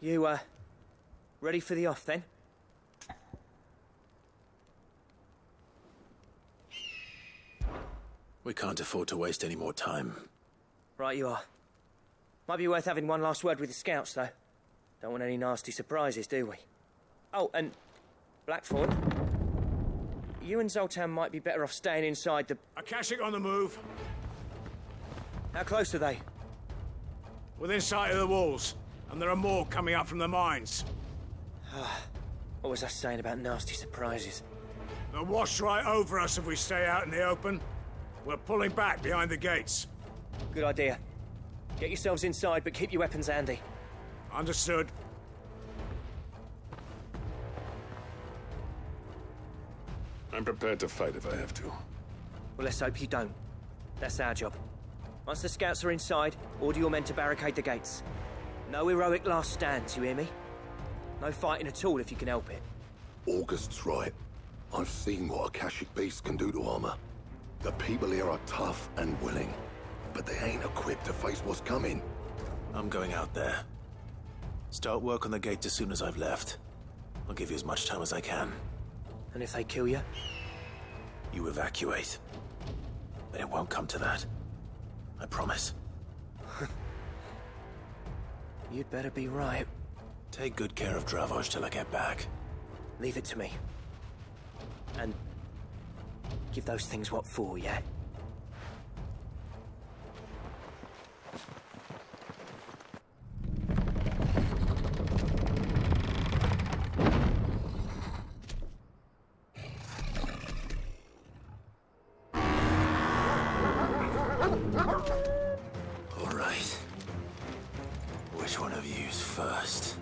You, ready for the off, then? We can't afford to waste any more time. Right you are. Might be worth having one last word with the scouts, though. Don't want any nasty surprises, do we? Oh, and Blackthorn, you and Zoltan might be better off staying inside the... Akashic on the move. How close are they? Within sight of the walls. And there are more coming up from the mines. What was I saying about nasty surprises? They'll wash right over us if we stay out in the open. We're pulling back behind the gates. Good idea. Get yourselves inside, but keep your weapons handy. Understood. I'm prepared to fight if I have to. Well, let's hope you don't. That's our job. Once the scouts are inside, order your men to barricade the gates. No heroic last stands, you hear me? No fighting at all if you can help it. August's right. I've seen what Akashic beasts can do to armor. The people here are tough and willing, but they ain't equipped to face what's coming. I'm going out there. Start work on the gate as soon as I've left. I'll give you as much time as I can. And if they kill you? You evacuate. But it won't come to that. I promise. You'd better be right. Take good care of Dravoj till I get back. Leave it to me. And give those things what for, yeah? All right. Which one of you's first?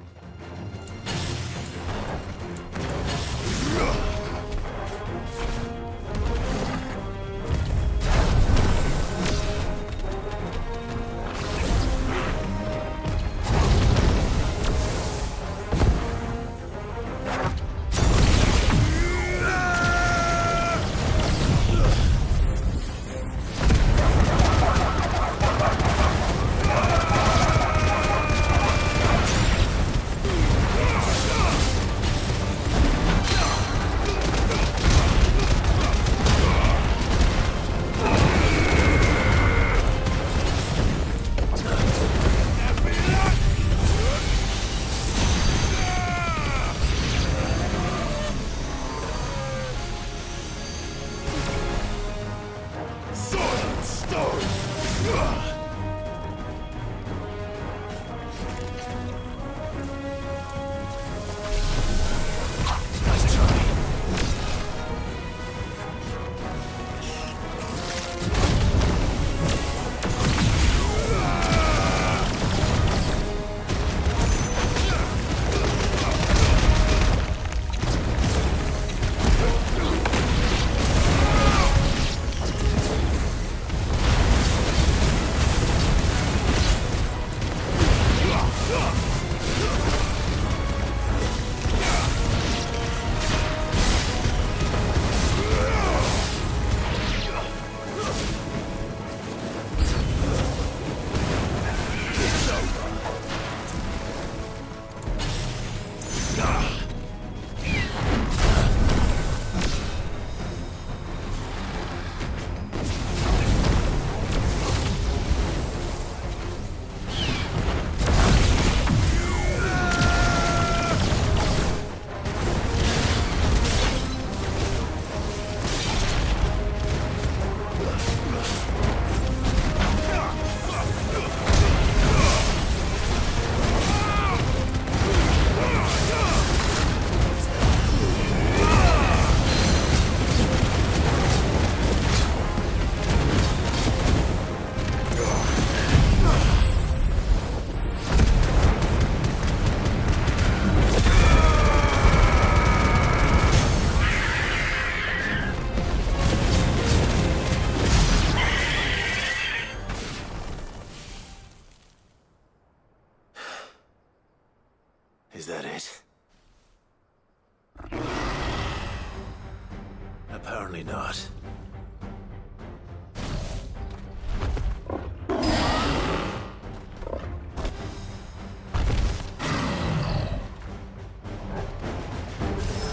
Apparently not.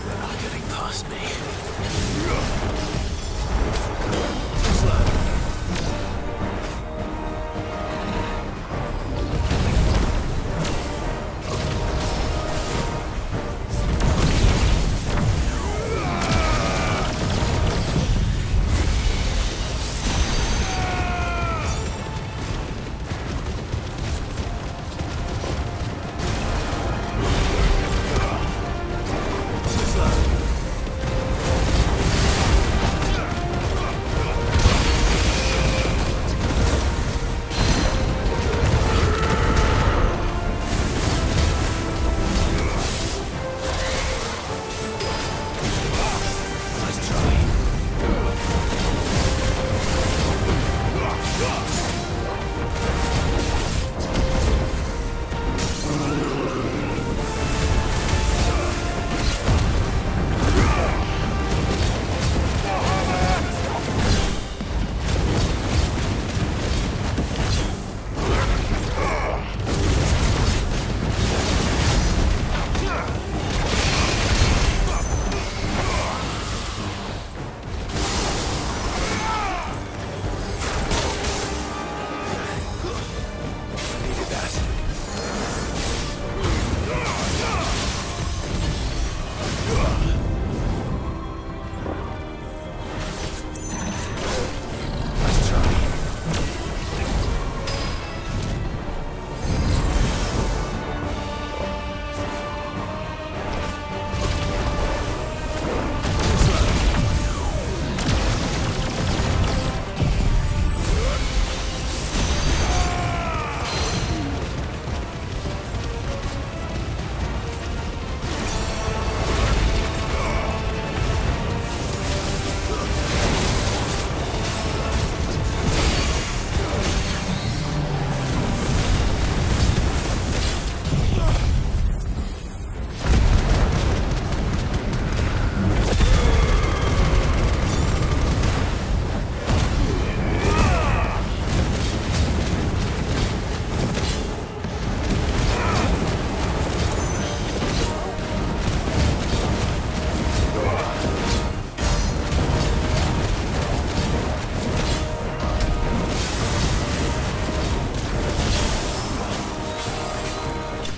They're not getting past me.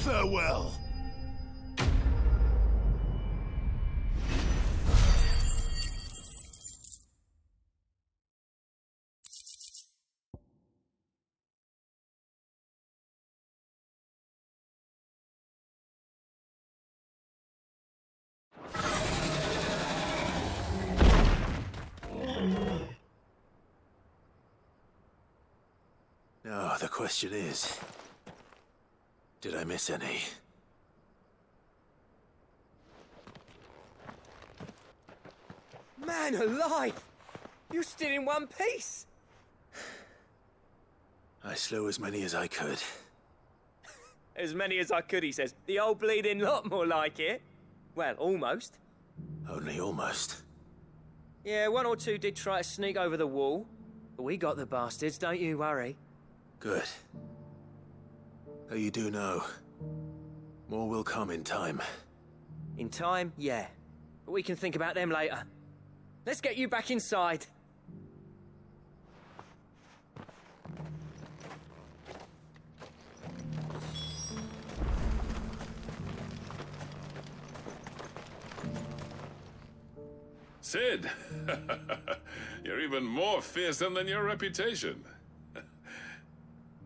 Farewell. Now, the question is, did I miss any? Man alive! You're still in one piece! I slew as many as I could. As many as I could, he says. The old bleeding lot, more like it. Well, almost. Only almost. Yeah, one or two did try to sneak over the wall. But we got the bastards, don't you worry. Good. Though you do know, more will come in time. In time, yeah. But we can think about them later. Let's get you back inside. Sid! You're even more fearsome than your reputation.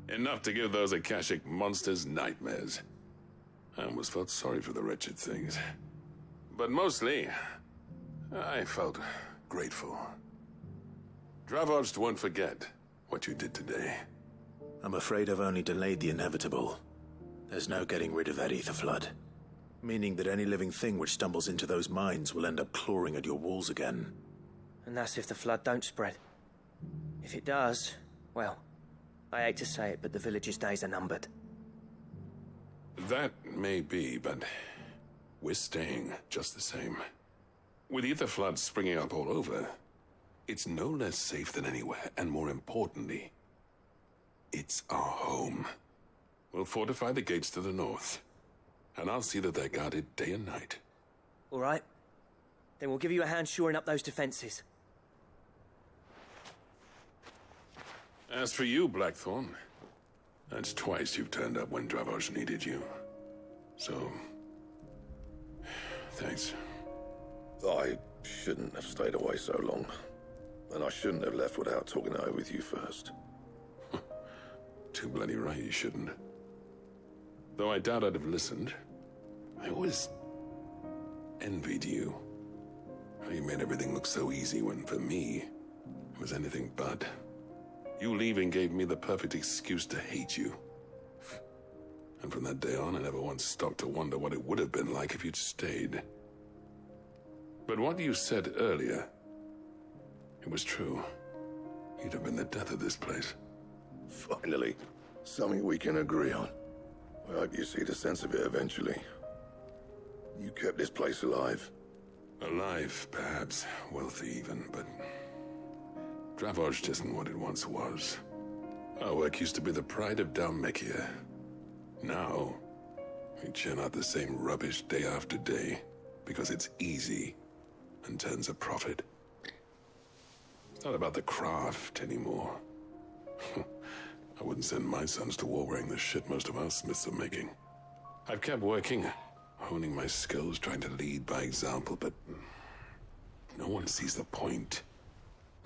Enough to give those Akashic monsters nightmares. I almost felt sorry for the wretched things. But mostly, I felt grateful. Dravost won't forget what you did today. I'm afraid I've only delayed the inevitable. There's no getting rid of that ether flood. Meaning that any living thing which stumbles into those mines will end up clawing at your walls again. And that's if the flood don't spread. If it does, well, I hate to say it, but the village's days are numbered. That may be, but we're staying just the same. With ether floods springing up all over, It's no less safe than anywhere, and more importantly, it's our home. We'll fortify the gates to the north, and I'll see that they're guarded day and night. All right. Then we'll give you a hand shoring up those defenses. As for you, Blackthorn, that's twice you've turned up when Dravos needed you. So, thanks. I shouldn't have stayed away so long. And I shouldn't have left without talking it over with you first. Too bloody right you shouldn't. Though I doubt I'd have listened. I always envied you. How you made everything look so easy when, for me, it was anything but. You leaving gave me the perfect excuse to hate you. And from that day on, I never once stopped to wonder what it would have been like if you'd stayed. But what you said earlier, it was true. You'd have been the death of this place. Finally, something we can agree on. I hope you see the sense of it eventually. You kept this place alive. Alive, perhaps. Wealthy even, but Dravos isn't what it once was. Our work used to be the pride of Dalmekia. Now, we churn out the same rubbish day after day because it's easy and turns a profit. It's not about the craft anymore. I wouldn't send my sons to war wearing the shit most of our smiths are making. I've kept working, honing my skills, trying to lead by example, but no one sees the point.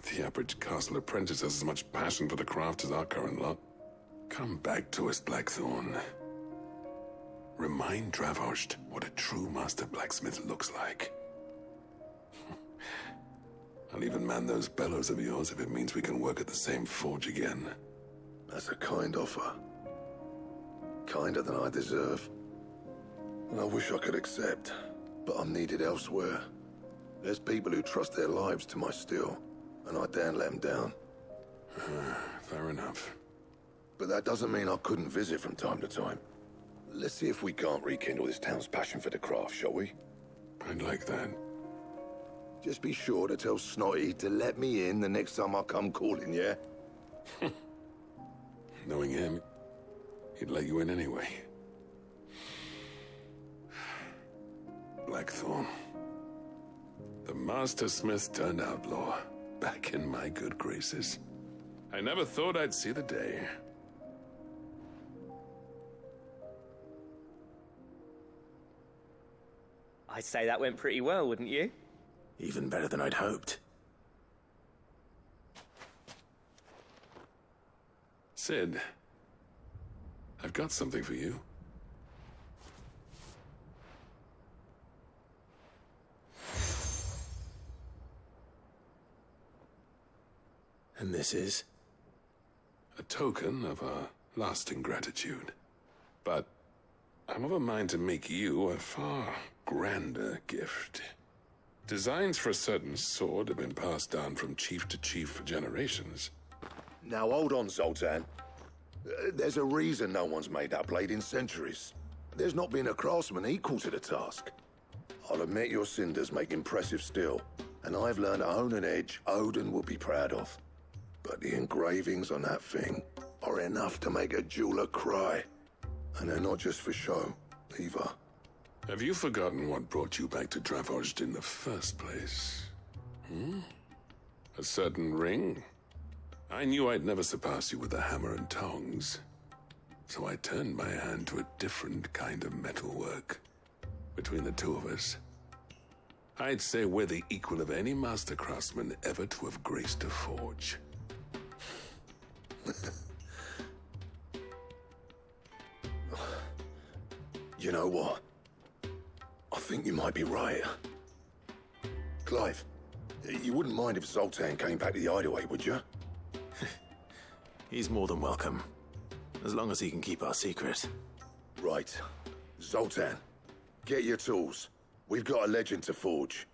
The average castle apprentice has as much passion for the craft as our current lot. Come back to us, Blackthorn. Remind Dravos what a true master blacksmith looks like. I'll even man those bellows of yours if it means we can work at the same forge again. That's a kind offer. Kinder than I deserve. And I wish I could accept, but I'm needed elsewhere. There's people who trust their lives to my steel, and I daren't let them down. Fair enough. But that doesn't mean I couldn't visit from time to time. Let's see if we can't rekindle this town's passion for the craft, shall we? I'd like that. Just be sure to tell Snotty to let me in the next time I come calling, yeah? Knowing him, he'd let you in anyway. Blackthorn. The master smith turned outlaw, back in my good graces. I never thought I'd see the day. I'd say that went pretty well, wouldn't you? Even better than I'd hoped. Sid, I've got something for you. And this is? A token of our lasting gratitude. But I'm of a mind to make you a far grander gift. Designs for a certain sword have been passed down from chief to chief for generations. Now hold on, Zoltan. There's a reason no one's made that blade in centuries. There's not been a craftsman equal to the task. I'll admit your cinders make impressive steel, and I've learned to own an edge Odin will be proud of. But the engravings on that thing are enough to make a jeweler cry. And they're not just for show, either. Have you forgotten what brought you back to Dravos in the first place? A certain ring? I knew I'd never surpass you with a hammer and tongs. So I turned my hand to a different kind of metalwork. Between the two of us, I'd say we're the equal of any master craftsman ever to have graced a forge. You know what? I think you might be right. Clive, you wouldn't mind if Zoltan came back to the hideaway, would you? He's more than welcome. As long as he can keep our secret. Right. Zoltan, get your tools. We've got a legend to forge.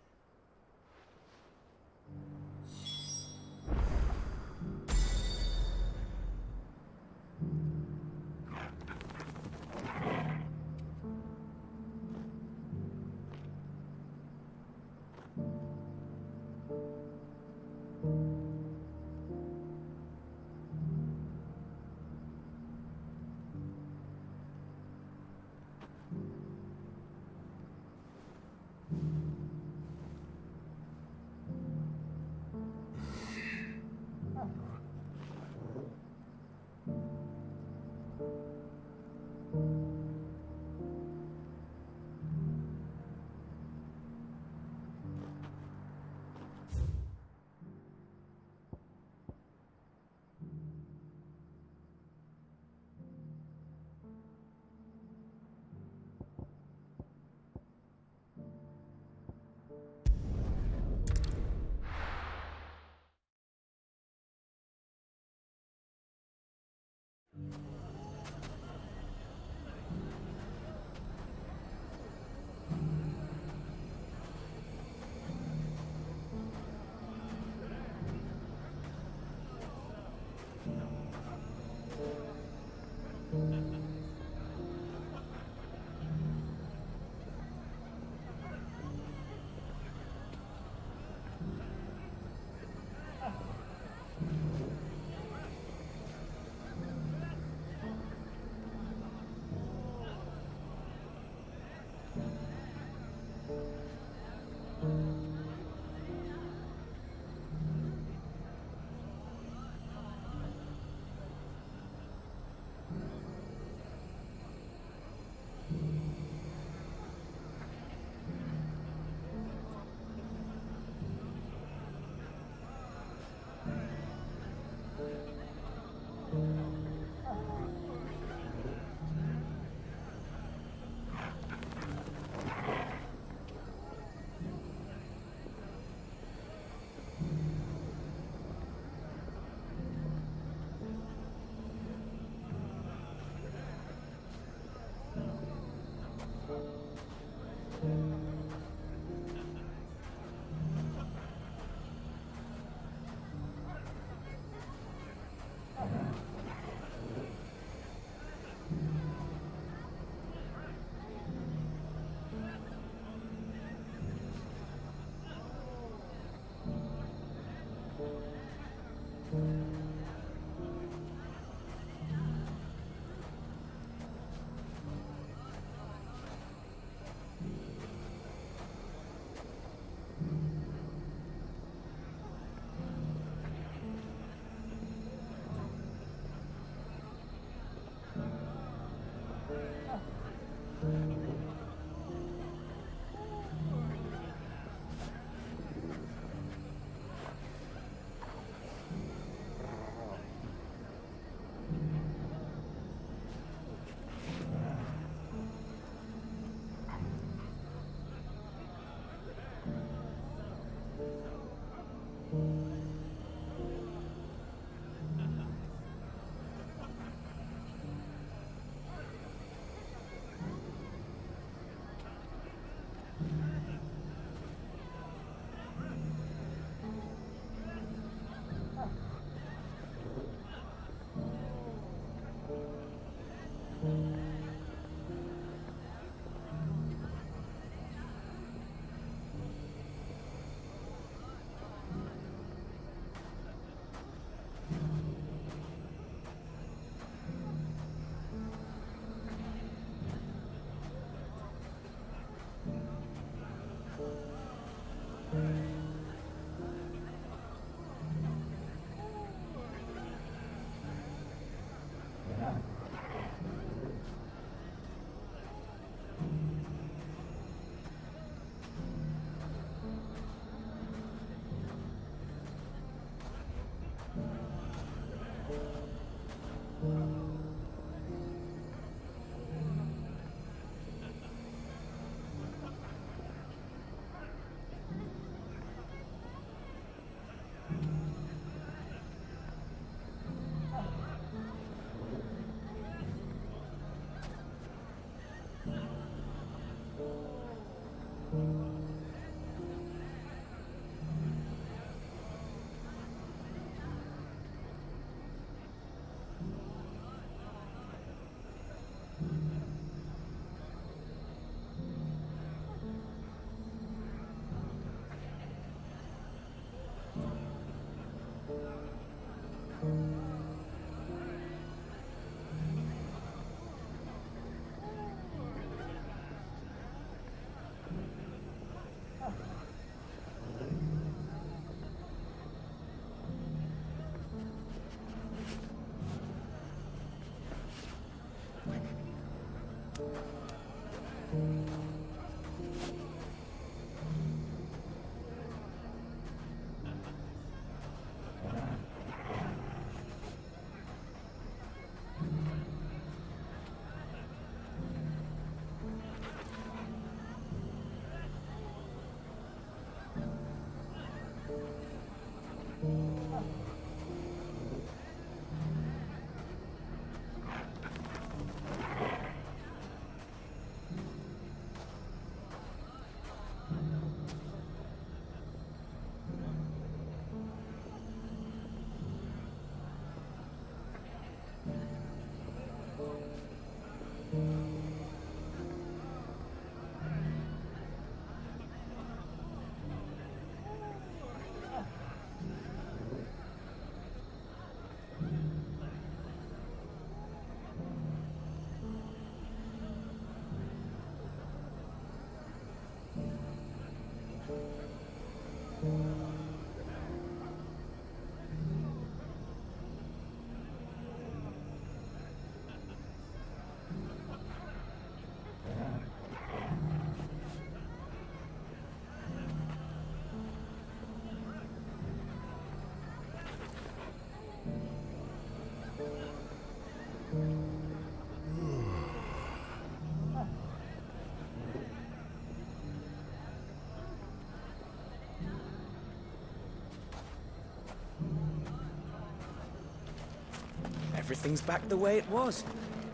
Everything's back the way it was.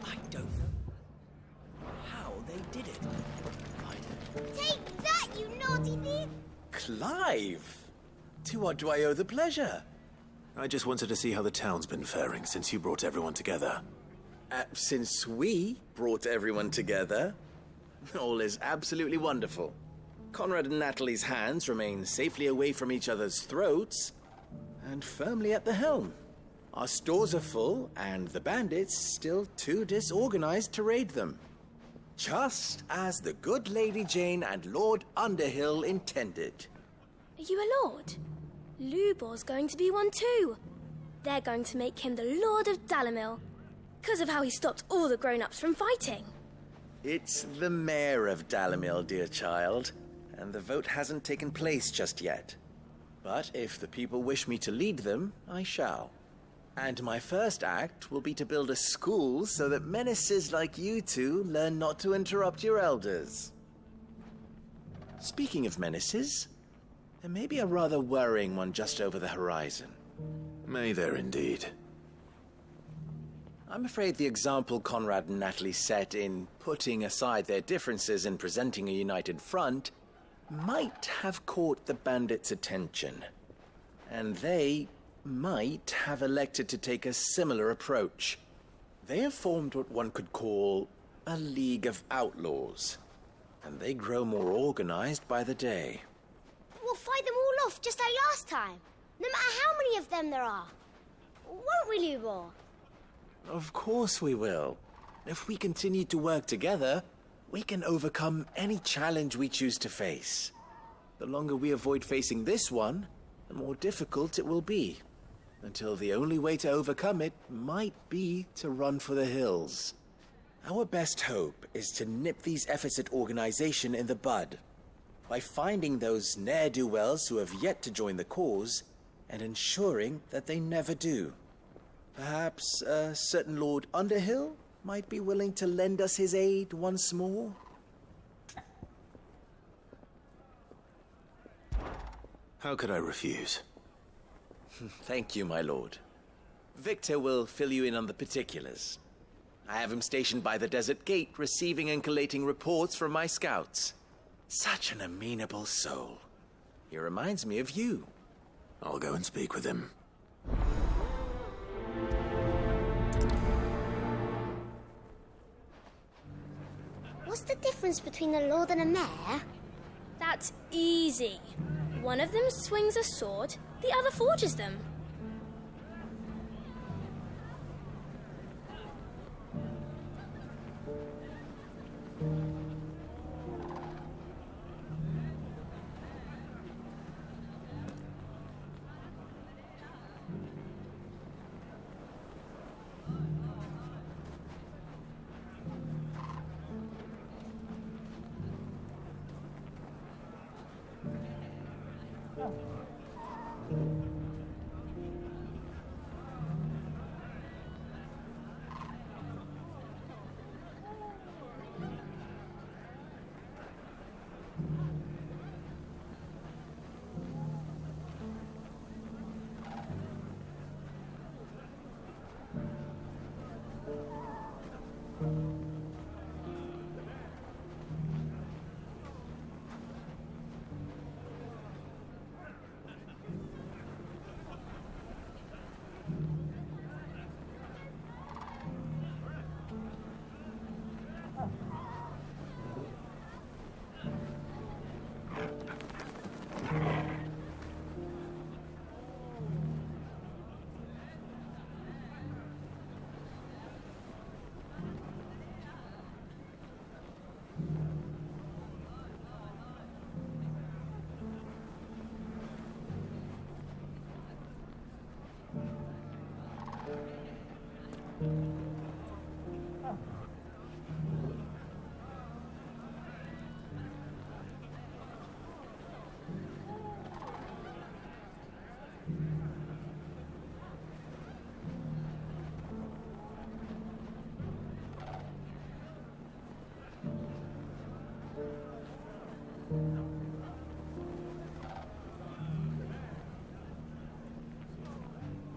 I don't know how they did it. I don't. Take that, you naughty thief! Clive! To what do I owe the pleasure? I just wanted to see how the town's been faring since you brought everyone together. Since we brought everyone together, all is absolutely wonderful. Conrad and Natalie's hands remain safely away from each other's throats and firmly at the helm. Our stores are full, and the bandits still too disorganized to raid them. Just as the good Lady Jane and Lord Underhill intended. Are you a lord? Lubor's going to be one too. They're going to make him the Lord of Dalimil, because of how he stopped all the grown-ups from fighting. It's the mayor of Dalimil, dear child, and the vote hasn't taken place just yet. But if the people wish me to lead them, I shall. And my first act will be to build a school so that menaces like you two learn not to interrupt your elders. Speaking of menaces, there may be a rather worrying one just over the horizon. May there indeed. I'm afraid the example Conrad and Natalie set in putting aside their differences and presenting a united front might have caught the bandits' attention. And they might have elected to take a similar approach. They have formed what one could call a League of Outlaws, and they grow more organized by the day. We'll fight them all off just like last time, no matter how many of them there are. Won't we, Lubor? Of course we will. If we continue to work together, we can overcome any challenge we choose to face. The longer we avoid facing this one, the more difficult it will be. Until the only way to overcome it might be to run for the hills. Our best hope is to nip these efforts at organization in the bud by finding those ne'er-do-wells who have yet to join the cause and ensuring that they never do. Perhaps a certain Lord Underhill might be willing to lend us his aid once more? How could I refuse? Thank you, my lord. Victor will fill you in on the particulars. I have him stationed by the desert gate, receiving and collating reports from my scouts. Such an amenable soul. He reminds me of you. I'll go and speak with him. What's the difference between a lord and a mayor? That's easy. One of them swings a sword, the other forges them.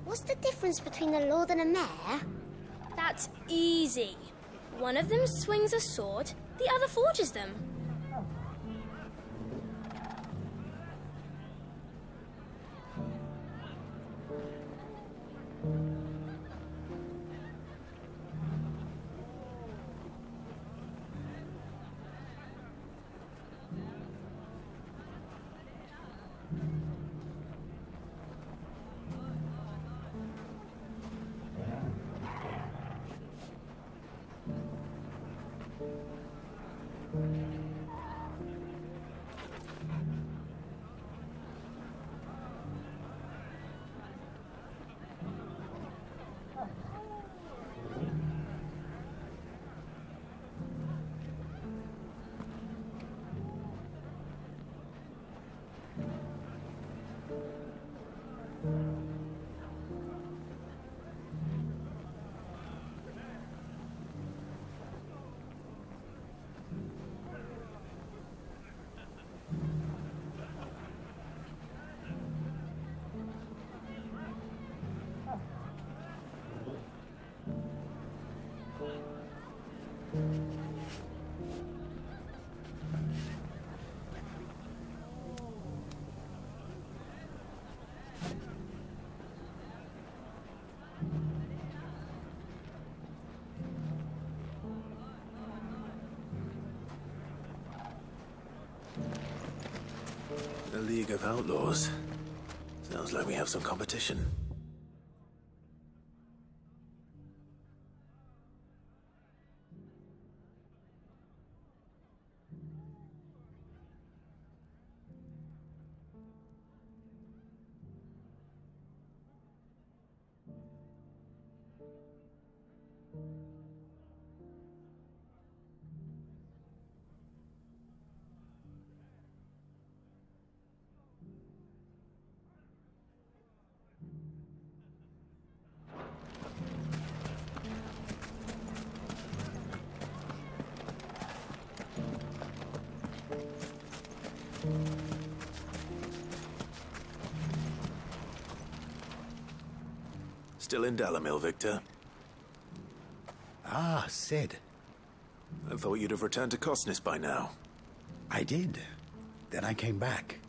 What's the difference between a lord and a mayor? That's easy. One of them swings a sword, the other forges them. The League of Outlaws. Sounds like we have some competition. Still in Dalamil, Victor? Ah, Sid. I thought you'd have returned to Cosnis by now. I did. Then I came back.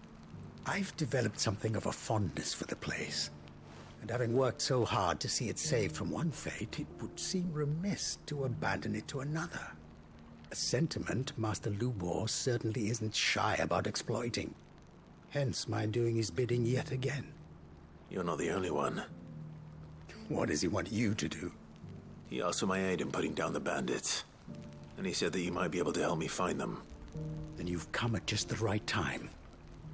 I've developed something of a fondness for the place. And having worked so hard to see it saved from one fate, it would seem remiss to abandon it to another. A sentiment Master Lubor certainly isn't shy about exploiting. Hence my doing his bidding yet again. You're not the only one. What does he want you to do? He asked for my aid in putting down the bandits. And he said that you might be able to help me find them. Then you've come at just the right time.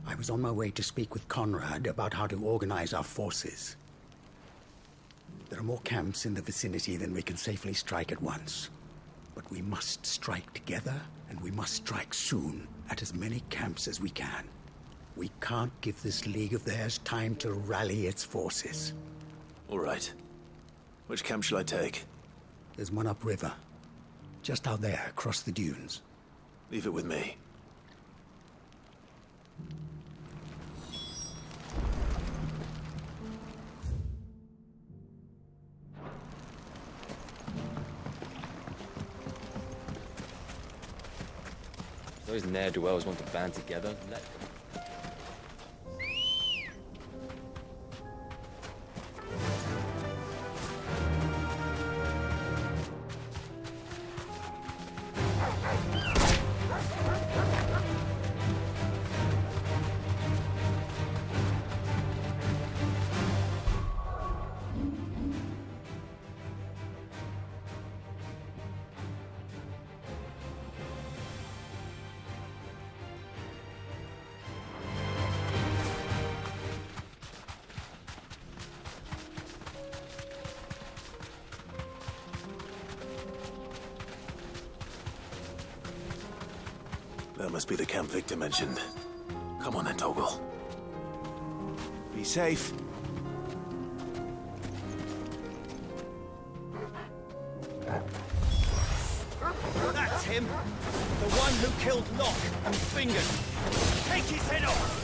I was on my way to speak with Conrad about how to organize our forces. There are more camps in the vicinity than we can safely strike at once. But we must strike together, and we must strike soon at as many camps as we can. We can't give this league of theirs time to rally its forces. All right. Which camp shall I take? There's one upriver. Just out there, across the dunes. Leave it with me. Those ne'er-do-wells want to band together. Let them. That must be the camp Victor mentioned. Come on then, Toggle. Be safe. That's him! The one who killed Locke and Fingered! Take his head off!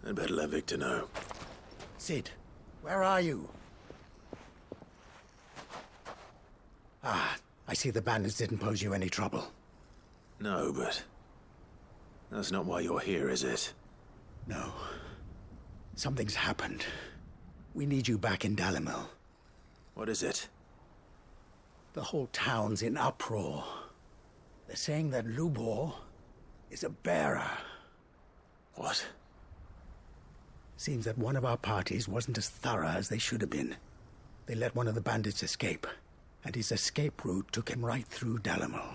I'd better let Victor know. Sid, where are you? Ah, I see the bandits didn't pose you any trouble. No, but... that's not why you're here, is it? No. Something's happened. We need you back in Dalimil. What is it? The whole town's in uproar. They're saying that Lubor is a bearer. What? Seems that one of our parties wasn't as thorough as they should have been. They let one of the bandits escape, and his escape route took him right through Dalimil.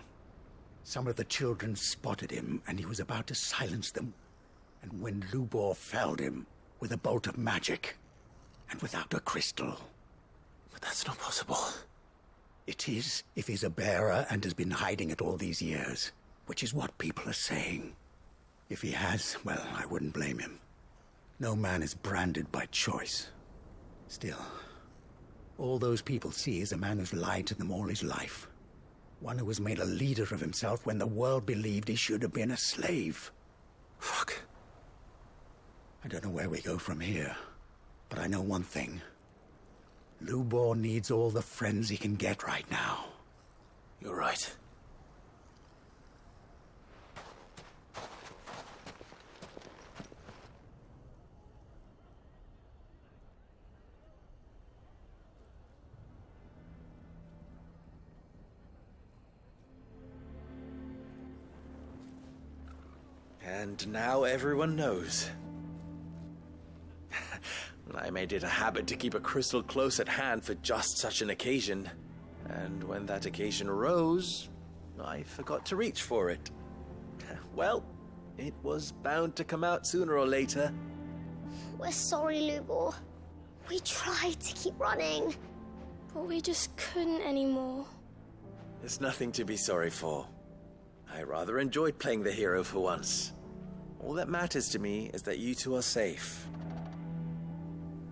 Some of the children spotted him, and he was about to silence them. And when Lubor felled him with a bolt of magic, and without a crystal. But that's not possible. It is, if he's a bearer and has been hiding it all these years, which is what people are saying. If he has, well, I wouldn't blame him. No man is branded by choice. Still, all those people see is a man who's lied to them all his life. One who was made a leader of himself when the world believed he should have been a slave. Fuck. I don't know where we go from here, but I know one thing. Lubor needs all the friends he can get right now. You're right. And now everyone knows. I made it a habit to keep a crystal close at hand for just such an occasion. And when that occasion arose, I forgot to reach for it. Well, it was bound to come out sooner or later. We're sorry, Lubor. We tried to keep running. But we just couldn't anymore. There's nothing to be sorry for. I rather enjoyed playing the hero for once. All that matters to me is that you two are safe.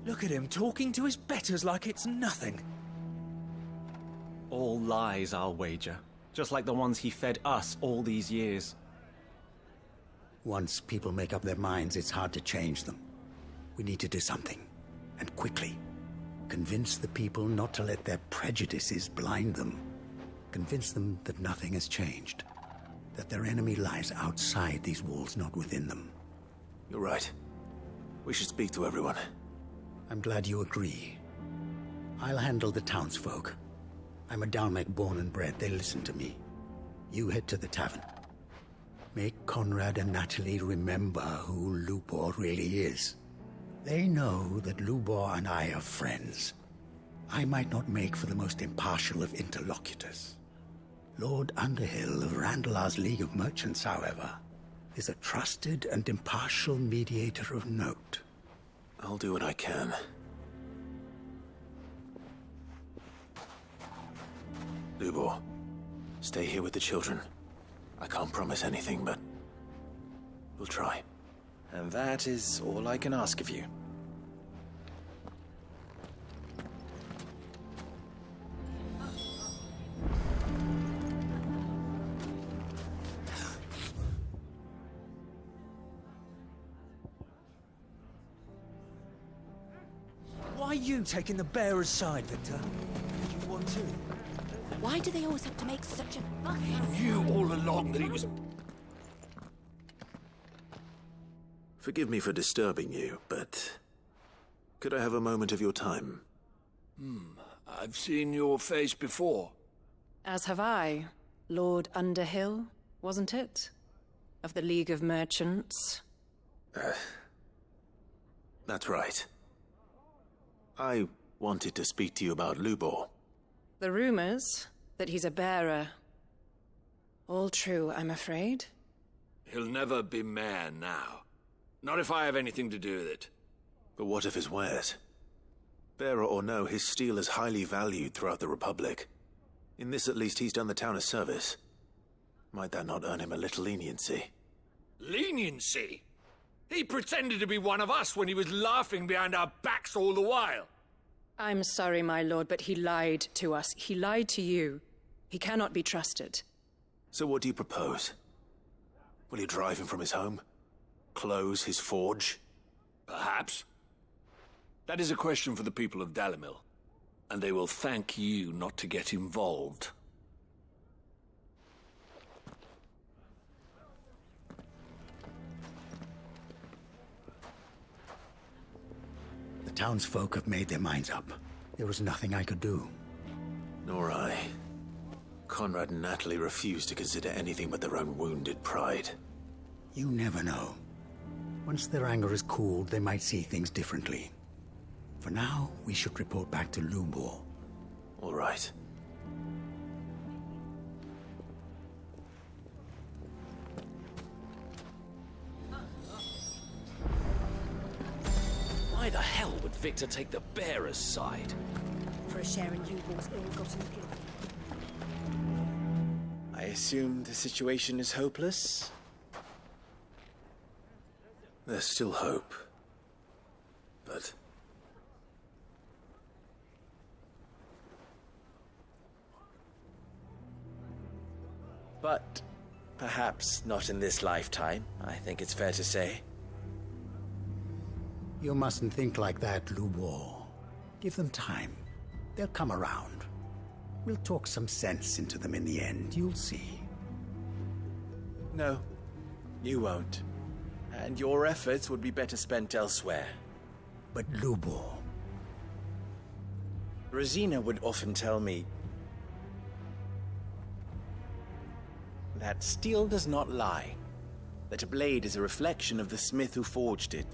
Look at him talking to his betters like it's nothing. All lies, I'll wager. Just like the ones he fed us all these years. Once people make up their minds, it's hard to change them. We need to do something, and quickly. Convince the people not to let their prejudices blind them. Convince them that nothing has changed. That their enemy lies outside these walls, not within them. You're right. We should speak to everyone. I'm glad you agree. I'll handle the townsfolk. I'm a Dalmec born and bred. They listen to me. You head to the tavern. Make Conrad and Natalie remember who Lubor really is. They know that Lubor and I are friends. I might not make for the most impartial of interlocutors. Lord Underhill of Randalar's League of Merchants, however, is a trusted and impartial mediator of note. I'll do what I can. Lubor, stay here with the children. I can't promise anything, but we'll try. And that is all I can ask of you. Why are you taking the bearer's side, Victor? You want to? Why do they always have to make such a fuss? He knew all along that he was... Forgive me for disturbing you, but could I have a moment of your time? I've seen your face before. As have I. Lord Underhill, wasn't it? Of the League of Merchants. That's right. I wanted to speak to you about Lubor. The rumors that he's a bearer. All true, I'm afraid. He'll never be mayor now. Not if I have anything to do with it. But what of his wares? Bearer or no, his steel is highly valued throughout the Republic. In this at least he's done the town a service. Might that not earn him a little leniency? Leniency? He pretended to be one of us when he was laughing behind our backs all the while. I'm sorry, my lord, but he lied to us. He lied to you. He cannot be trusted. So what do you propose? Will you drive him from his home? Close his forge? Perhaps. That is a question for the people of Dalimil, and they will thank you not to get involved. The townsfolk have made their minds up. There was nothing I could do. Nor I. Conrad and Natalie refused to consider anything but their own wounded pride. You never know. Once their anger is cooled, they might see things differently. For now, we should report back to Lubor. All right. Why the hell would Victor take the bearer's side? For a share in Lubor's ill-gotten glory. I assume the situation is hopeless? There's still hope. But... But perhaps not in this lifetime, I think it's fair to say. You mustn't think like that, Lubor. Give them time. They'll come around. We'll talk some sense into them in the end, you'll see. No, you won't. And your efforts would be better spent elsewhere. But Lubor... Rosina would often tell me that steel does not lie, that a blade is a reflection of the smith who forged it.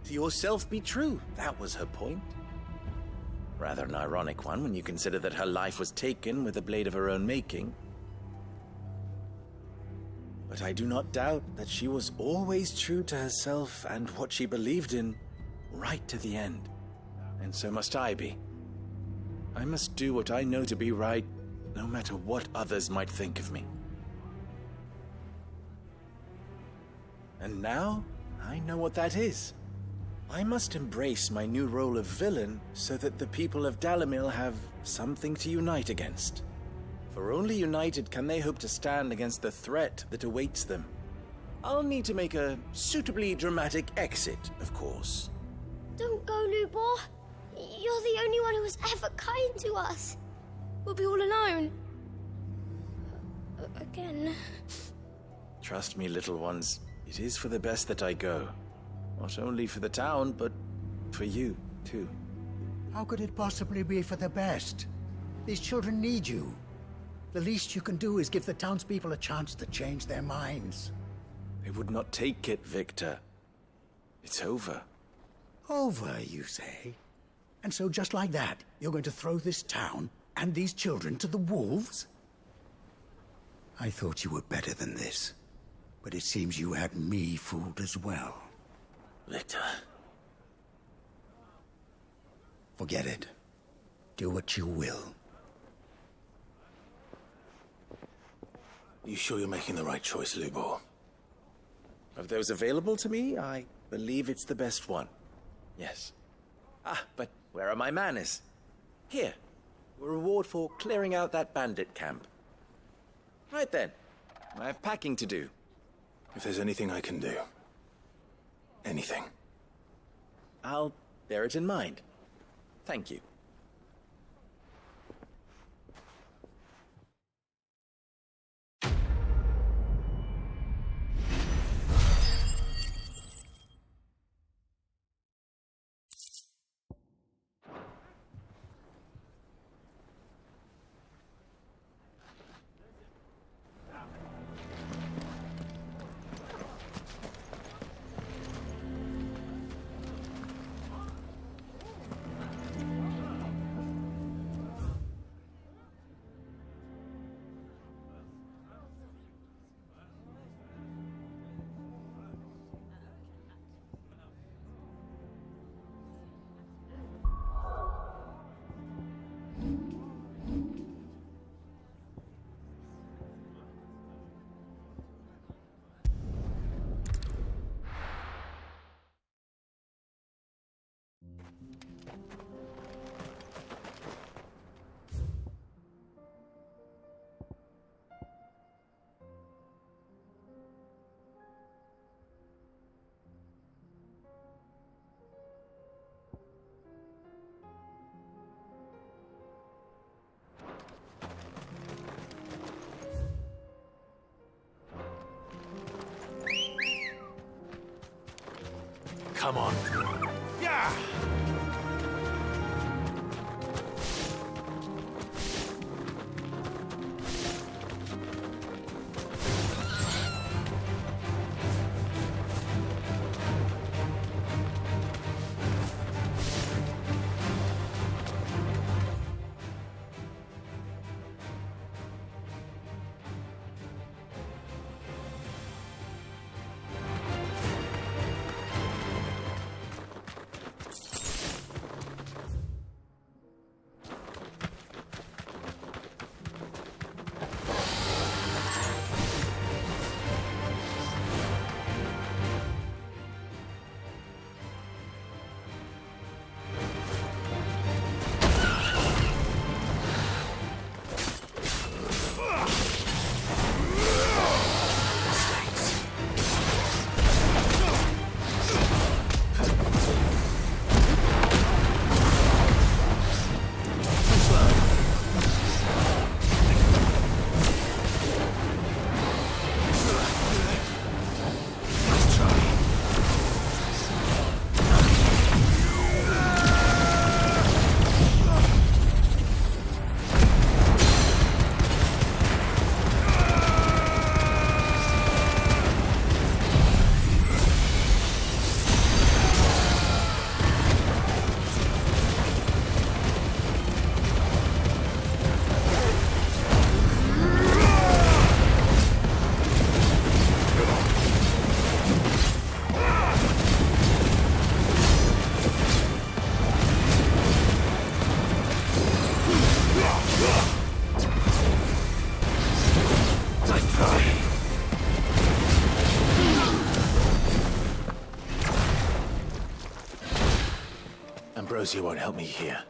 To yourself be true, that was her point. Rather an ironic one when you consider that her life was taken with a blade of her own making. But I do not doubt that she was always true to herself and what she believed in, right to the end. And so must I be. I must do what I know to be right, no matter what others might think of me. And now, I know what that is. I must embrace my new role of villain so that the people of Dalimil have something to unite against. For only united can they hope to stand against the threat that awaits them. I'll need to make a suitably dramatic exit, of course. Don't go, Lubor. You're the only one who was ever kind to us. We'll be all alone. Again. Trust me, little ones, it is for the best that I go. Not only for the town, but for you, too. How could it possibly be for the best? These children need you. The least you can do is give the townspeople a chance to change their minds. They would not take it, Victor. It's over. Over, you say? And so just like that, you're going to throw this town and these children to the wolves? I thought you were better than this. But it seems you had me fooled as well. Victor. Forget it. Do what you will. You sure you're making the right choice, Lubor? Of those available to me, I believe it's the best one. Yes. Ah, but where are my manners? Here. A reward for clearing out that bandit camp. Right then. I have packing to do. If there's anything I can do. Anything. I'll bear it in mind. Thank you. Come on. Yeah! Ambrosia won't help me here.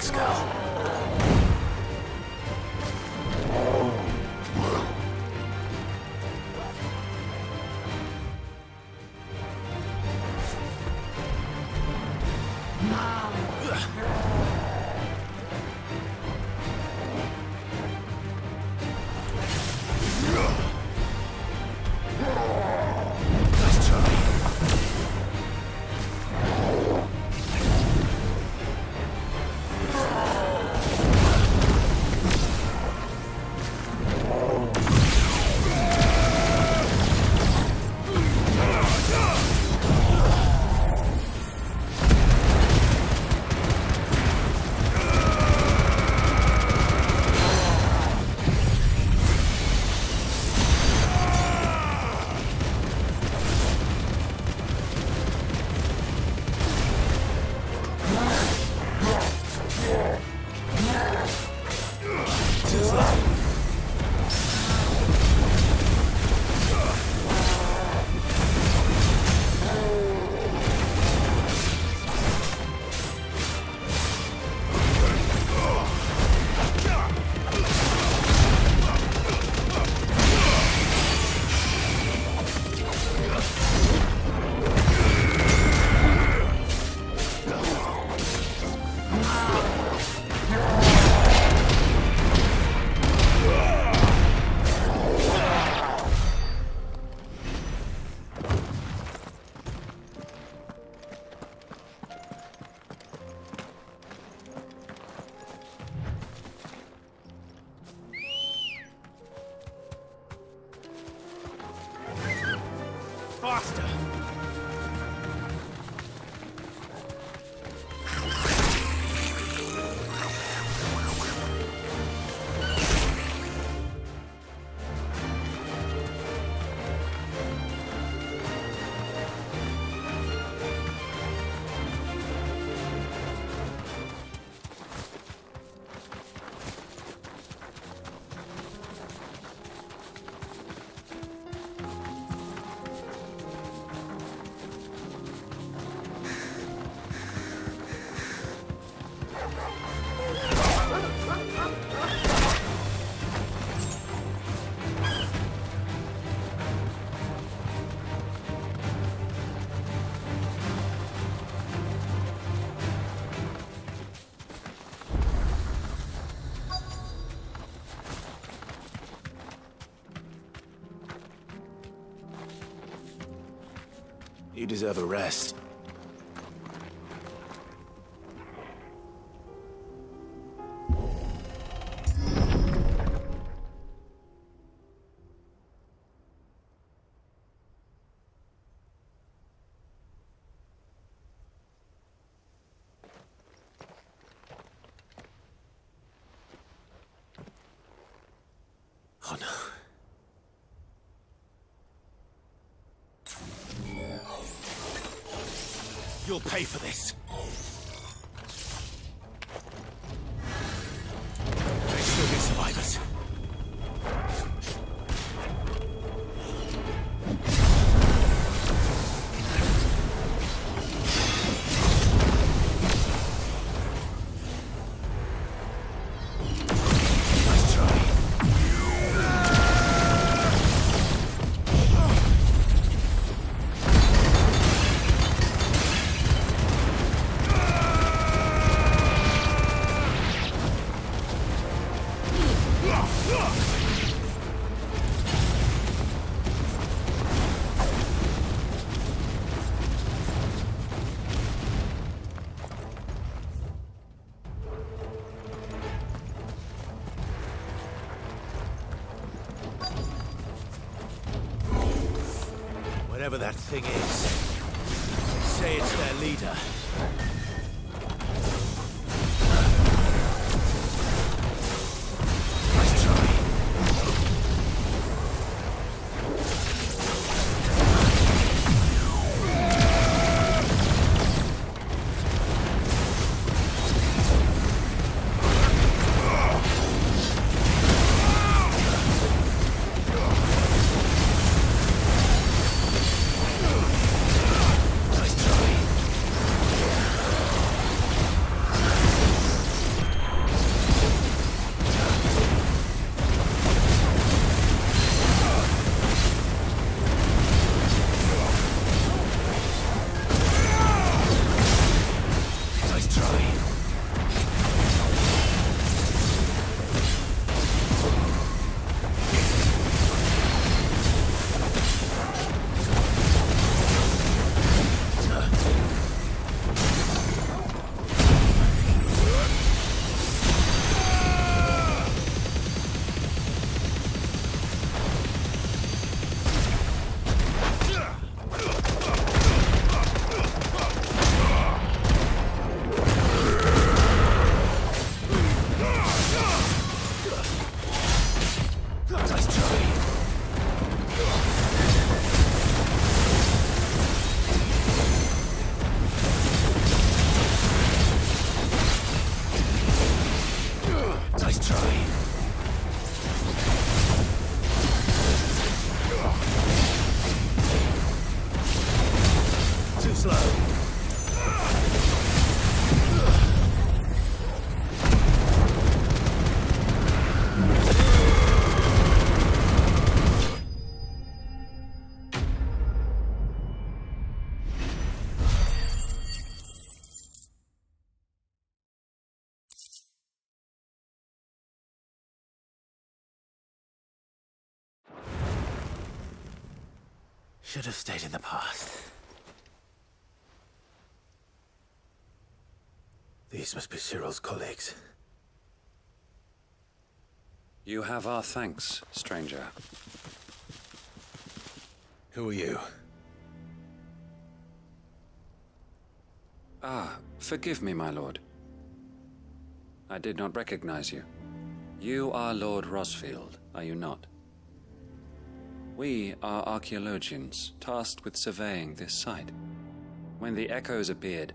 Thanks, girl. You deserve a rest. Oh no. You'll pay for this. There's still be survivors. Nice try. Whatever that thing is, say it's their leader. Nice try. Should have stayed in the past. These must be Cyril's colleagues. You have our thanks, stranger. Who are you? Ah, forgive me, my lord. I did not recognize you. You are Lord Rosfield, are you not? We are archaeologians, tasked with surveying this site. When the echoes appeared,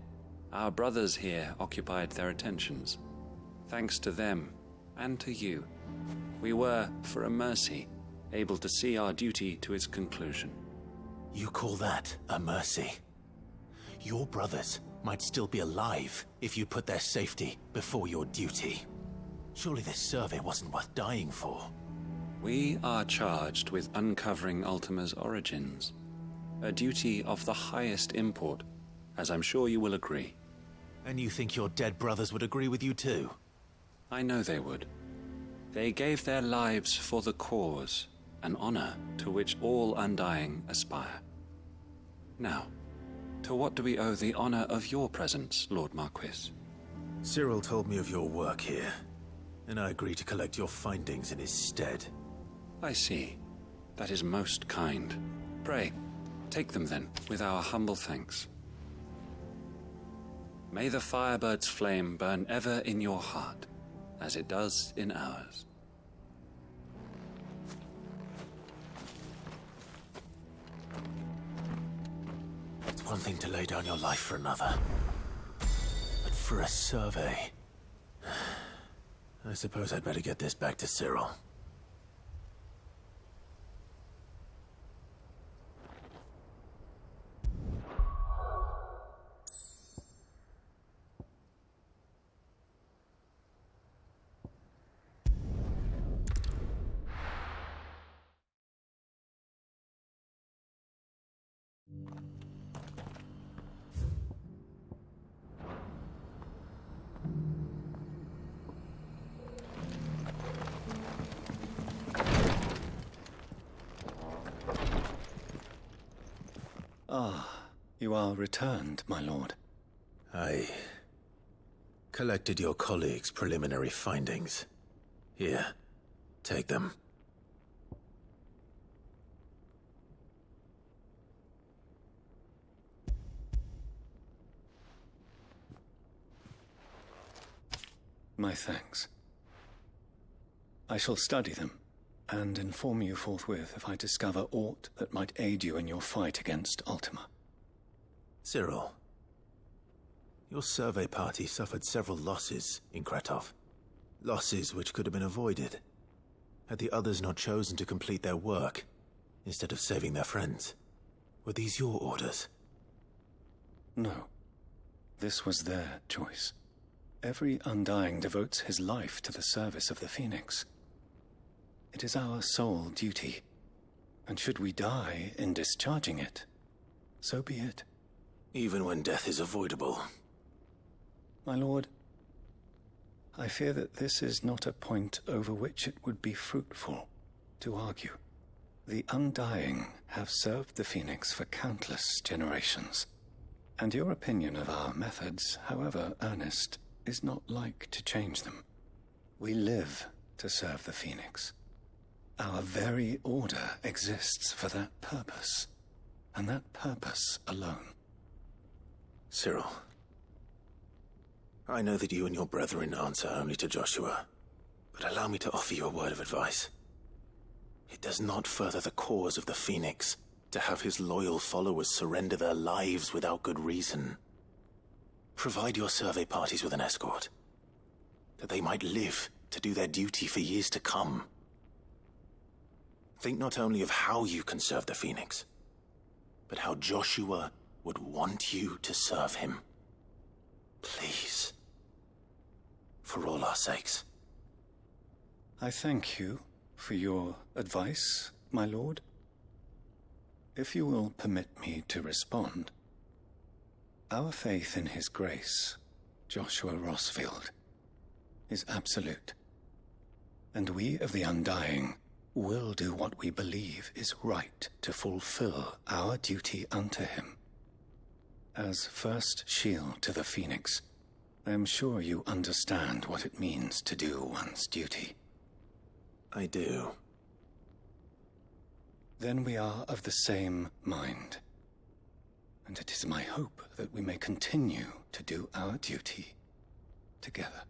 our brothers here occupied their attentions. Thanks to them, and to you, we were, for a mercy, able to see our duty to its conclusion. You call that a mercy? Your brothers might still be alive if you put their safety before your duty. Surely this survey wasn't worth dying for. We are charged with uncovering Ultima's origins. A duty of the highest import, as I'm sure you will agree. And you think your dead brothers would agree with you too? I know they would. They gave their lives for the cause, an honor to which all Undying aspire. Now, To what do we owe the honor of your presence, Lord Marquis? Cyril told me of your work here, and I agreed to collect your findings in his stead. I see. That is most kind. Pray, take them then, with our humble thanks. May the Firebird's flame burn ever in your heart, as it does in ours. It's one thing to lay down your life for another, but for a survey... I suppose I'd better get this back to Cyril. Ah, you are returned, my lord. I collected your colleagues' preliminary findings. Here, take them. My thanks. I shall study them and inform you forthwith if I discover aught that might aid you in your fight against Ultima. Cyril, your survey party suffered several losses in Kretov. Losses which could have been avoided, had the others not chosen to complete their work, instead of saving their friends. Were these your orders? No. This was their choice. Every Undying devotes his life to the service of the Phoenix. It is our sole duty, and should we die in discharging it, so be it. Even when death is avoidable. My lord, I fear that this is not a point over which it would be fruitful to argue. The Undying have served the Phoenix for countless generations, and your opinion of our methods, however earnest, is not like to change them. We live to serve the Phoenix. Our very order exists for that purpose, and that purpose alone. Cyril, I know that you and your brethren answer only to Joshua, but allow me to offer you a word of advice. It does not further the cause of the Phoenix to have his loyal followers surrender their lives without good reason. Provide your survey parties with an escort, that they might live to do their duty for years to come. Think not only of how you can serve the Phoenix, but how Joshua would want you to serve him. Please. For all our sakes. I thank you for your advice, my lord. If you will permit me to respond, our faith in his grace, Joshua Rossfield, is absolute. And we of the Undying will do what we believe is right to fulfill our duty unto him. As first shield to the Phoenix, I am sure you understand what it means to do one's duty. I do. Then we are of the same mind. And it is my hope that we may continue to do our duty together.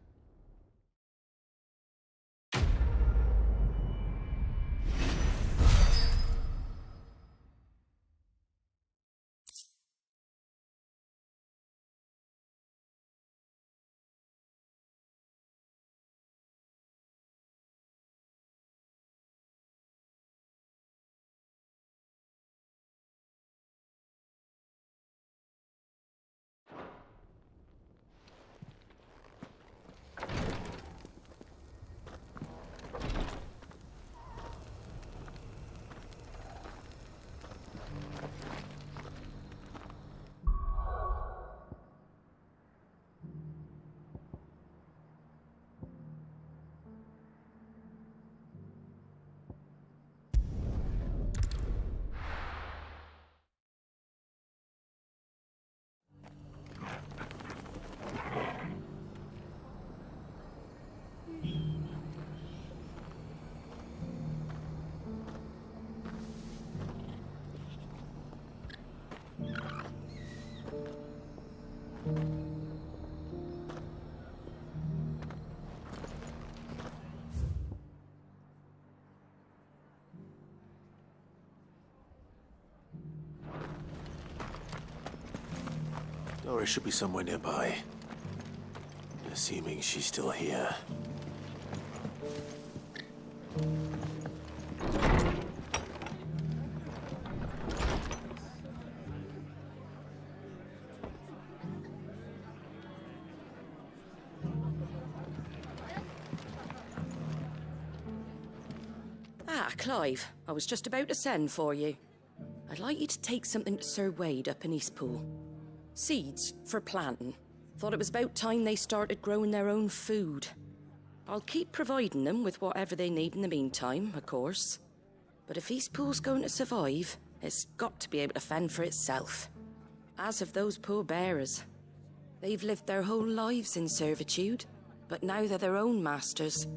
Dora should be somewhere nearby. Assuming she's still here. Ah, Clive, I was just about to send for you. I'd like you to take something to Sir Wade up in Eastpool. Seeds for planting. Thought it was about time they started growing their own food. I'll keep providing them with whatever they need in the meantime, of course. But if Eastpool's going to survive, it's got to be able to fend for itself. As have those poor bearers. They've lived their whole lives in servitude, but now they're their own masters.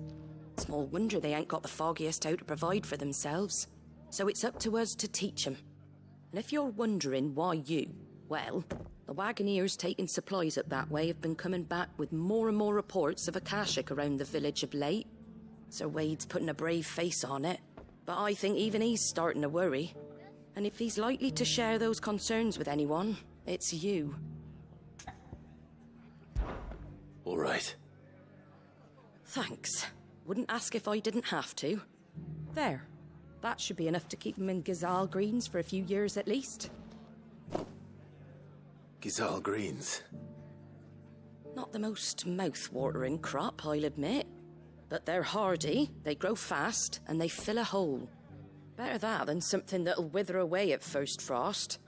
Small wonder they ain't got the foggiest how to provide for themselves. So it's up to us to teach them. And if you're wondering why you, well, the Wagoneers taking supplies up that way have been coming back with more and more reports of Akashic around the village of late. Sir Wade's putting a brave face on it, but I think even he's starting to worry. And if he's likely to share those concerns with anyone, it's you. All right. Thanks. Wouldn't ask if I didn't have to. There. That should be enough to keep him in Gazal Greens for a few years at least. Gazal Greens? Not the most mouth-watering crop, I'll admit. But they're hardy, they grow fast, and they fill a hole. Better that than something that'll wither away at first frost.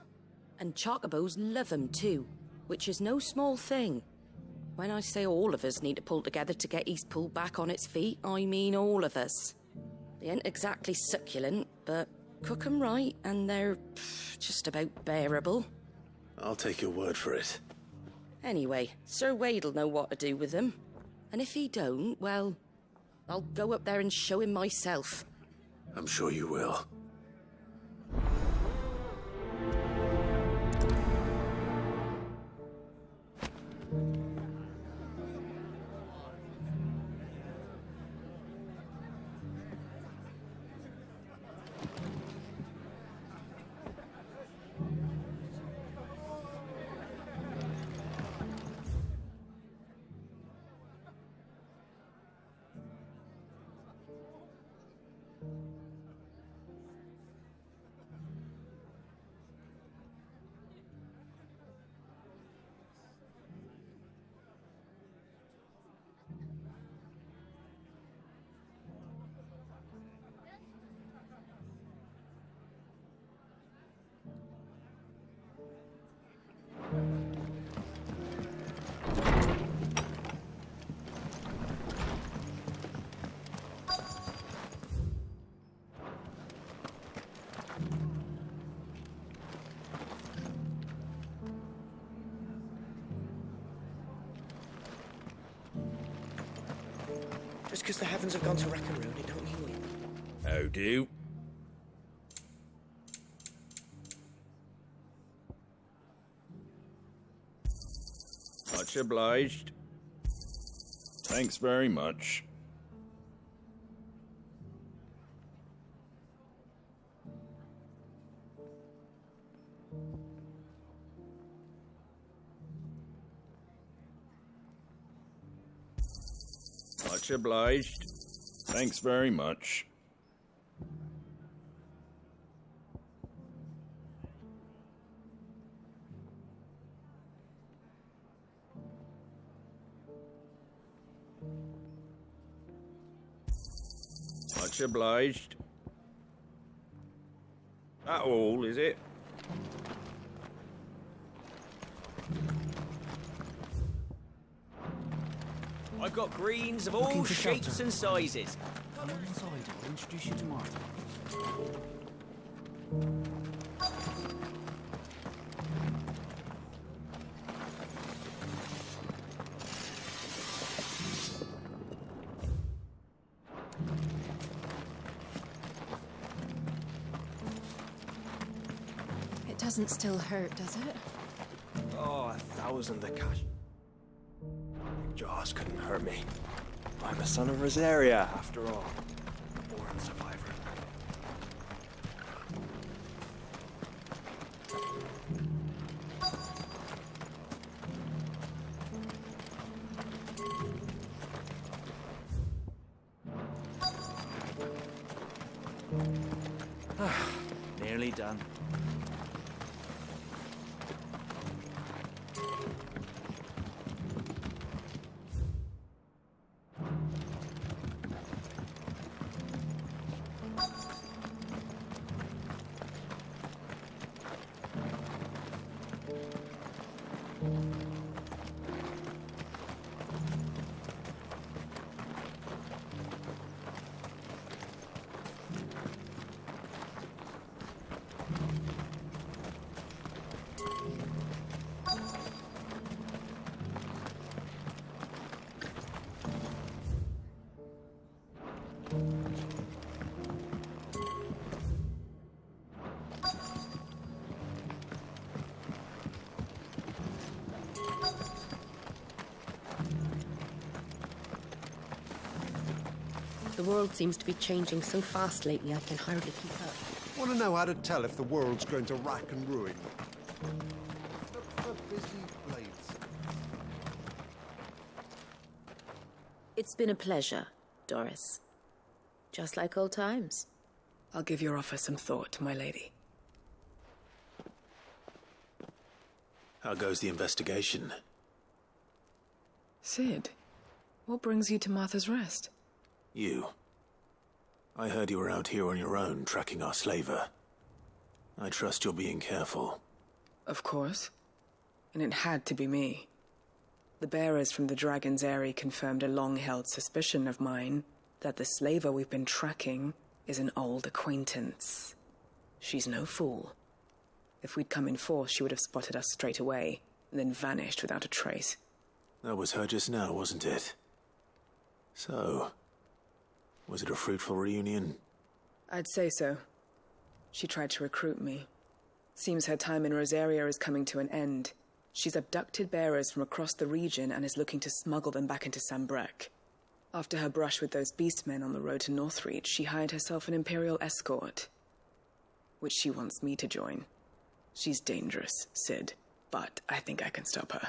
And chocobos love 'em too, which is no small thing. When I say all of us need to pull together to get Eastpool back on its feet, I mean all of us. They ain't exactly succulent, but cook 'em right and they're just about bearable. I'll take your word for it. Anyway, Sir Wade'll know what to do with them. And if he don't, well, I'll go up there and show him myself. I'm sure you will. Just because the heavens have gone to wreck and ruin, it don't mean we... How do? Much obliged. Thanks very much. Much obliged. Thanks very much. Much obliged. That all, is it? I've got greens of all shapes and sizes. Come on inside, I'll introduce you to Martin. It doesn't still hurt, does it? Oh, wasn't the cash. Big Jaws couldn't hurt me. I'm a son of Rosaria, after all. Born survivor. Nearly done. The world seems to be changing so fast lately, I can hardly keep up. Want to know how to tell if the world's going to rack and ruin? Look for busy blades. It's been a pleasure, Doris. Just like old times. I'll give your offer some thought, my lady. How goes the investigation? Sid, what brings you to Martha's Rest? You. I heard you were out here on your own, tracking our slaver. I trust you're being careful. Of course. And it had to be me. The bearers from the Dragon's Eyrie confirmed a long-held suspicion of mine that the slaver we've been tracking is an old acquaintance. She's no fool. If we'd come in force, she would have spotted us straight away, and then vanished without a trace. That was her just now, wasn't it? So, was it a fruitful reunion? I'd say so. She tried to recruit me. Seems her time in Rosaria is coming to an end. She's abducted bearers from across the region and is looking to smuggle them back into Sambrek. After her brush with those beastmen on the road to Northreach, she hired herself an Imperial escort, which she wants me to join. She's dangerous, Sid, but I think I can stop her.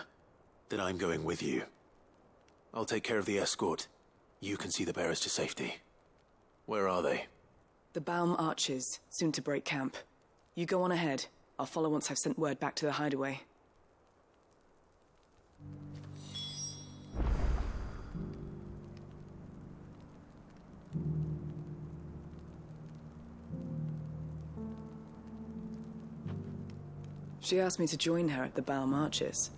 Then I'm going with you. I'll take care of the escort. You can see the bearers to safety. Where are they? The Baum Archers, soon to break camp. You go on ahead. I'll follow once I've sent word back to the hideaway. She asked me to join her at the Baum Archers.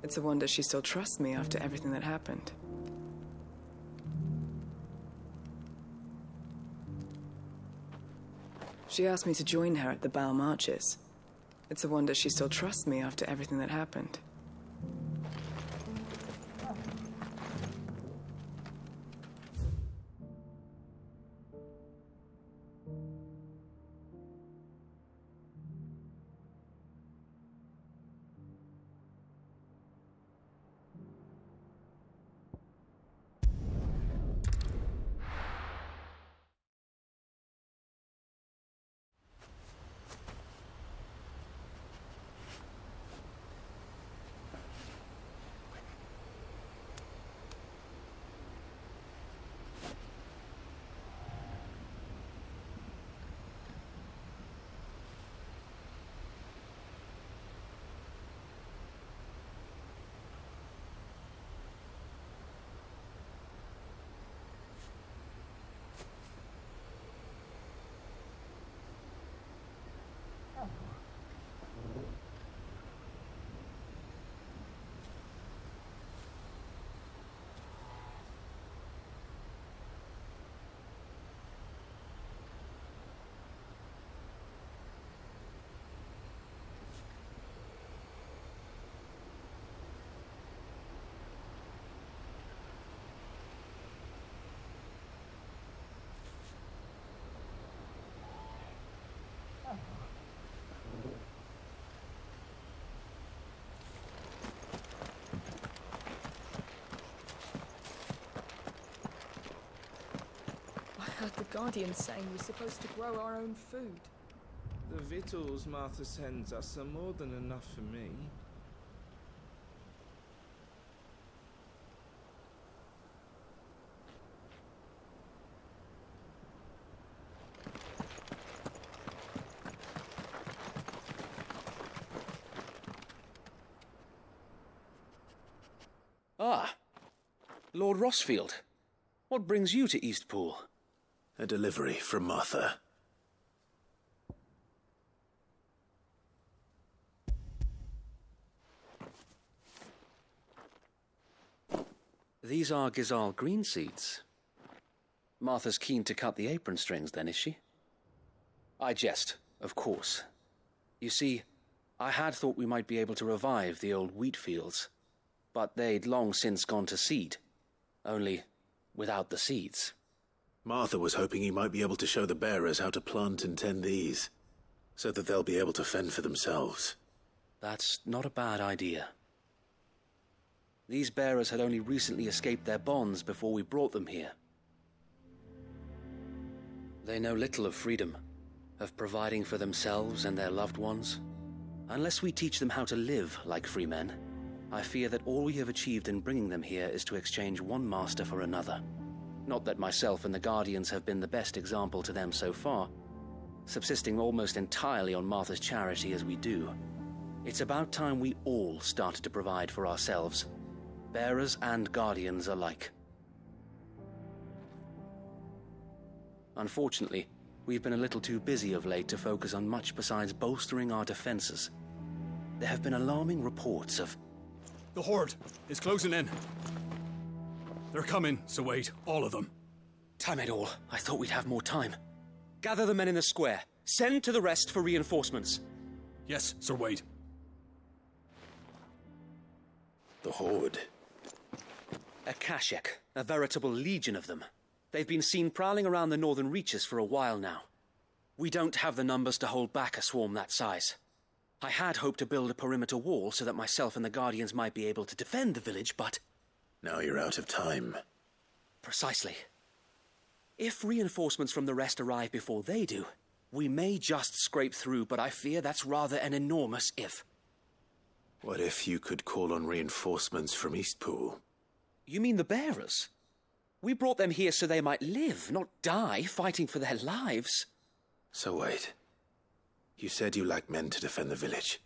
It's a wonder she still trusts me after everything that happened. She asked me to join her at the Baum Archers. It's a wonder she still trusts me after everything that happened. heard the Guardian saying we're supposed to grow our own food. The victuals Martha sends us are more than enough for me. Ah, Lord Rossfield. What brings you to Eastpool? A delivery from Martha. These are Gizal green seeds. Martha's keen to cut the apron strings, then, is she? I jest, of course. You see, I had thought we might be able to revive the old wheat fields, but they'd long since gone to seed, only without the seeds. Martha was hoping he might be able to show the bearers how to plant and tend these, so that they'll be able to fend for themselves. That's not a bad idea. These bearers had only recently escaped their bonds before we brought them here. They know little of freedom, of providing for themselves and their loved ones. Unless we teach them how to live like free men, I fear that all we have achieved in bringing them here is to exchange one master for another. Not that myself and the Guardians have been the best example to them so far, subsisting almost entirely on Martha's charity as we do. It's about time we all started to provide for ourselves, bearers and Guardians alike. Unfortunately, we've been a little too busy of late to focus on much besides bolstering our defenses. There have been alarming reports of... The Horde is closing in. They're coming, so wait, all of them. Damn it all, I thought we'd have more time. Gather the men in the square. Send to the rest for reinforcements. Yes, Sir Wade. The Horde. A Kashek, a veritable legion of them. They've been seen prowling around the northern reaches for a while now. We don't have the numbers to hold back a swarm that size. I had hoped to build a perimeter wall so that myself and the Guardians might be able to defend the village, but... Now you're out of time. Precisely. If reinforcements from the rest arrive before they do, we may just scrape through, but I fear that's rather an enormous if. What if you could call on reinforcements from Eastpool? You mean the bearers? We brought them here so they might live, not die fighting for their lives. So wait. You said you lack men to defend the village.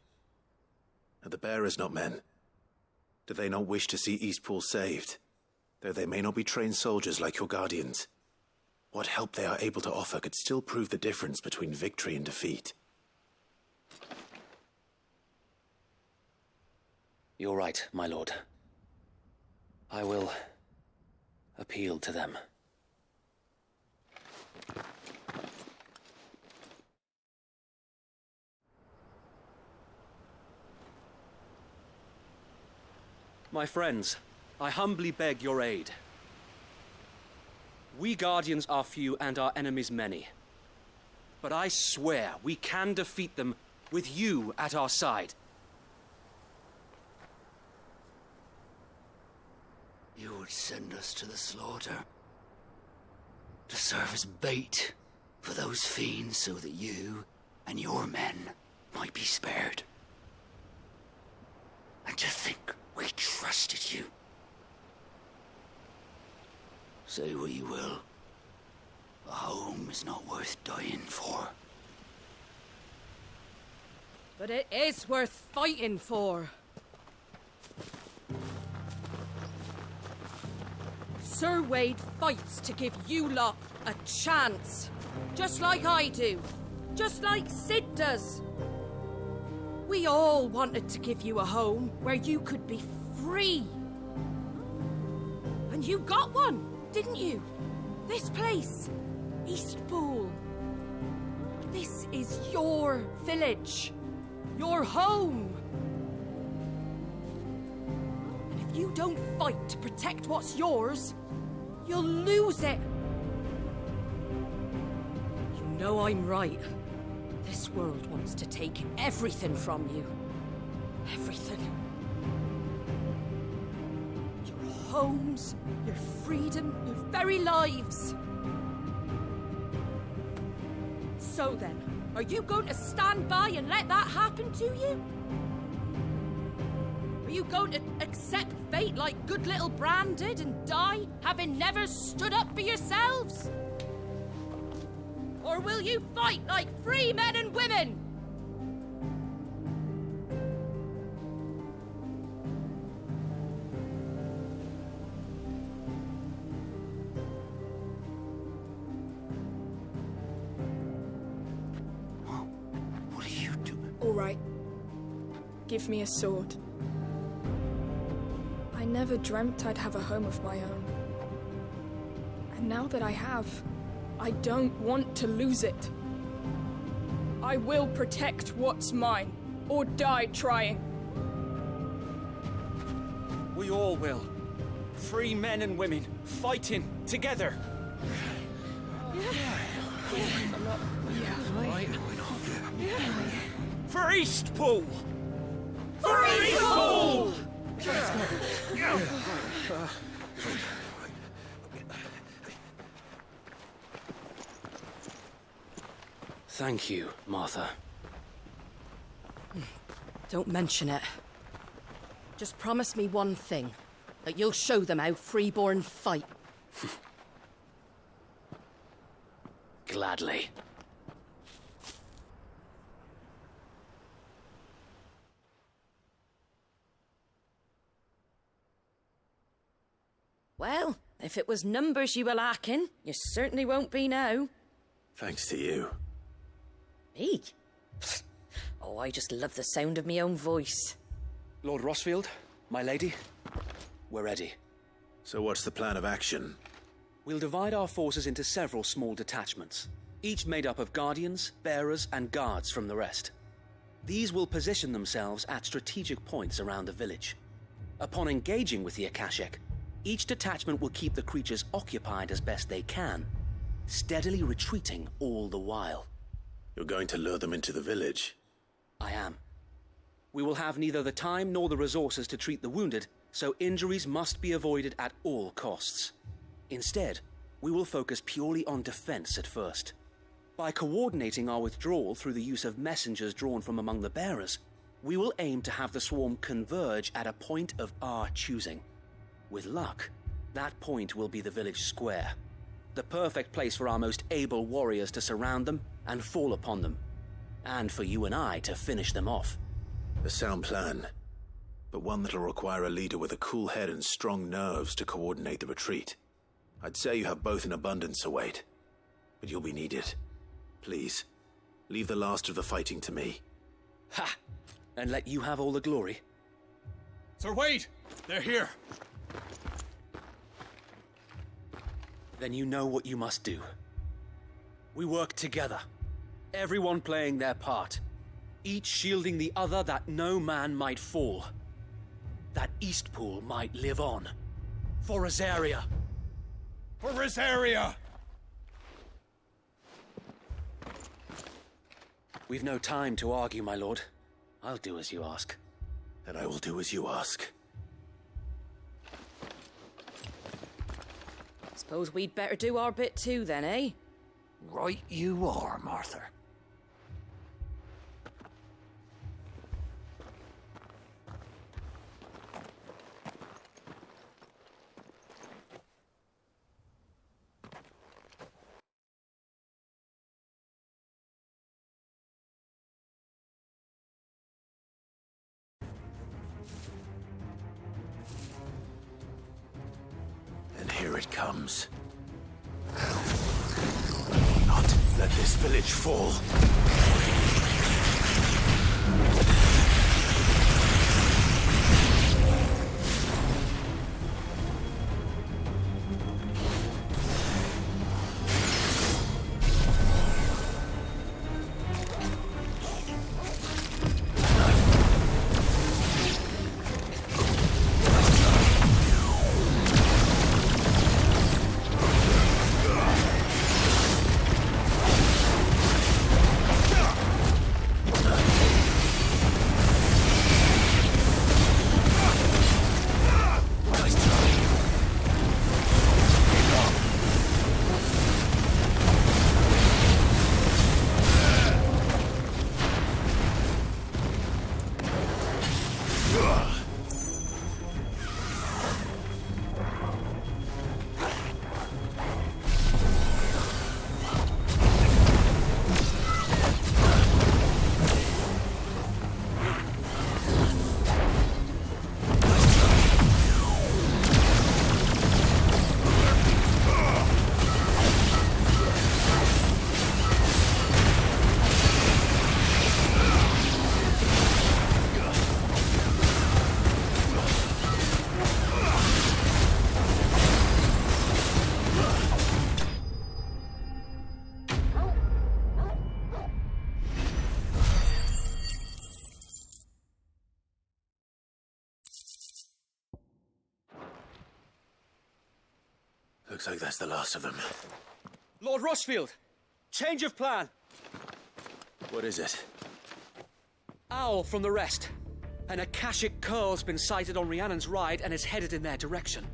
Are the bearers not men? Do they not wish to see Eastpool saved? Though they may not be trained soldiers like your Guardians. What help they are able to offer could still prove the difference between victory and defeat. You're right, my lord. I will appeal to them. My friends, I humbly beg your aid. We Guardians are few and our enemies many. But I swear we can defeat them with you at our side. You would send us to the slaughter, to serve as bait for those fiends so that you and your men might be spared. And to think we trusted you. Say what you will, a home is not worth dying for. But it is worth fighting for. Sir Wade fights to give you lot a chance. Just like I do. Just like Sid does. We all wanted to give you a home where you could be free. And you got one, didn't you? This place, Eastpool. This is your village. Your home. And if you don't fight to protect what's yours, you'll lose it. You know I'm right. This world wants to take everything from you. Everything. Your homes, your freedom, your very lives. So then, are you going to stand by and let that happen to you? Are you going to accept fate like good little Bran did and die, having never stood up for yourselves? Or will you fight like free men and women? What are you doing? All right. Give me a sword. I never dreamt I'd have a home of my own. And now that I have, I don't want to lose it. I will protect what's mine, or die trying. We all will. Free men and women, fighting together. For Eastpool! For Eastpool! Thank you, Martha. Don't mention it. Just promise me one thing. That you'll show them how freeborn fight. Gladly. Well, if it was numbers you were lacking, you certainly won't be now. Thanks to you. Me? Oh, I just love the sound of my own voice. Lord Rossfield, my lady, we're ready. So what's the plan of action? We'll divide our forces into several small detachments, each made up of guardians, bearers, and guards from the rest. These will position themselves at strategic points around the village. Upon engaging with the Akashic, each detachment will keep the creatures occupied as best they can, steadily retreating all the while. You're going to lure them into the village? I am. We will have neither the time nor the resources to treat the wounded, so injuries must be avoided at all costs. Instead, we will focus purely on defense at first. By coordinating our withdrawal through the use of messengers drawn from among the bearers, we will aim to have the swarm converge at a point of our choosing. With luck, that point will be the village square. The perfect place for our most able warriors to surround them and fall upon them. And for you and I to finish them off. A sound plan, but one that'll require a leader with a cool head and strong nerves to coordinate the retreat. I'd say you have both in abundance, Sir Wade, but you'll be needed. Please, leave the last of the fighting to me. Ha! And let you have all the glory. Sir Wade! They're here! Then you know what you must do. We work together, everyone playing their part, each shielding the other that no man might fall, that Eastpool might live on. For Rosaria! For Rosaria! We've no time to argue, my lord. I'll do as you ask. And I will do as you ask. Suppose we'd better do our bit too then, eh? Right you are, Martha. And here it comes. Not let this village fall. Looks like that's the last of them. Lord Rossfield! Change of plan! What is it? Owl from the rest. An Akashic curl's been sighted on Rhiannon's ride and is headed in their direction.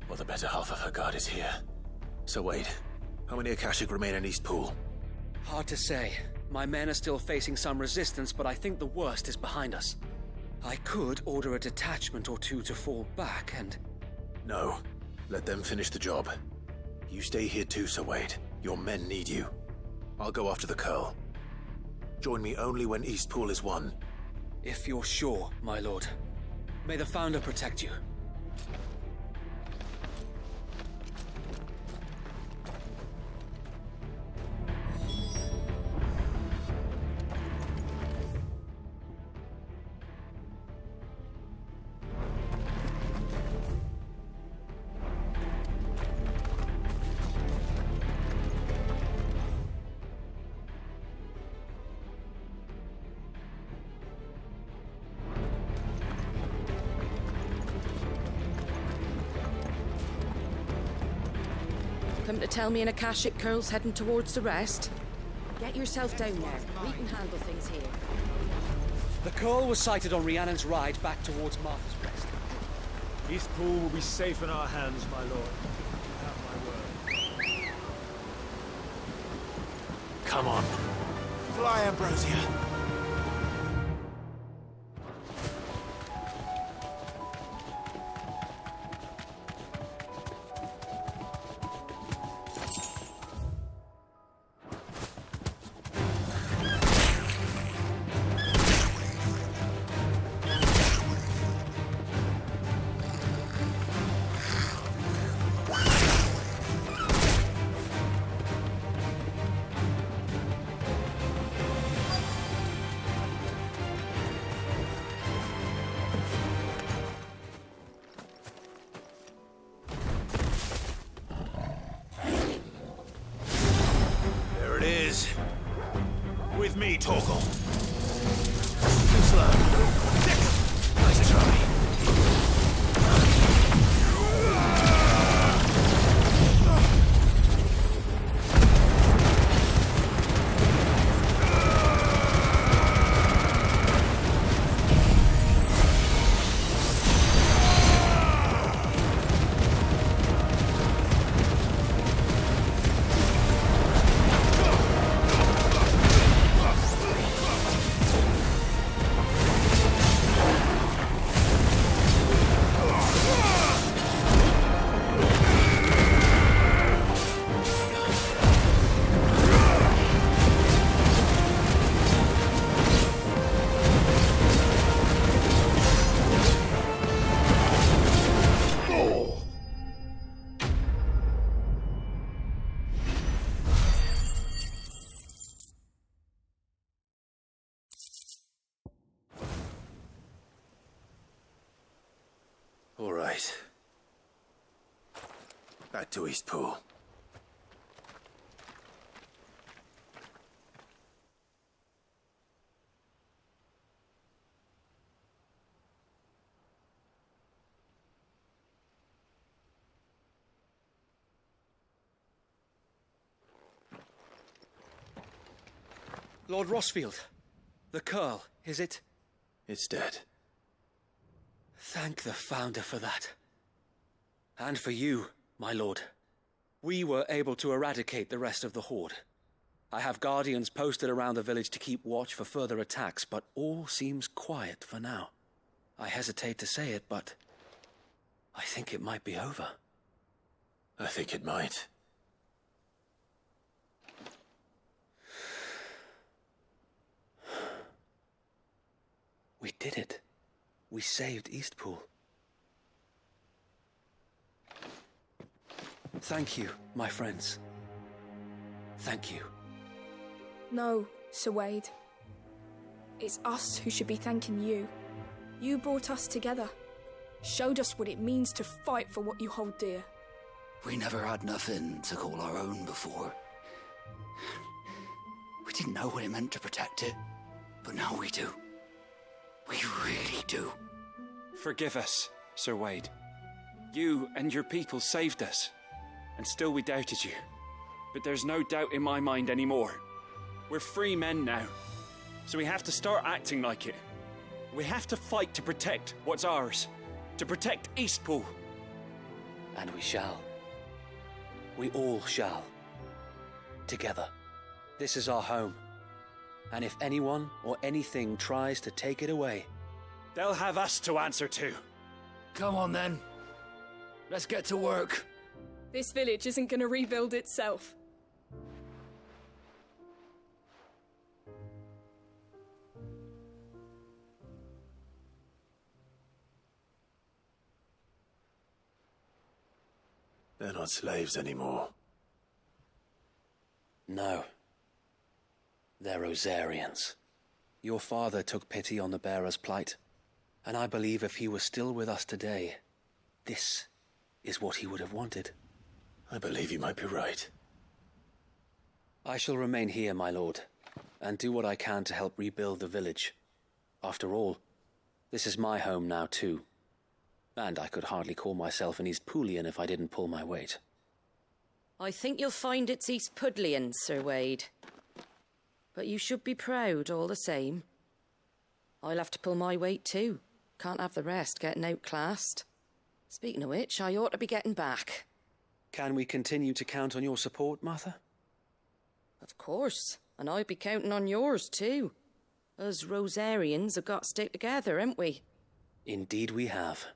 Well, the better half of her guard is here. So wait, how many Akashic remain in East Pool? Hard to say. My men are still facing some resistance, but I think the worst is behind us. I could order a detachment or two to fall back and... No. Let them finish the job. You stay here too, Sir Wade. Your men need you. I'll go after the Curl. Join me only when East Pool is won. If you're sure, my lord. May the Founder protect you. Come to tell me an Akashic curl's heading towards the rest? Get yourself down there. We can handle things here. The curl was sighted on Rhiannon's ride back towards Martha's Rest. East Pool will be safe in our hands, my lord. You have my word. Come on. Fly, Ambrosia. With me, Torgal. Too slow. Nice try. All right. Back to East Pool. Lord Rossfield, the curl, is it? It's dead. Thank the Founder for that. And for you, my lord. We were able to eradicate the rest of the Horde. I have guardians posted around the village to keep watch for further attacks, but all seems quiet for now. I hesitate to say it, but I think it might be over. I think it might. We did it. We saved Eastpool. Thank you, my friends. Thank you. No, Sir Wade. It's us who should be thanking you. You brought us together. Showed us what it means to fight for what you hold dear. We never had nothing to call our own before. We didn't know what it meant to protect it, but now we do. We really do. Forgive us, Sir Wade. You and your people saved us, and still we doubted you. But there's no doubt in my mind anymore. We're free men now, so we have to start acting like it. We have to fight to protect what's ours, to protect Eastpool. And we shall. We all shall. Together. This is our home. And if anyone or anything tries to take it away, they'll have us to answer to. Come on then. Let's get to work. This village isn't gonna rebuild itself. They're not slaves anymore. No. They're Rosarians. Your father took pity on the bearer's plight, and I believe if he was still with us today, this is what he would have wanted. I believe you might be right. I shall remain here, my lord, and do what I can to help rebuild the village. After all, this is my home now too. And I could hardly call myself an Eastpoolian if I didn't pull my weight. I think you'll find it's Eastpudlian, Sir Wade. But you should be proud all the same. I'll have to pull my weight too. Can't have the rest getting outclassed. Speaking of which, I ought to be getting back. Can we continue to count on your support, Martha? Of course, and I'd be counting on yours too. Us Rosarians have got to stick together, haven't we? Indeed we have.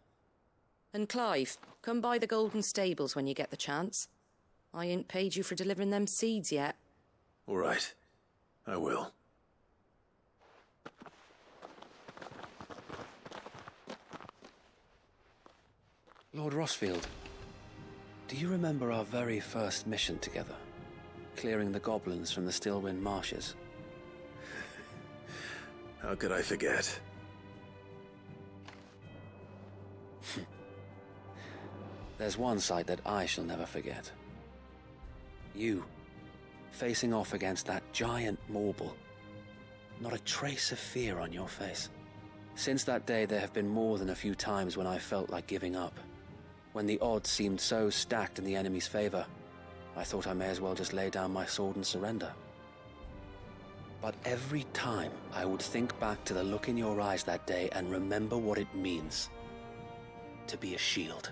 And Clive, come by the Golden Stables when you get the chance. I ain't paid you for delivering them seeds yet. All right. I will. Lord Rossfield, do you remember our very first mission together? Clearing the goblins from the Stillwind marshes? How could I forget? There's one sight that I shall never forget. You, facing off against that giant Morble. Not a trace of fear on your face. Since that day, there have been more than a few times when I felt like giving up. When the odds seemed so stacked in the enemy's favor, I thought I may as well just lay down my sword and surrender. But every time, I would think back to the look in your eyes that day and remember what it means to be a shield.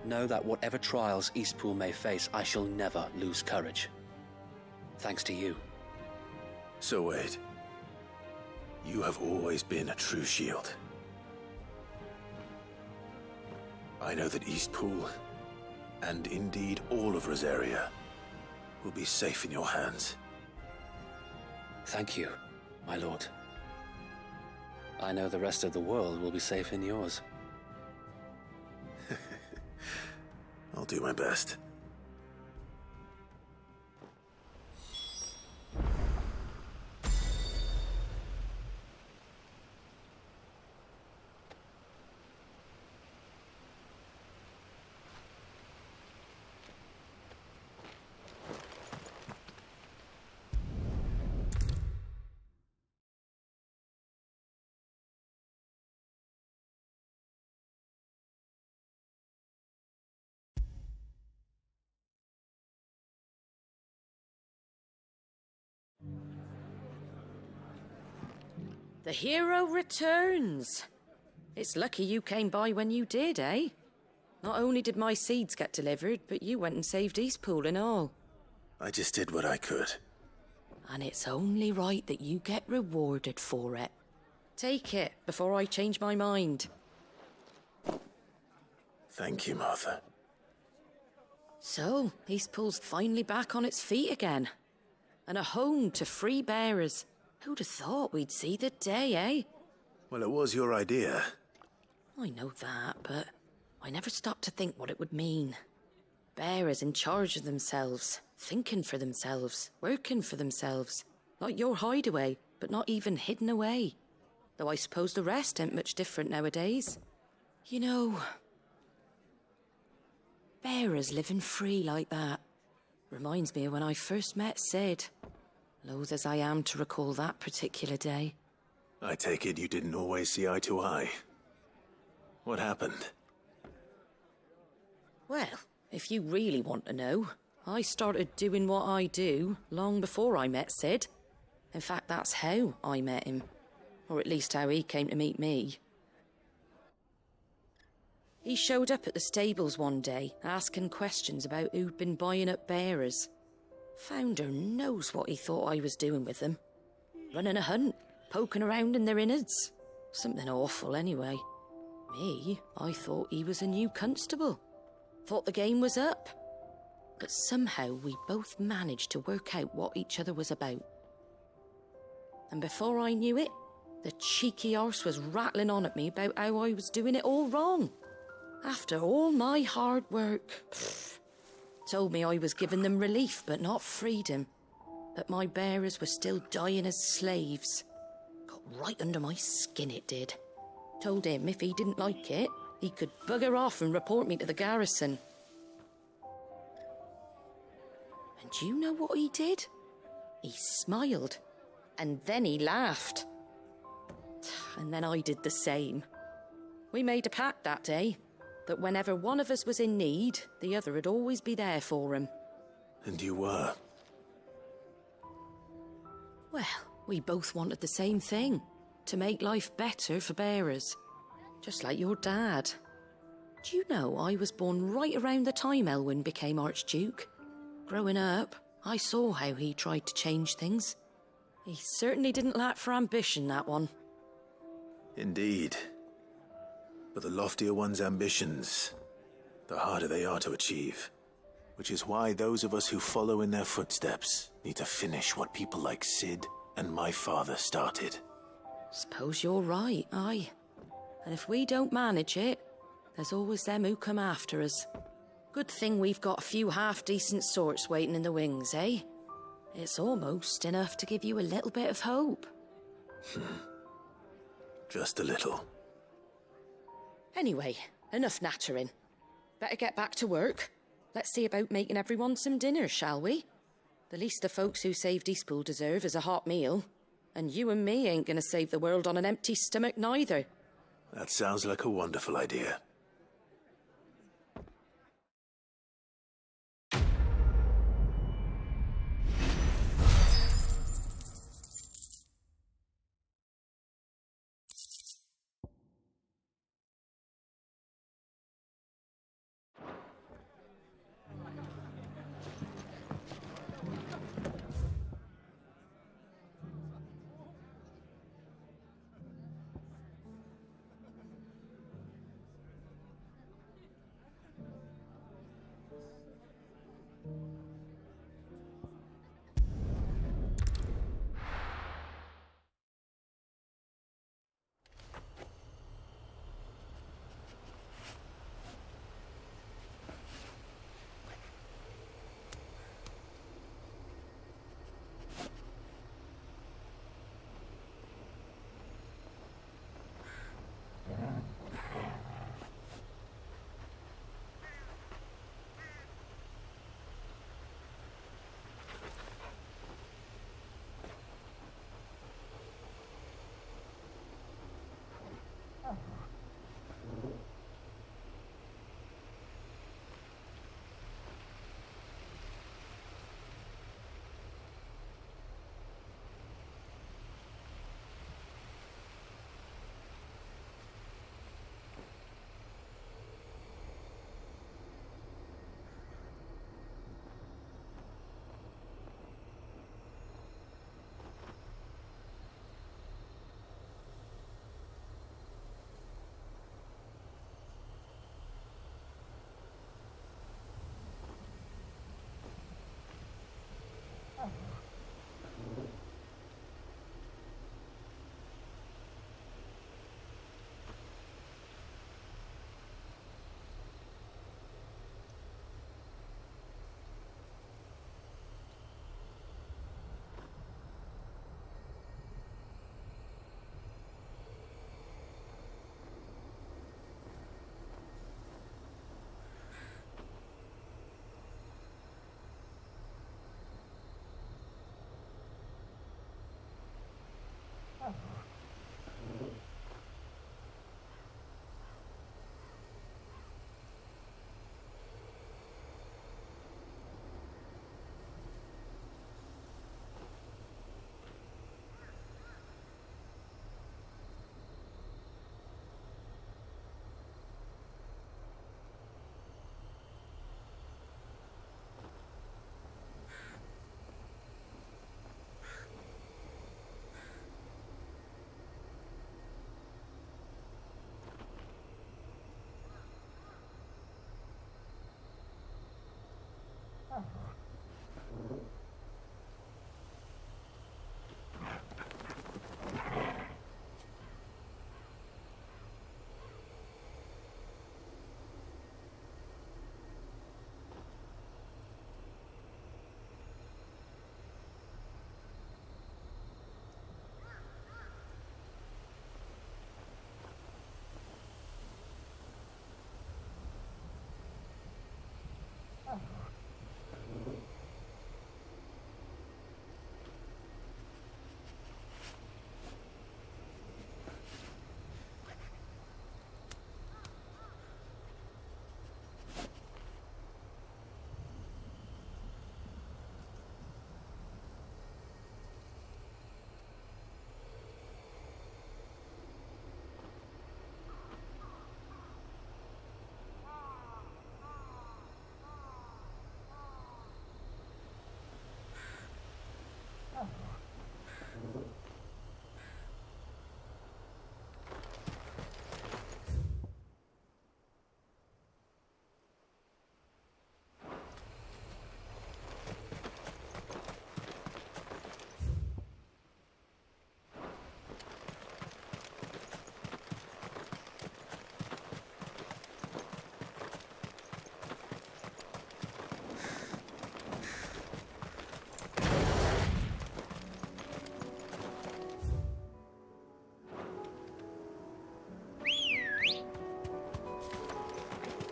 Know that whatever trials Eastpool may face, I shall never lose courage. Thanks to you. So Wade, you have always been a true shield. I know that Eastpool, and indeed all of Rosaria, will be safe in your hands. Thank you, my lord. I know the rest of the world will be safe in yours. I'll do my best. The hero returns. It's lucky you came by when you did, eh? Not only did my seeds get delivered, but you went and saved Eastpool and all. I just did what I could. And it's only right that you get rewarded for it. Take it before I change my mind. Thank you, Martha. So, Eastpool's finally back on its feet again. And a home to free bearers. Who'd have thought we'd see the day, eh? Well, it was your idea. I know that, but I never stopped to think what it would mean. Bearers in charge of themselves, thinking for themselves, working for themselves. Like your hideaway, but not even hidden away. Though I suppose the rest ain't much different nowadays. You know, bearers living free like that reminds me of when I first met Sid. Loath as I am to recall that particular day. I take it you didn't always see eye to eye. What happened? Well, If you really want to know, I started doing what I do long before I met Sid. In fact, that's how I met him. Or at least how he came to meet me. He showed up at the stables one day, asking questions about who'd been buying up bearers. Founder knows what he thought I was doing with them. Running a hunt, poking around in their innards. Something awful, anyway. Me, I thought he was a new constable. Thought the game was up. But somehow we both managed to work out what each other was about. And before I knew it, the cheeky arse was rattling on at me about how I was doing it all wrong. After all my hard work. Told me I was giving them relief, but not freedom. But my bearers were still dying as slaves. Got right under my skin, it did. Told him if he didn't like it, he could bugger off and report me to the garrison. And do you know what he did? He smiled. And then he laughed. And then I did the same. We made a pact that day, that whenever one of us was in need, the other would always be there for him. And you were? Well, we both wanted the same thing. To make life better for bearers. Just like your dad. Do you know I was born right around the time Elwyn became Archduke? Growing up, I saw how he tried to change things. He certainly didn't lack for ambition, that one. Indeed. But the loftier one's ambitions, the harder they are to achieve. Which is why those of us who follow in their footsteps need to finish what people like Sid and my father started. Suppose you're right, aye. And if we don't manage it, there's always them who come after us. Good thing we've got a few half-decent sorts waiting in the wings, eh? It's almost enough to give you a little bit of hope. Just a little. Anyway, enough nattering. Better get back to work. Let's see about making everyone some dinner, shall we? The least the folks who saved Eastpool deserve is a hot meal. And you and me ain't gonna save the world on an empty stomach neither. That sounds like a wonderful idea.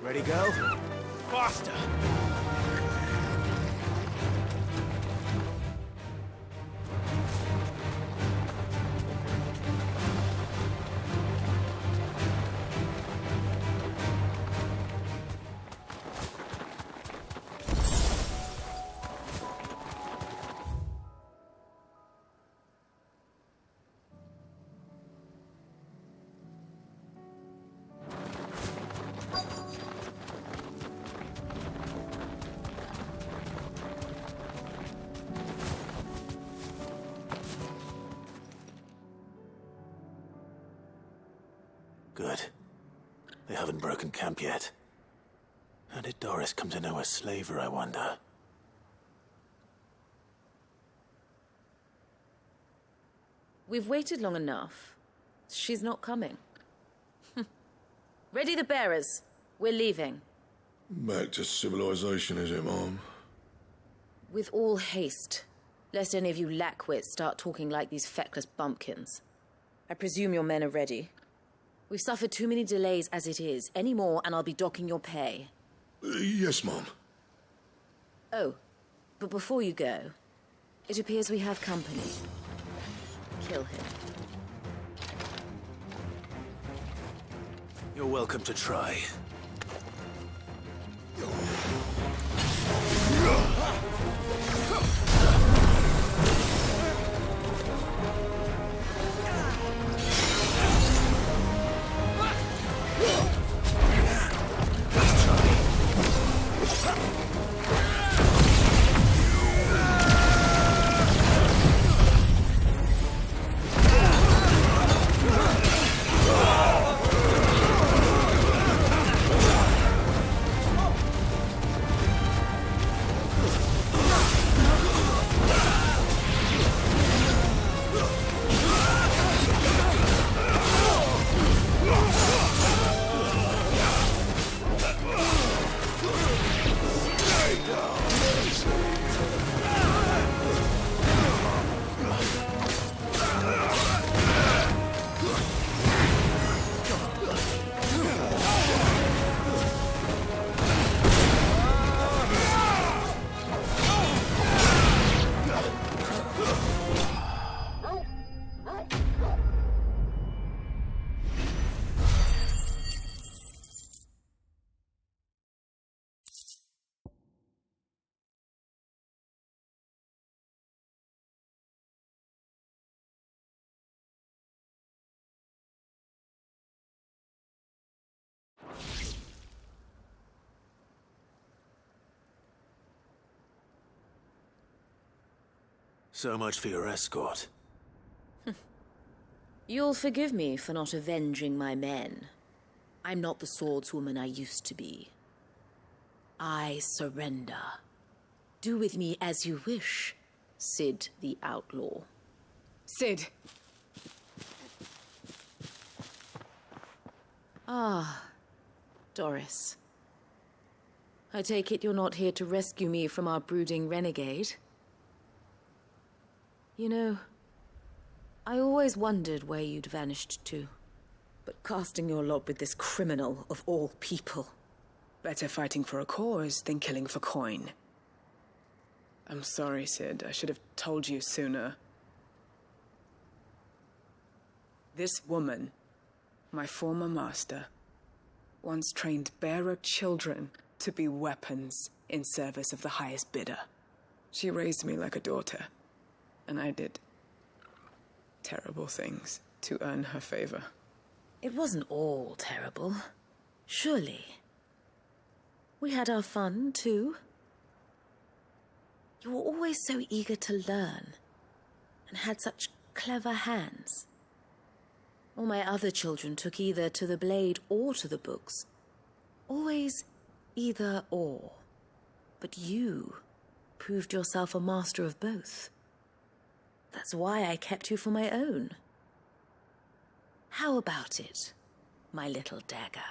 Ready, go? Faster! Good. They haven't broken camp yet. How did Doris come to know a slaver, I wonder? We've waited long enough. She's not coming. Ready the bearers. We're leaving. Back to civilization, is it, Mom? With all haste, lest any of you lackwits start talking like these feckless bumpkins. I presume your men are ready. We've suffered too many delays as it is. Any more, and I'll be docking your pay. Yes, Mom. Oh, but before you go, it appears we have company. Kill him. You're welcome to try. So much for your escort. You'll forgive me for not avenging my men. I'm not the swordswoman I used to be. I surrender. Do with me as you wish, Sid the Outlaw. Sid! Ah, Doris. I take it you're not here to rescue me from our brooding renegade? You know, I always wondered where you'd vanished to. But casting your lot with this criminal of all people. Better fighting for a cause than killing for coin. I'm sorry, Sid. I should have told you sooner. This woman, my former master, once trained bearer children to be weapons in service of the highest bidder. She raised me like a daughter. And I did terrible things to earn her favor. It wasn't all terrible, surely. We had our fun, too. You were always so eager to learn, and had such clever hands. All my other children took either to the blade or to the books. Always either or. But you proved yourself a master of both. That's why I kept you for my own. How about it, my little dagger?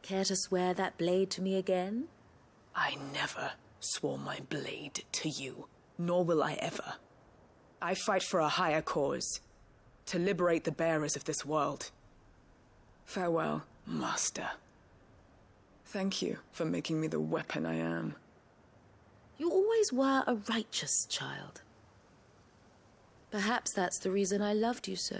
Care to swear that blade to me again? I never swore my blade to you, nor will I ever. I fight for a higher cause, to liberate the bearers of this world. Farewell, Master. Thank you for making me the weapon I am. You always were a righteous child. Perhaps that's the reason I loved you so.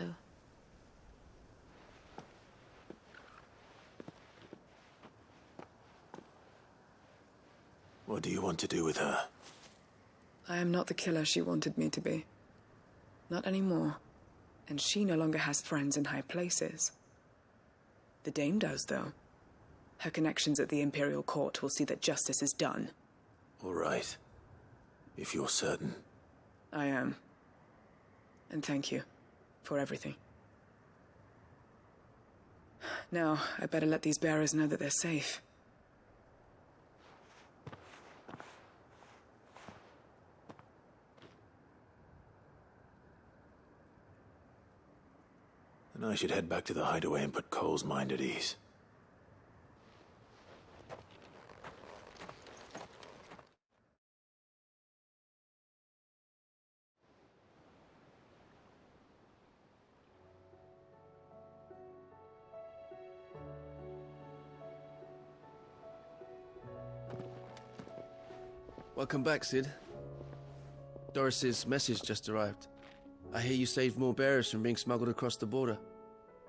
What do you want to do with her? I am not the killer she wanted me to be. Not anymore. And she no longer has friends in high places. The Dame does, though. Her connections at the Imperial Court will see that justice is done. All right. If you're certain. I am. And thank you for everything. Now, I better let these bearers know that they're safe. And I should head back to the hideaway and put Cole's mind at ease. Welcome back, Sid. Doris's message just arrived. I hear you saved more bearers from being smuggled across the border.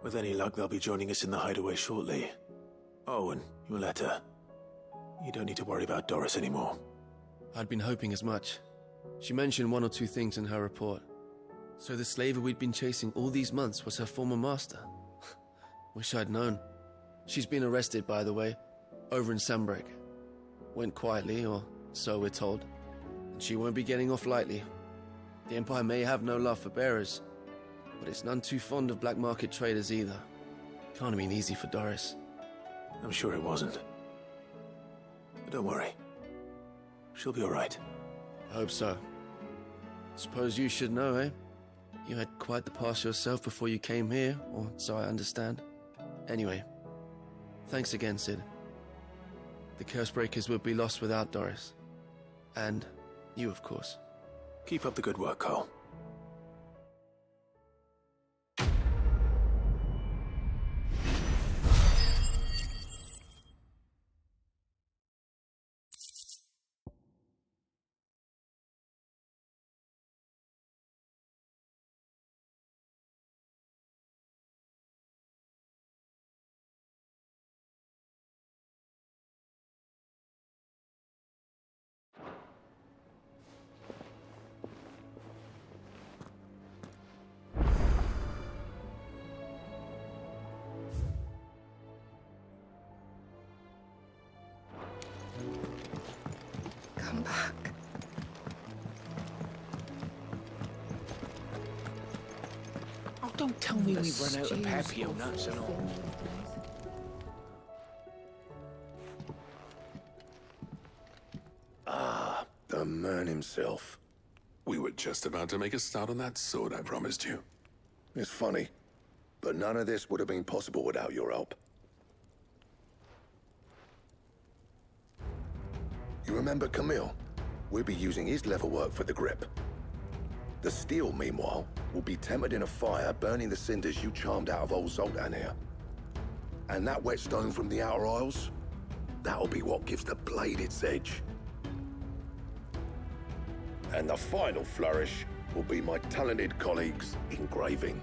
With any luck, they'll be joining us in the hideaway shortly. Oh, and your letter. You don't need to worry about Doris anymore. I'd been hoping as much. She mentioned one or two things in her report. So the slaver we'd been chasing all these months was her former master. Wish I'd known. She's been arrested, by the way, over in Sambrek. Went quietly, or so we're told. And she won't be getting off lightly. The Empire may have no love for bearers, but it's none too fond of black market traders either. Can't have been easy for Doris. I'm sure it wasn't. But don't worry. She'll be all right. I hope so. Suppose you should know, eh? You had quite the past yourself before you came here, or so I understand. Anyway, thanks again, Sid. The Cursebreakers would be lost without Doris. And you, of course. Keep up the good work, Cole. Come back. Oh, don't tell me we've run out of Papio nuts and all. Ah, the man himself. We were just about to make a start on that sword I promised you. It's funny, but none of this would have been possible without your help. You remember Camille? We'll be using his leather work for the grip. The steel, meanwhile, will be tempered in a fire, burning the cinders you charmed out of old Zoltan here. And that whetstone from the Outer Isles, that'll be what gives the blade its edge. And the final flourish will be my talented colleagues' engraving.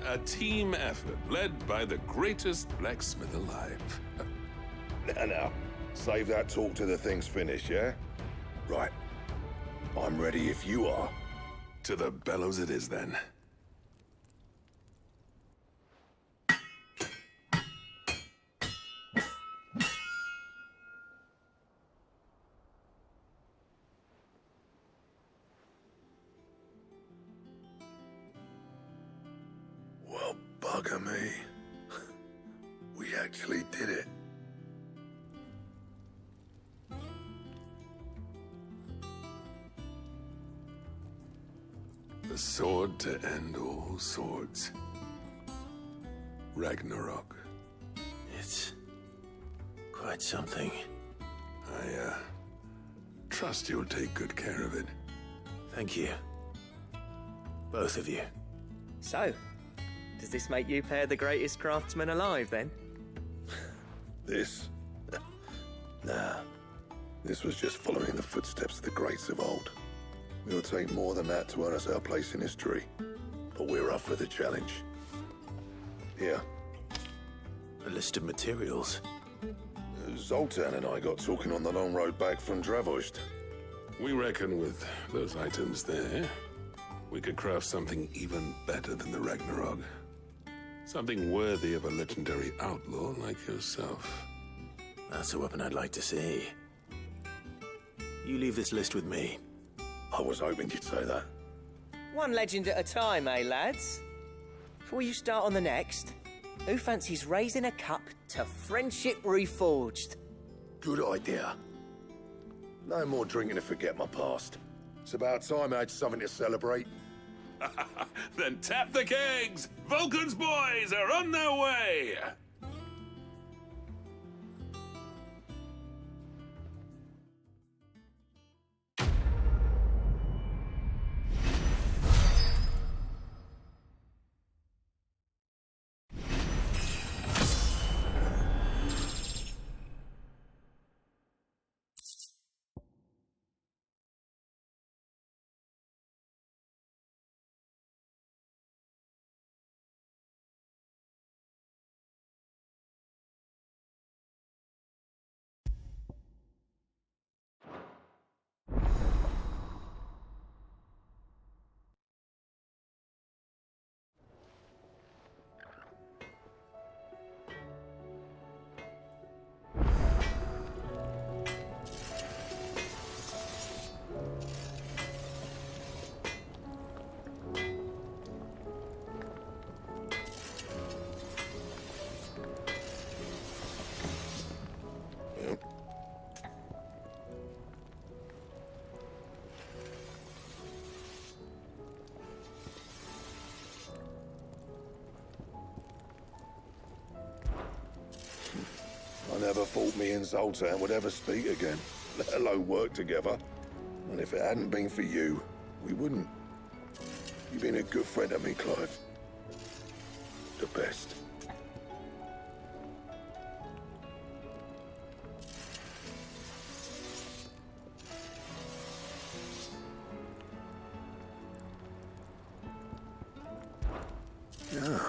A team effort led by the greatest blacksmith alive. Now, save that talk till the thing's finished, yeah? Right. I'm ready if you are. To the bellows it is, then. Well, bugger me. We actually did it. The sword to end all swords. Ragnarok. It's quite something. I trust you'll take good care of it. Thank you. Both of you. So, does this make you pair the greatest craftsmen alive, then? This? This was just following the footsteps of the greats of old. It'll take more than that to earn us our place in history, but we're up for the challenge. Here. A list of materials. Zoltan and I got talking on the long road back from Dravost. We reckon with those items there, we could craft something even better than the Ragnarok. Something worthy of a legendary outlaw like yourself. That's a weapon I'd like to see. You leave this list with me. I was hoping you'd say that. One legend at a time, eh, lads? Before you start on the next, who fancies raising a cup to friendship reforged? Good idea. No more drinking to forget my past. It's about time I had something to celebrate. Then tap the kegs! Vulcan's boys are on their way! I never thought me and Zoltan would ever speak again, let alone work together. And if it hadn't been for you, we wouldn't. You've been a good friend to me, Clive. The best. Yeah.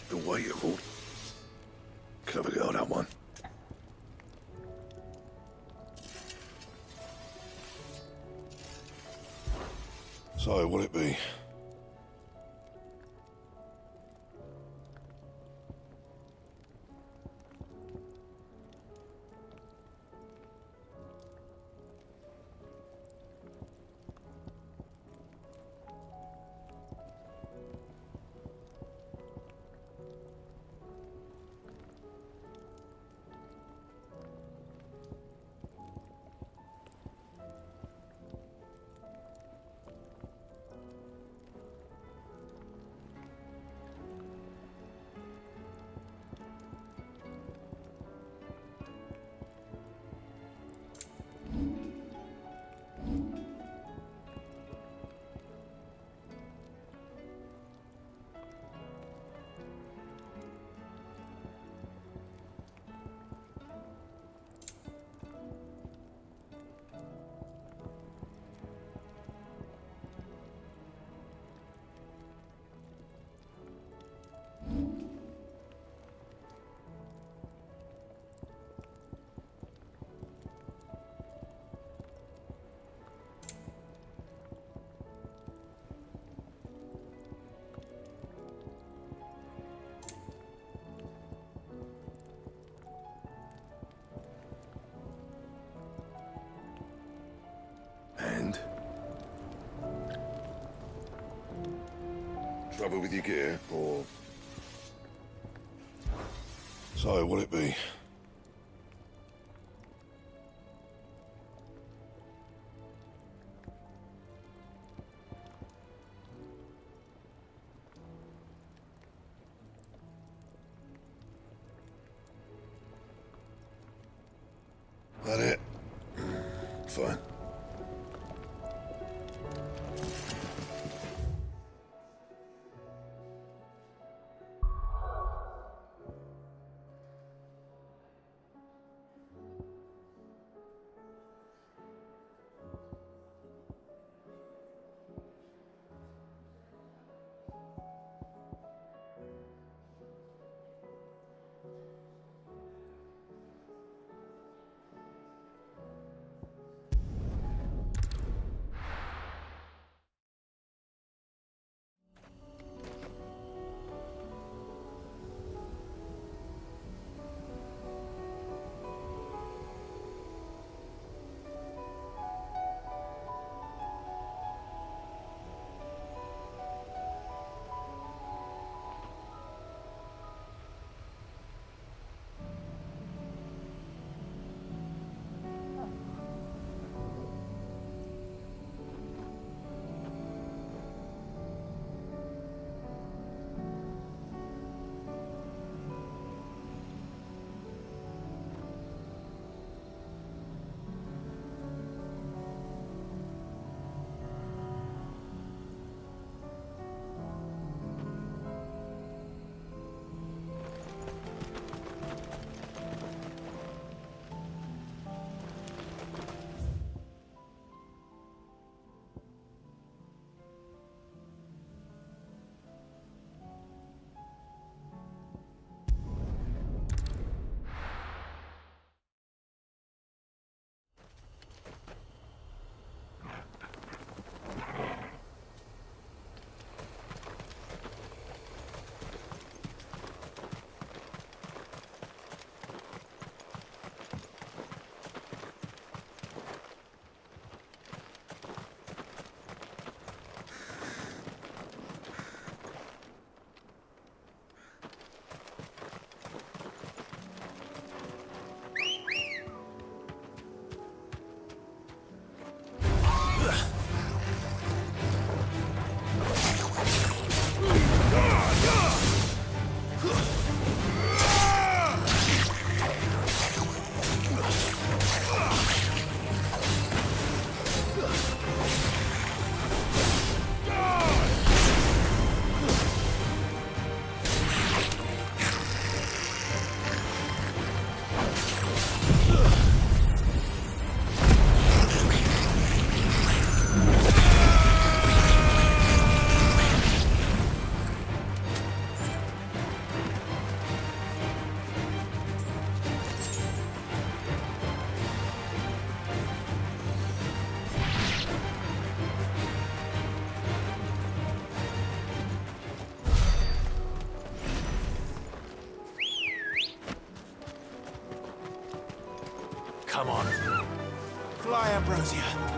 The weight of all... Clever girl, that one. So, what'll it be? Trouble with your gear, or... So, what'll it be? That it? Fine. Come on. Fly, Ambrosia.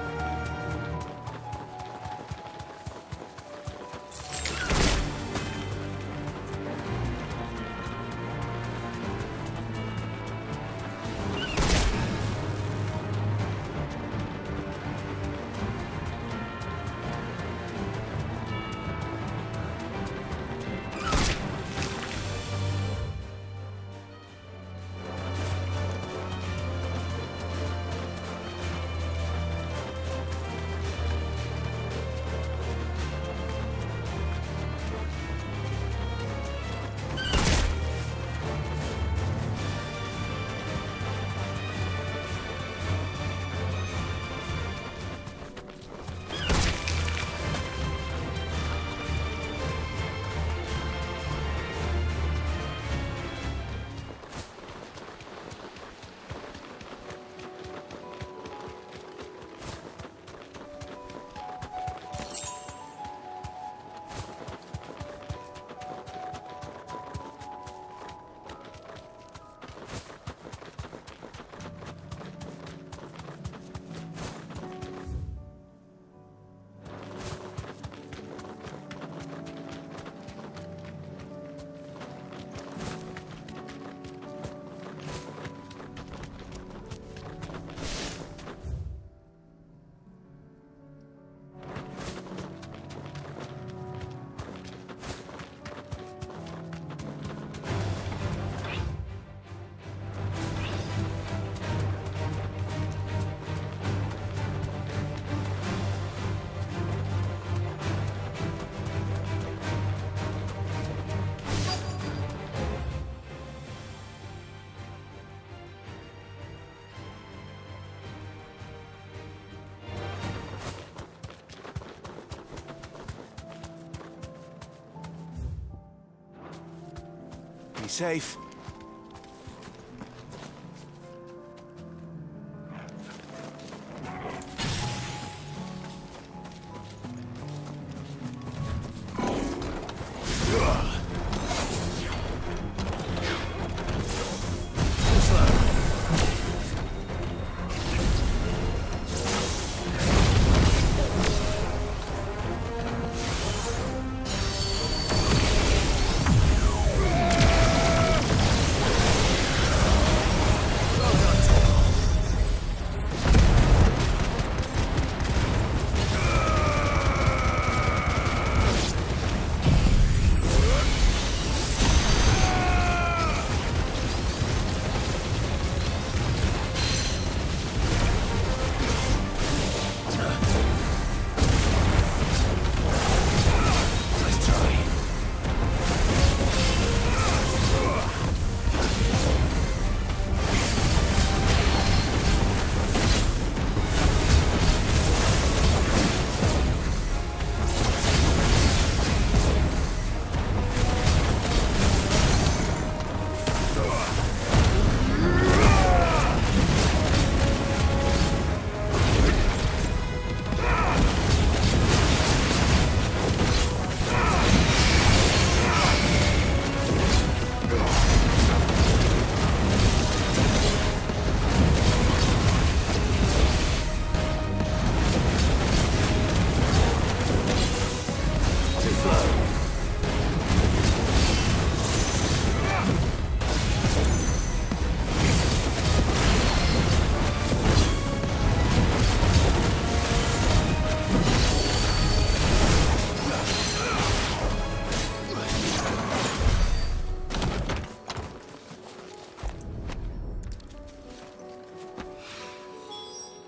Be safe.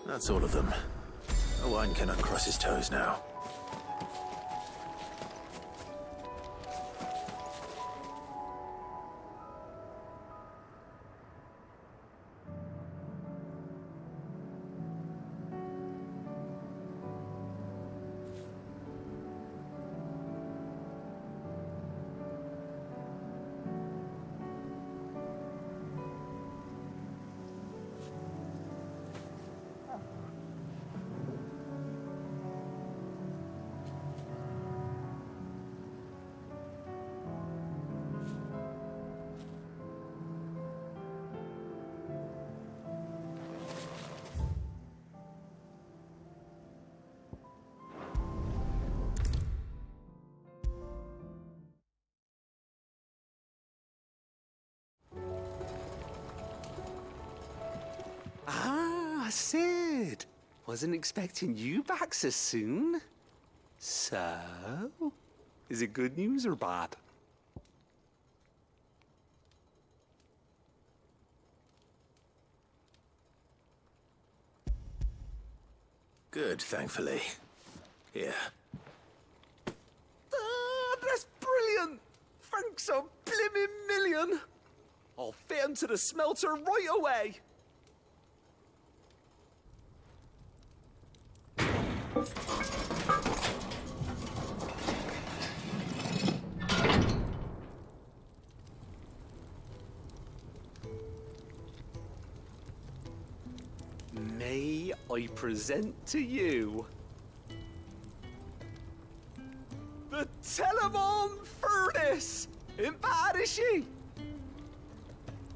That's all of them. Owain cannot cross his toes now. Sid! Wasn't expecting you back so soon. So, is it good news or bad? Good, thankfully. Here. That's brilliant! Thanks a blimmin' million! I'll fit 'em to the smelter right away! May I present to you the Telemon Furnace? Ain't bad, is she?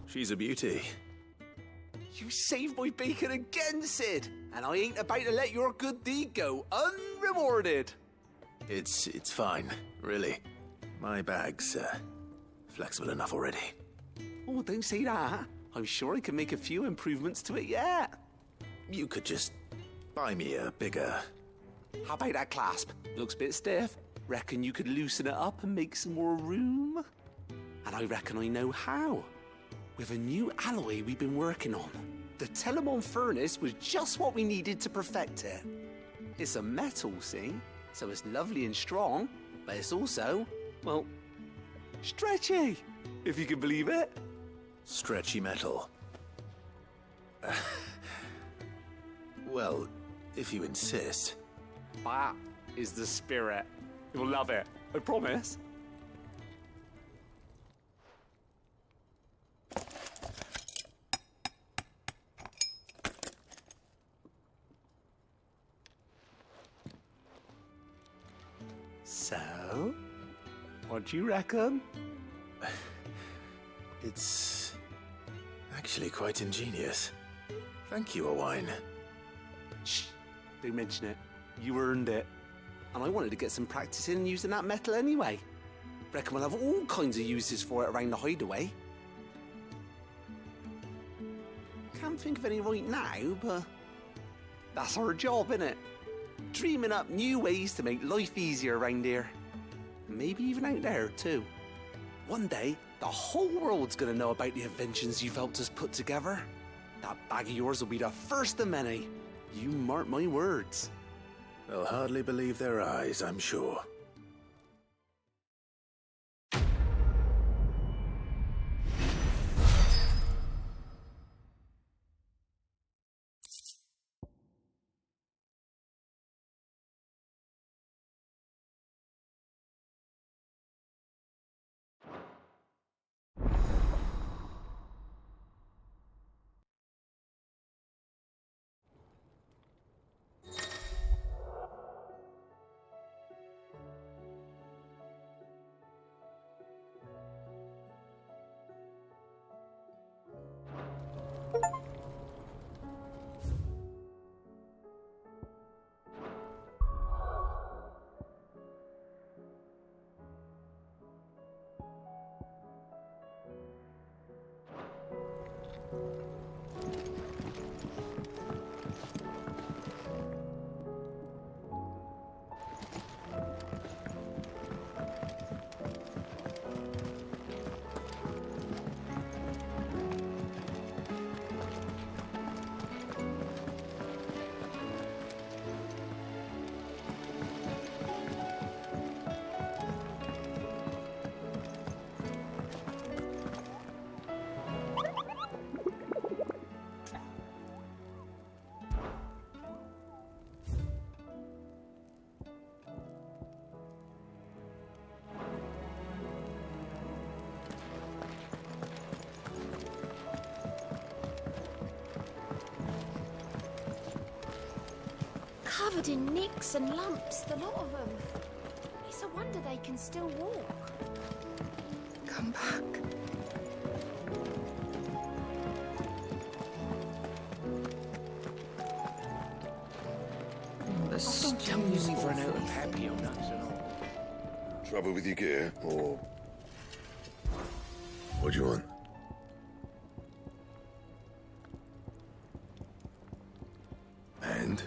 She's a beauty. You saved my bacon again, Sid, and I ain't about to let your good deed go unrewarded. It's fine, really. My bag's flexible enough already. Oh, don't say that. I'm sure I can make a few improvements to it yet. You could just buy me a bigger... How about that clasp? Looks a bit stiff. Reckon you could loosen it up and make some more room? And I reckon I know how. With a new alloy we've been working on. The Telemon Furnace was just what we needed to perfect it. It's a metal, see? So it's lovely and strong, but it's also, well, stretchy, if you can believe it. Stretchy metal. Well, if you insist. That is the spirit. You'll love it, I promise. So, what do you reckon? It's actually quite ingenious. Thank you, Owain. Shh, don't mention it. You earned it. And I wanted to get some practice in using that metal anyway. Reckon we'll have all kinds of uses for it around the hideaway. Can't think of any right now, but that's our job, innit? Dreaming up new ways to make life easier around here. Maybe even out there, too. One day, the whole world's gonna know about the inventions you've helped us put together. That bag of yours will be the first of many. You mark my words. They'll hardly believe their eyes, I'm sure. Covered in nicks and lumps, the lot of them. It's a wonder they can still walk. Come back. The steam's we've run out of peppy on that, Trouble with your gear, or... What do you want? And?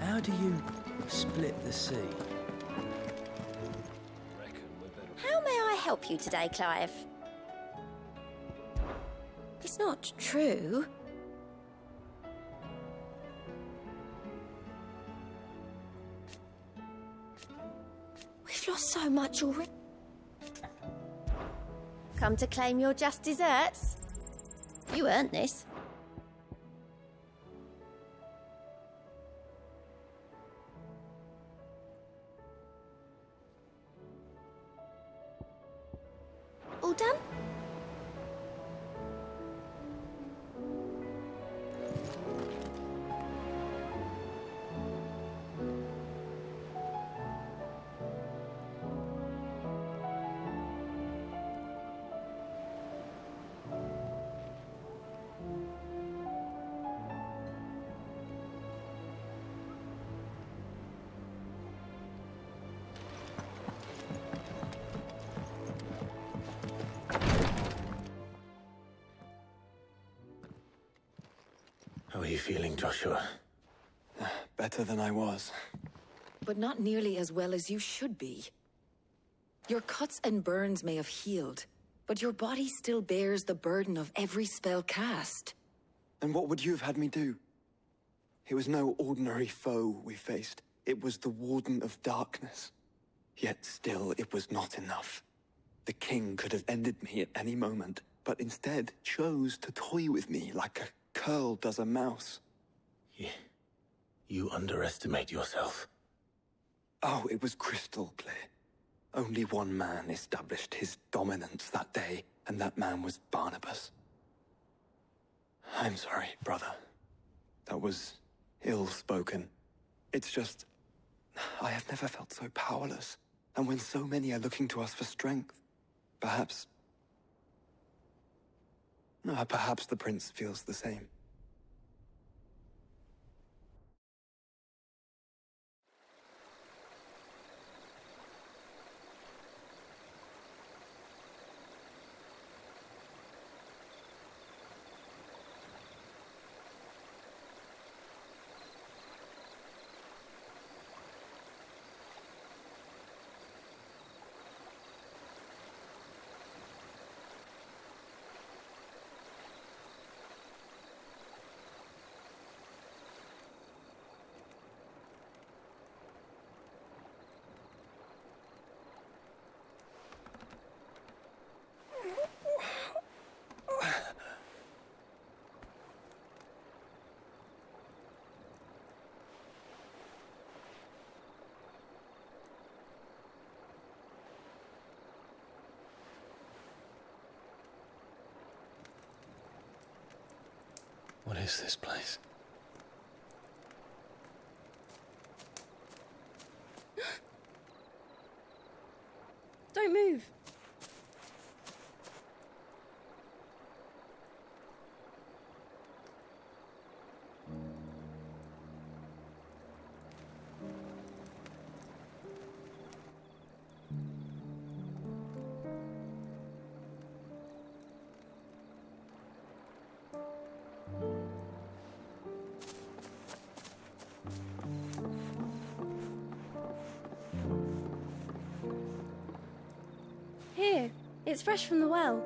How do you split the sea? How may I help you today, Clive? It's not true. We've lost so much already. Come to claim your just desserts? You earned this. All done? you feeling, Joshua? Better than I was. But not nearly as well as you should be. Your cuts and burns may have healed, but your body still bears the burden of every spell cast. And what would you have had me do? It was no ordinary foe we faced. It was the Warden of Darkness. Yet still, it was not enough. The king could have ended me at any moment, but instead chose to toy with me like a curl does a mouse. You underestimate yourself. Oh, it was crystal clear. Only one man established his dominance that day, and that man was Barnabas. I'm sorry, brother. That was ill-spoken. It's just, I have never felt so powerless. And when so many are looking to us for strength, perhaps the prince feels the same. What is this place? Don't move. Here, it's fresh from the well.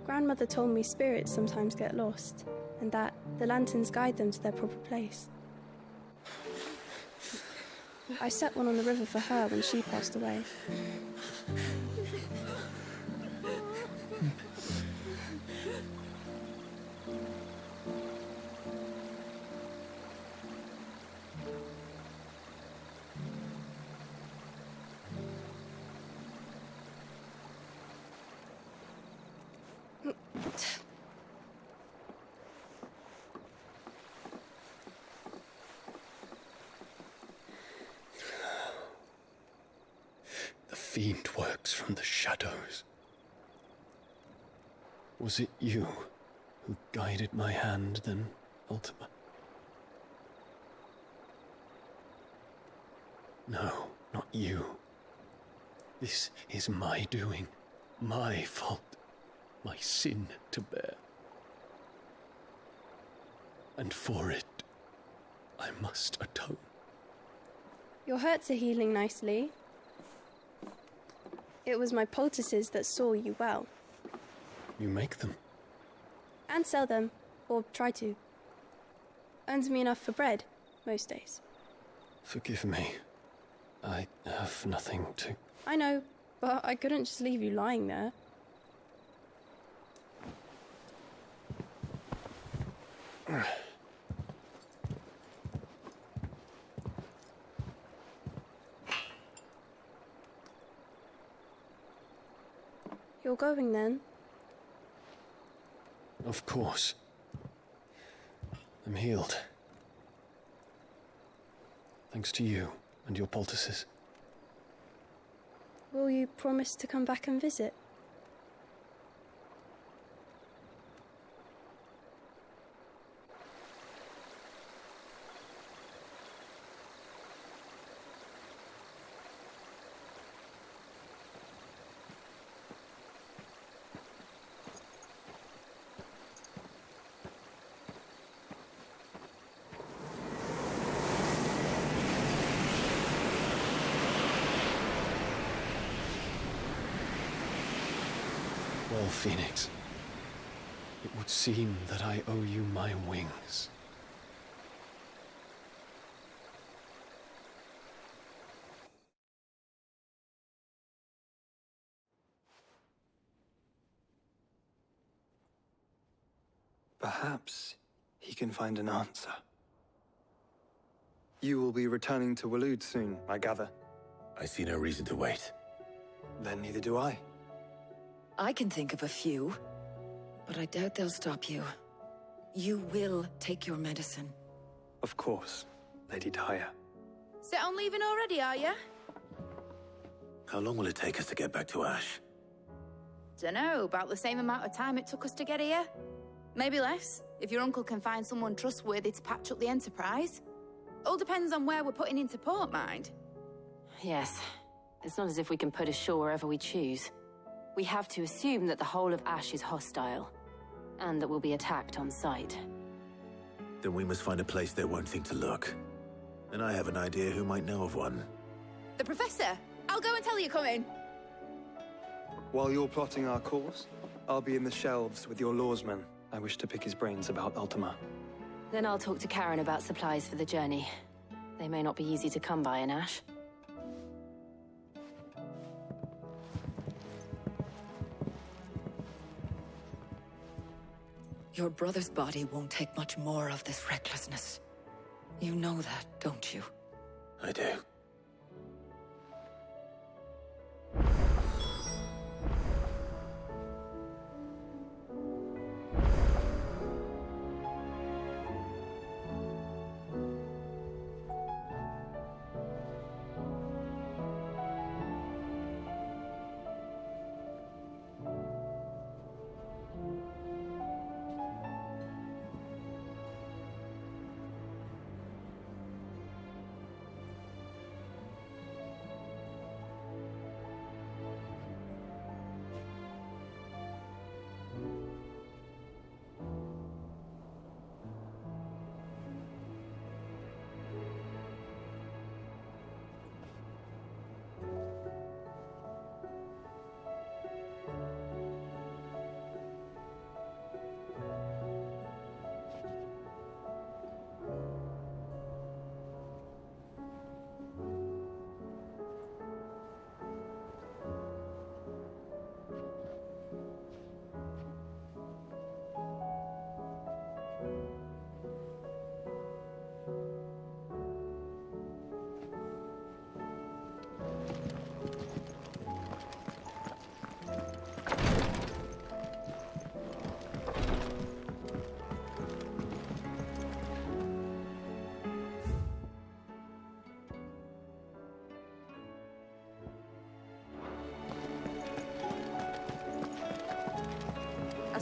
Grandmother told me spirits sometimes get lost, and that the lanterns guide them to their proper place. I set one on the river for her when she passed away. The fiend works from the shadows. Was it you who guided my hand then, Ultima? No, not you. This is my doing, my fault, my sin to bear. And for it, I must atone. Your hurts are healing nicely. It was my poultices that saw you well. You make them? And sell them, or try to. Earns me enough for bread, most days. Forgive me. I have nothing to... I know, but I couldn't just leave you lying there. You're going then? Of course. I'm healed. Thanks to you and your poultices. Will you promise to come back and visit? Well, Phoenix, it would seem that I owe you my wings. Perhaps he can find an answer. You will be returning to Waloed soon, I gather. I see no reason to wait. Then neither do I. I can think of a few, but I doubt they'll stop you. You will take your medicine. Of course, Lady Daya. Set on leaving already, are you? How long will it take us to get back to Ash? Dunno, about the same amount of time it took us to get here. Maybe less, if your uncle can find someone trustworthy to patch up the Enterprise. All depends on where we're putting into port, mind. Yes. It's not as if we can put ashore wherever we choose. We have to assume that the whole of Ash is hostile, and that we'll be attacked on sight. Then we must find a place they won't think to look. And I have an idea who might know of one. The Professor! I'll go and tell you coming. While you're plotting our course, I'll be in the shelves with your lawsman. I wish to pick his brains about Ultima. Then I'll talk to Karen about supplies for the journey. They may not be easy to come by in Ash. Your brother's body won't take much more of this recklessness. You know that, don't you? I do.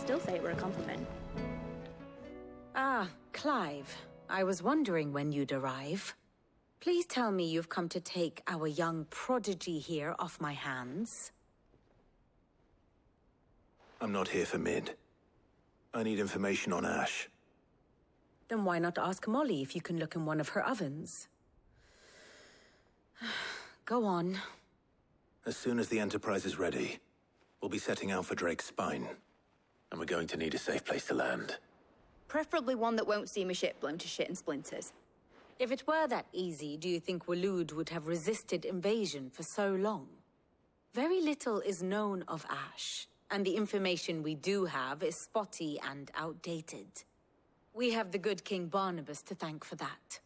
Still say it were a compliment. Ah, Clive. I was wondering when you'd arrive. Please tell me you've come to take our young prodigy here off my hands. I'm not here for Mid. I need information on Ash. Then why not ask Molly if you can look in one of her ovens? Go on. As soon as the Enterprise is ready, we'll be setting out for Drake's Spine. And we're going to need a safe place to land. Preferably one that won't see my ship blown to shit and splinters. If it were that easy, do you think Waloed would have resisted invasion for so long? Very little is known of Ash, and the information we do have is spotty and outdated. We have the good King Barnabas to thank for that.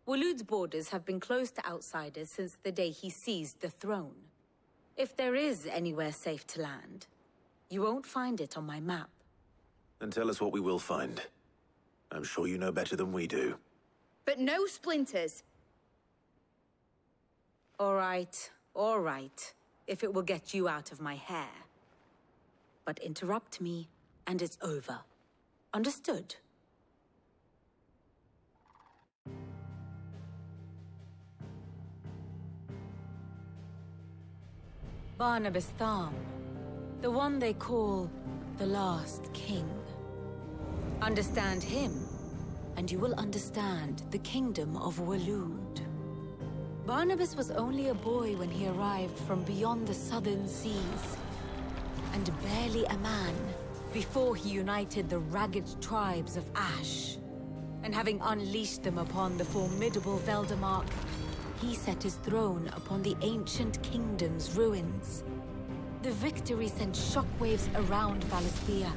Waloed's borders have been closed to outsiders since the day he seized the throne. If there is anywhere safe to land, you won't find it on my map. Then tell us what we will find. I'm sure you know better than we do. But no splinters. All right. If it will get you out of my hair. But interrupt me, and it's over. Understood? Barnabas Tham, the one they call the Last King. Understand him, and you will understand the kingdom of Waloed. Barnabas was only a boy when he arrived from beyond the southern seas, and barely a man before he united the ragged tribes of Ash. And having unleashed them upon the formidable Veldamark, he set his throne upon the ancient kingdom's ruins. The victory sent shockwaves around Valisthea,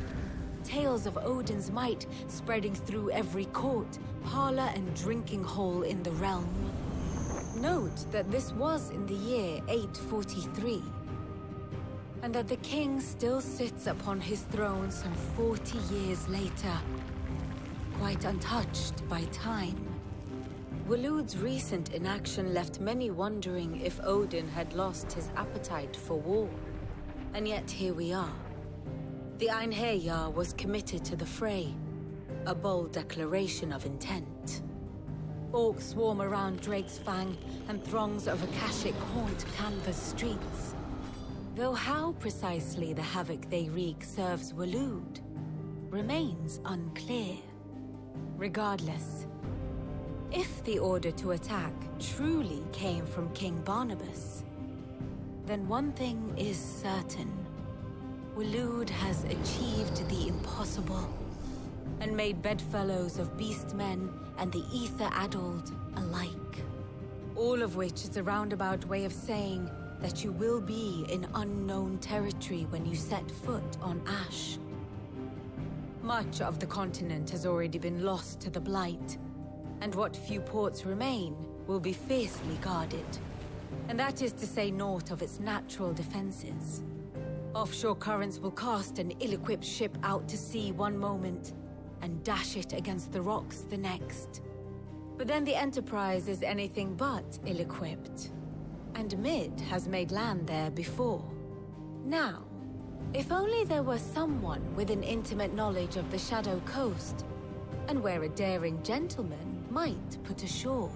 tales of Odin's might spreading through every court, parlor, and drinking hole in the realm. Note that this was in the year 843, and that the king still sits upon his throne some 40 years later, quite untouched by time. Waloed's recent inaction left many wondering if Odin had lost his appetite for war. And yet here we are. The Einherjar was committed to the fray, a bold declaration of intent. Orcs swarm around Drake's Fang, and throngs of Akashic haunt Canvas streets. Though how precisely the havoc they wreak serves Waloed remains unclear. Regardless, if the order to attack truly came from King Barnabas, then one thing is certain. Waloed has achieved the impossible, and made bedfellows of beastmen and the ether-addled alike. All of which is a roundabout way of saying that you will be in unknown territory when you set foot on Ash. Much of the continent has already been lost to the Blight, and what few ports remain will be fiercely guarded. And that is to say naught of its natural defenses. Offshore currents will cast an ill-equipped ship out to sea one moment, and dash it against the rocks the next. But then the Enterprise is anything but ill-equipped. And Mid has made land there before. Now, if only there were someone with an intimate knowledge of the Shadow Coast, and where a daring gentleman might put ashore.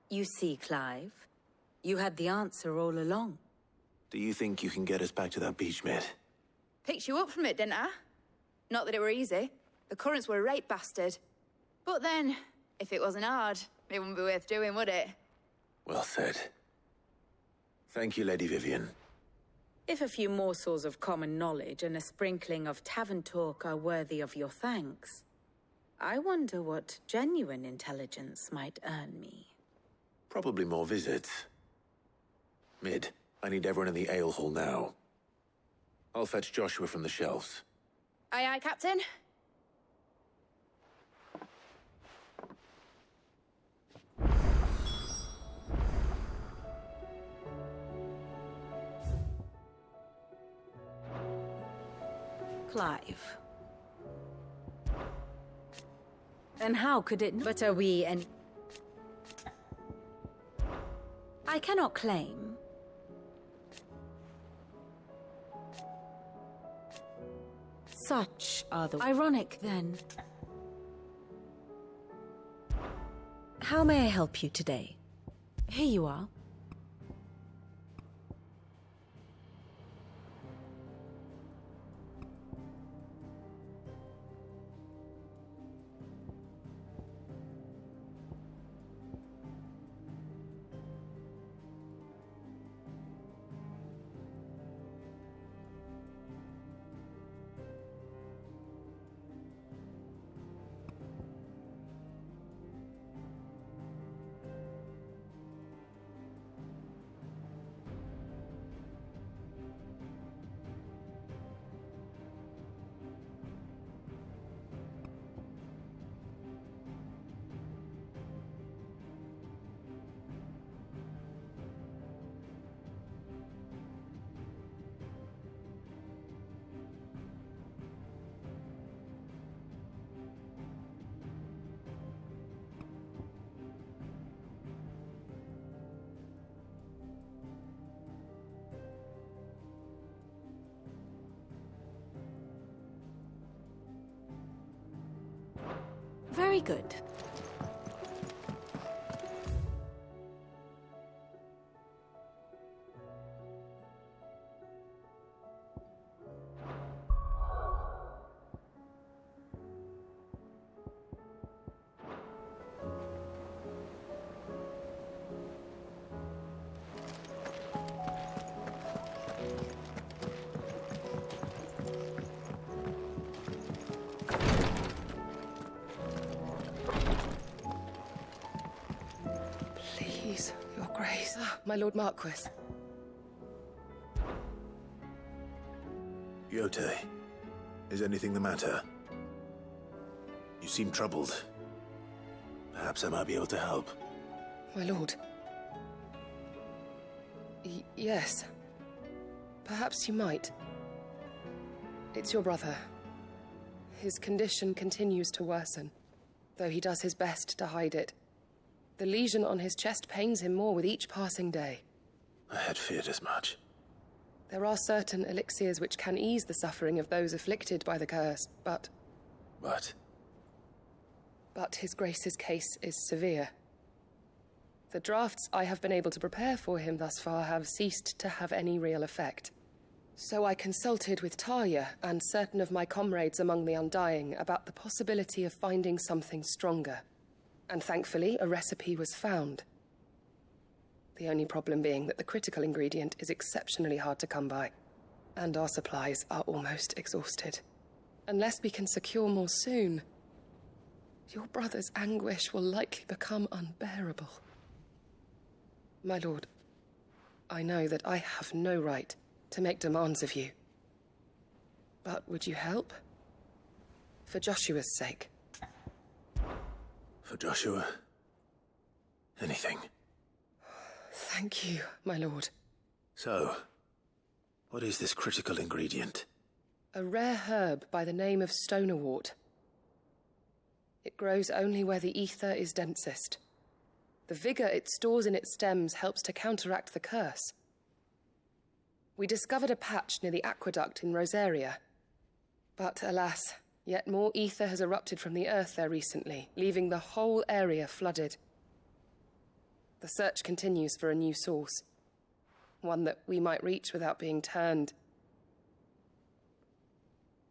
You see, Clive, you had the answer all along. Do you think you can get us back to that beach, Mid? Picked you up from it, didn't I? Not that it were easy. The currents were a right bastard. But then, if it wasn't hard, it wouldn't be worth doing, would it? Well said. Thank you, Lady Vivian. If a few morsels of common knowledge and a sprinkling of tavern talk are worthy of your thanks, I wonder what genuine intelligence might earn me. Probably more visits. Mid, I need everyone in the ale hall now. I'll fetch Joshua from the shelves. Aye, aye, Captain. Clive. And how could it... But are we and... I cannot claim. Such are the... Ironic, then. How may I help you today? Here you are. Very good. Please, Your Grace. My Lord Marquis. Yote, is anything the matter? You seem troubled. Perhaps I might be able to help. My lord. Yes. Perhaps you might. It's your brother. His condition continues to worsen, though he does his best to hide it. The lesion on his chest pains him more with each passing day. I had feared as much. There are certain elixirs which can ease the suffering of those afflicted by the curse, but... But His Grace's case is severe. The drafts I have been able to prepare for him thus far have ceased to have any real effect. So I consulted with Talia and certain of my comrades among the Undying about the possibility of finding something stronger. And thankfully, a recipe was found. The only problem being that the critical ingredient is exceptionally hard to come by, and our supplies are almost exhausted. Unless we can secure more soon, your brother's anguish will likely become unbearable. My lord, I know that I have no right to make demands of you. But would you help? For Joshua's sake. For Joshua? Anything. Thank you, my lord. So, what is this critical ingredient? A rare herb by the name of stonerwort. It grows only where the ether is densest. The vigor it stores in its stems helps to counteract the curse. We discovered a patch near the aqueduct in Rosaria. But alas, yet more ether has erupted from the earth there recently, leaving the whole area flooded. The search continues for a new source. One that we might reach without being turned.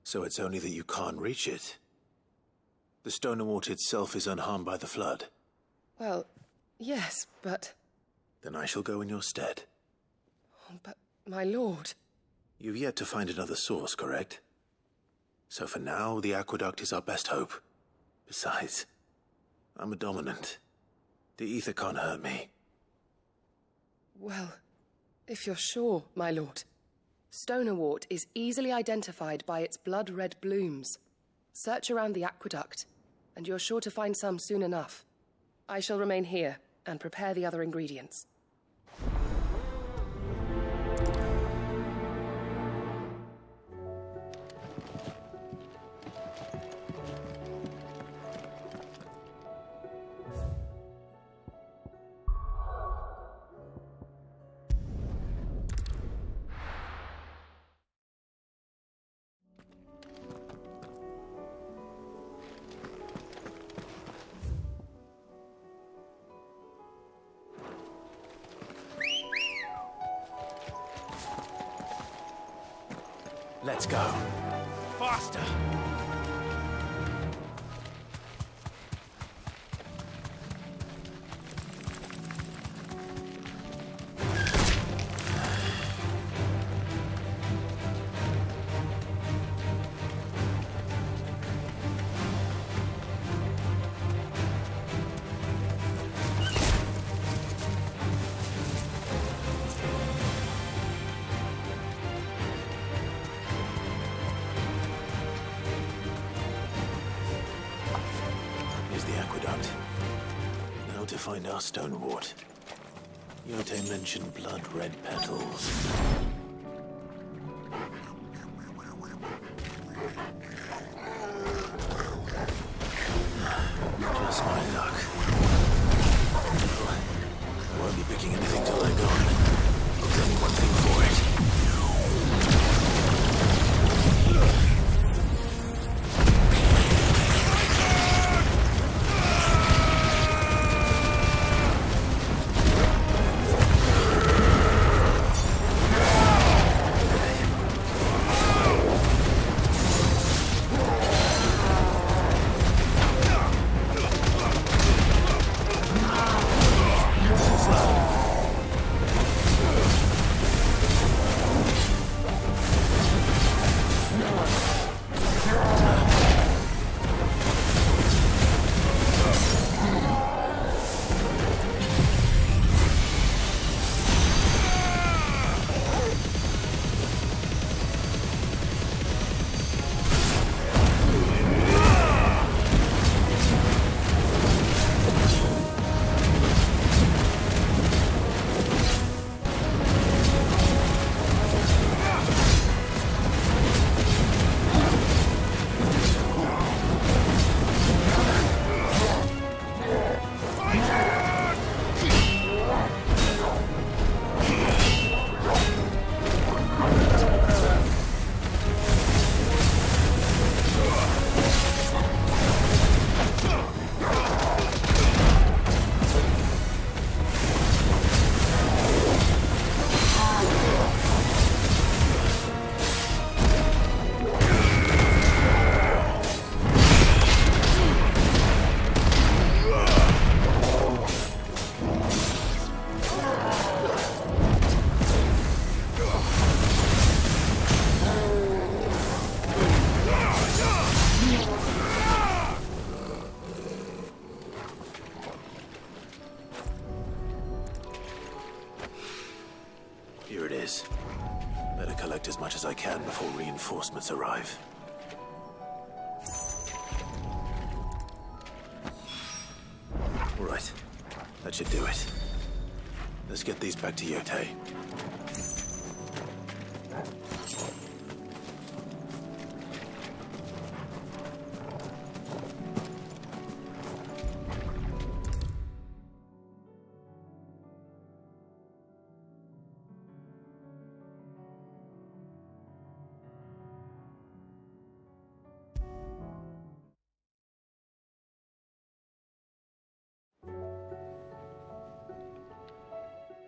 So it's only that you can't reach it? The stonerwort itself is unharmed by the flood? Well, yes, but... Then I shall go in your stead. Oh, but, my lord... You've yet to find another source, correct? So for now, the aqueduct is our best hope. Besides, I'm a dominant. The ether can't hurt me. Well, if you're sure, my lord. Stonerwort is easily identified by its blood-red blooms. Search around the aqueduct, and you're sure to find some soon enough. I shall remain here and prepare the other ingredients. Let's go. Faster! To find our stonewort. Yote mentioned blood-red petals. Just my luck. I won't be picking anything till they're gone. There's only one thing for it. is. Better collect as much as I can before reinforcements arrive. Right. That should do it. Let's get these back to Yote.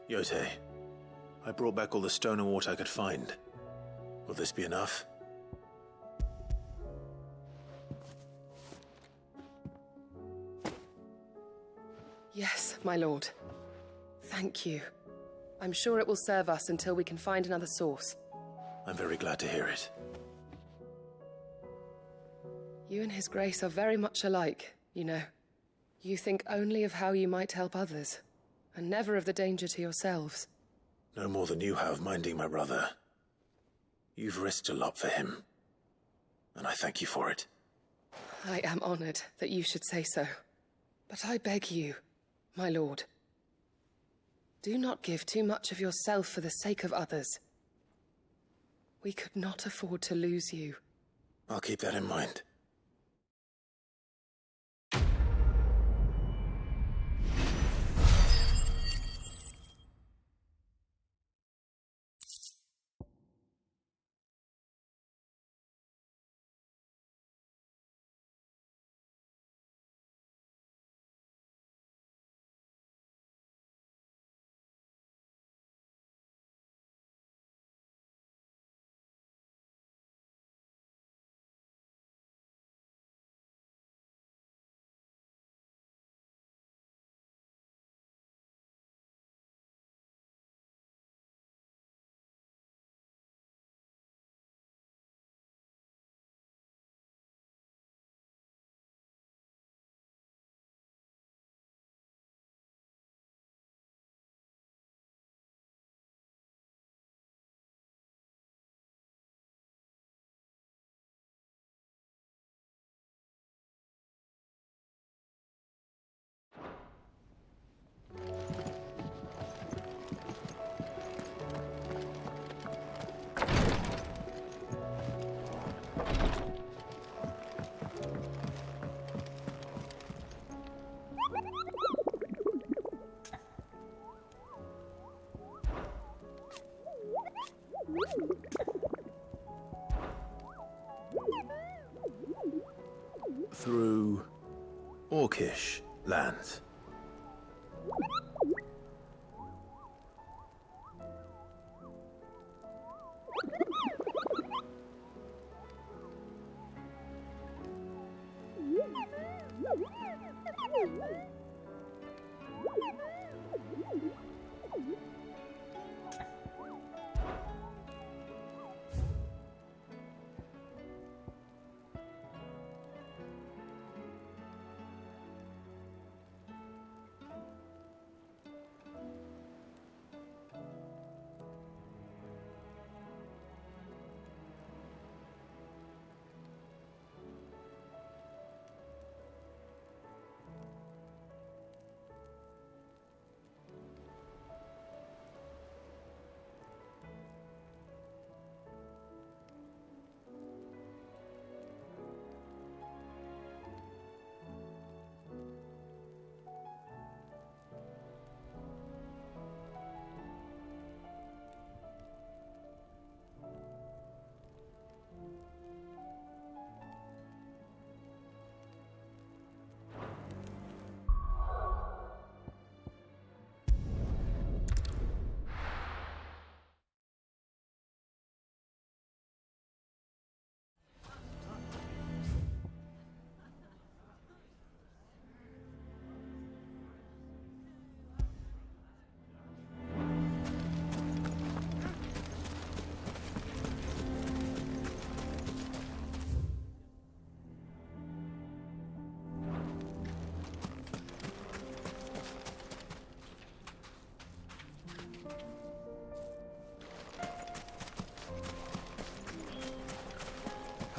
Yote, I brought back all the stone and water I could find. Will this be enough? Yes, my lord. Thank you. I'm sure it will serve us until we can find another source. I'm very glad to hear it. You and His Grace are very much alike, you know. You think only of how you might help others, and never of the danger to yourselves. No more than you have minding my brother. You've risked a lot for him, and I thank you for it. I am honored that you should say so. But I beg you, my lord, do not give too much of yourself for the sake of others. We could not afford to lose you. I'll keep that in mind. Through Orcish lands.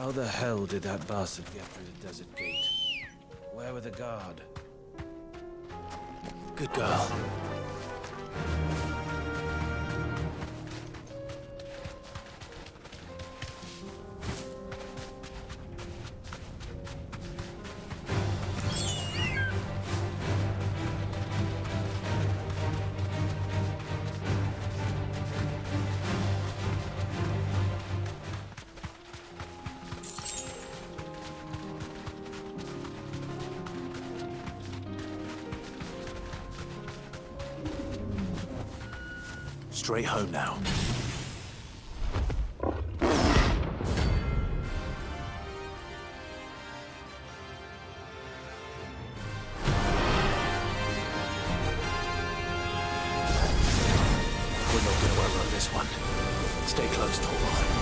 How the hell did that bastard get through the desert gate? Where were the guard? Good girl. Straight home now. We're not going to outrun this one. Stay close, Torvald.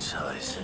size.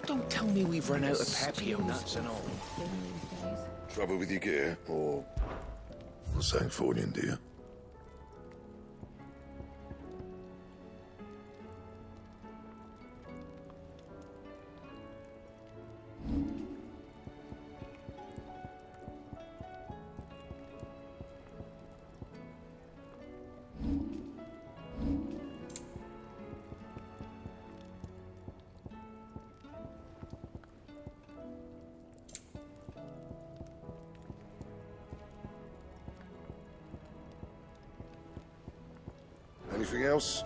Don't tell me we've run out of Pepio nuts and all. Trouble with your gear, or something falling, do you? Anything else?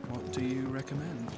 What do you recommend?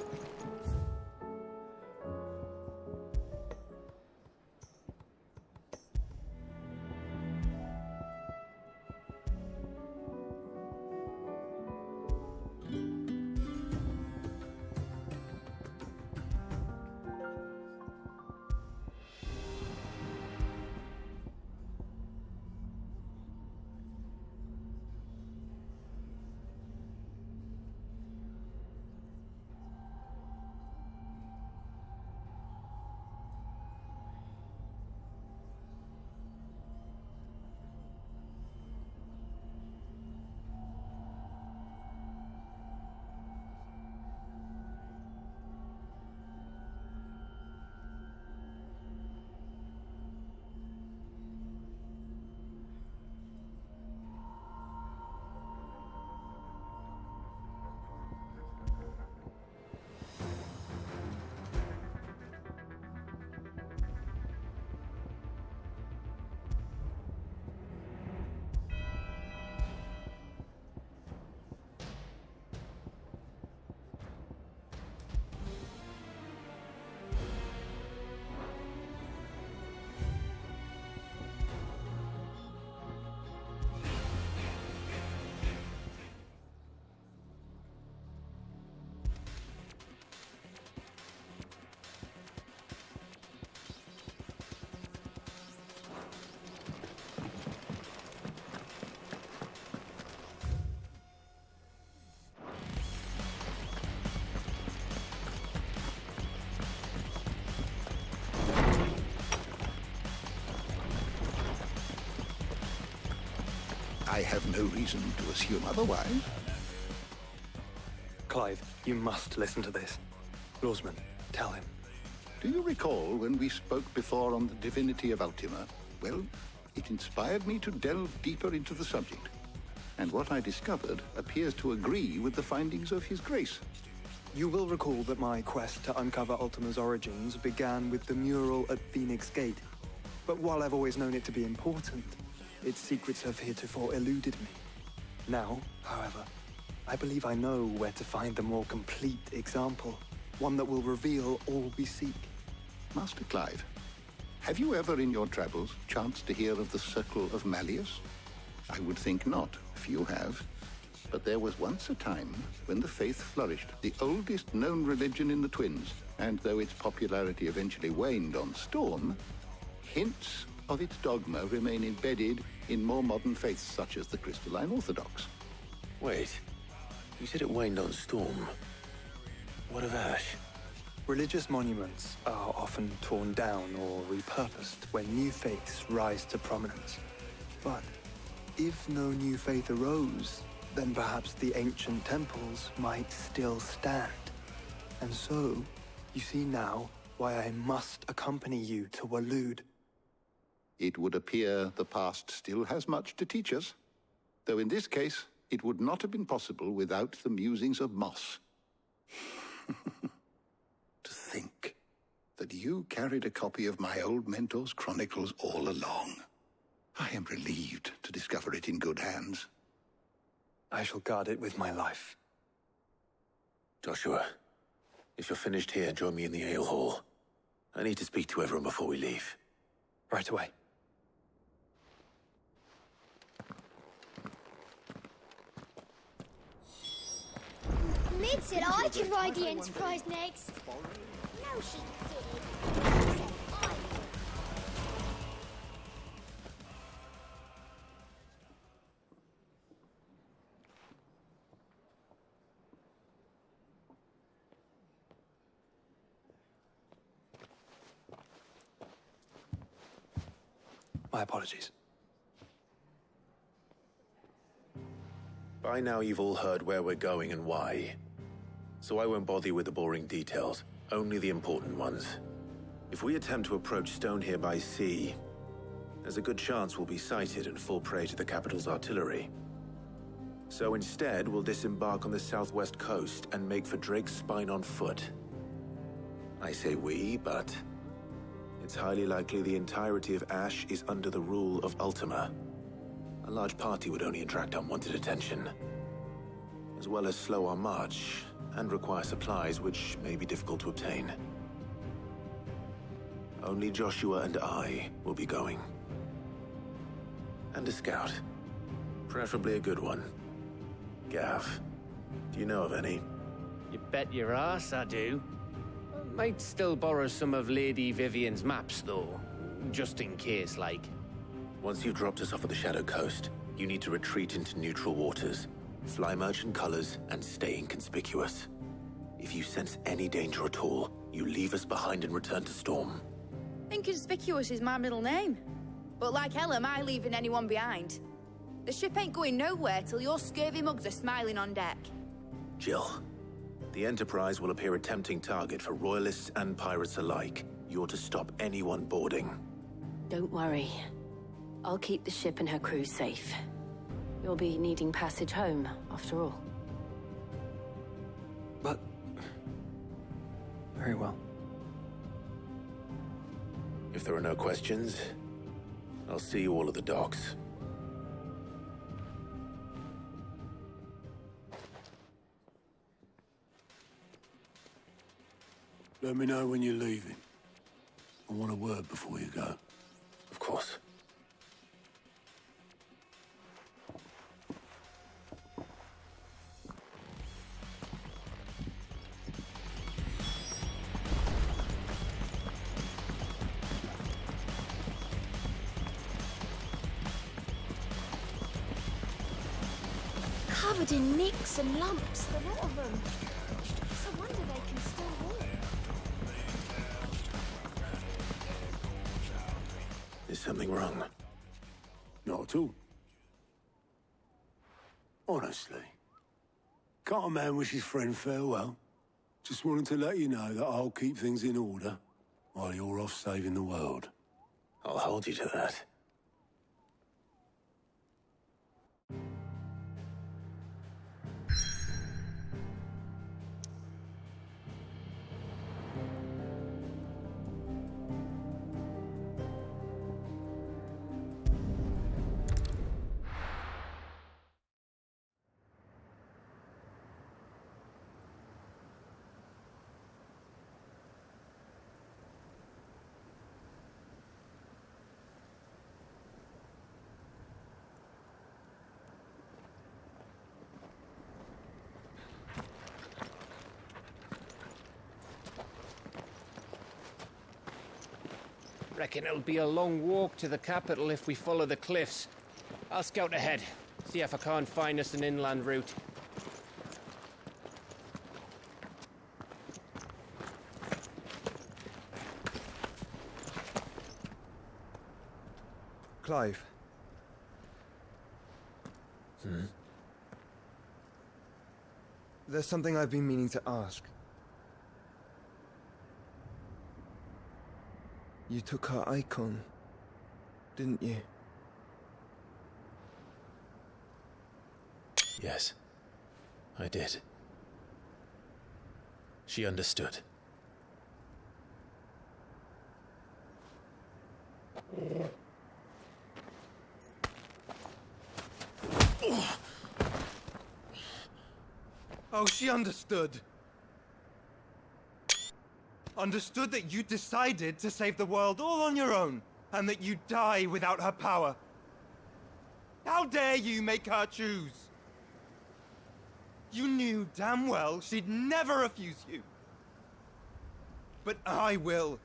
I have no reason to assume otherwise. Clive, you must listen to this. Lawsman, tell him. Do you recall when we spoke before on the divinity of Ultima? Well, it inspired me to delve deeper into the subject. And what I discovered appears to agree with the findings of His Grace. You will recall that my quest to uncover Ultima's origins began with the mural at Phoenix Gate. But while I've always known it to be important, its secrets have heretofore eluded me. Now, however, I believe I know where to find the more complete example, one that will reveal all we seek. Master Clive, have you ever in your travels chanced to hear of the Circle of Malleus? I would think not, if you have. But there was once a time when the faith flourished, the oldest known religion in the Twins, and though its popularity eventually waned on Storm, hints of its dogma remain embedded in more modern faiths such as the Crystalline Orthodox. Wait, you said it waned on Storm. What of Ash? Religious monuments are often torn down or repurposed when new faiths rise to prominence. But if no new faith arose, then perhaps the ancient temples might still stand. And so, you see now why I must accompany you to Waloed. It would appear the past still has much to teach us, though in this case, it would not have been possible without the musings of Moss. To think that you carried a copy of my old mentor's chronicles all along. I am relieved to discover it in good hands. I shall guard it with my life. Joshua, if you're finished here, join me in the ale hall. I need to speak to everyone before we leave. Right away. Mid said I could ride the Enterprise next. No, she didn't. She said I would. My apologies. By now you've all heard where we're going and why. So I won't bother you with the boring details, only the important ones. If we attempt to approach Stone here by sea, there's a good chance we'll be sighted and fall prey to the capital's artillery. So instead, we'll disembark on the southwest coast and make for Drake's Spine on foot. I say we, but it's highly likely the entirety of Ash is under the rule of Ultima. A large party would only attract unwanted attention, as well as slow our march and require supplies which may be difficult to obtain. Only Joshua and I will be going. And a scout. Preferably a good one. Gav, do you know of any? You bet your ass I do. Might still borrow some of Lady Vivian's maps, though. Just in case, like. Once you've dropped us off at the Shadow Coast, you need to retreat into neutral waters, fly merchant colors, and stay inconspicuous. If you sense any danger at all, you leave us behind and return to Storm. Inconspicuous is my middle name. But like hell am I leaving anyone behind. The ship ain't going nowhere till your scurvy mugs are smiling on deck. Jill, the Enterprise will appear a tempting target for royalists and pirates alike. You're to stop anyone boarding. Don't worry. I'll keep the ship and her crew safe. You'll be needing passage home, after all. But... very well. If there are no questions, I'll see you all at the docks. Let me know when you're leaving. I want a word before you go. Of course. Covered in nicks and lumps, the lot of them. It's a wonder they can still walk. Is something wrong? Not at all. Honestly. Can't a man wish his friend farewell? Just wanted to let you know that I'll keep things in order while you're off saving the world. I'll hold you to that. Reckon it'll be a long walk to the capital if we follow the cliffs. I'll scout ahead, see if I can't find us an inland route. Clive. There's something I've been meaning to ask. You took her icon, didn't you? Yes, I did. She understood. Oh, she understood. Understood that you decided to save the world all on your own, and that you'd die without her power. How dare you make her choose? You knew damn well she'd never refuse you. But I will.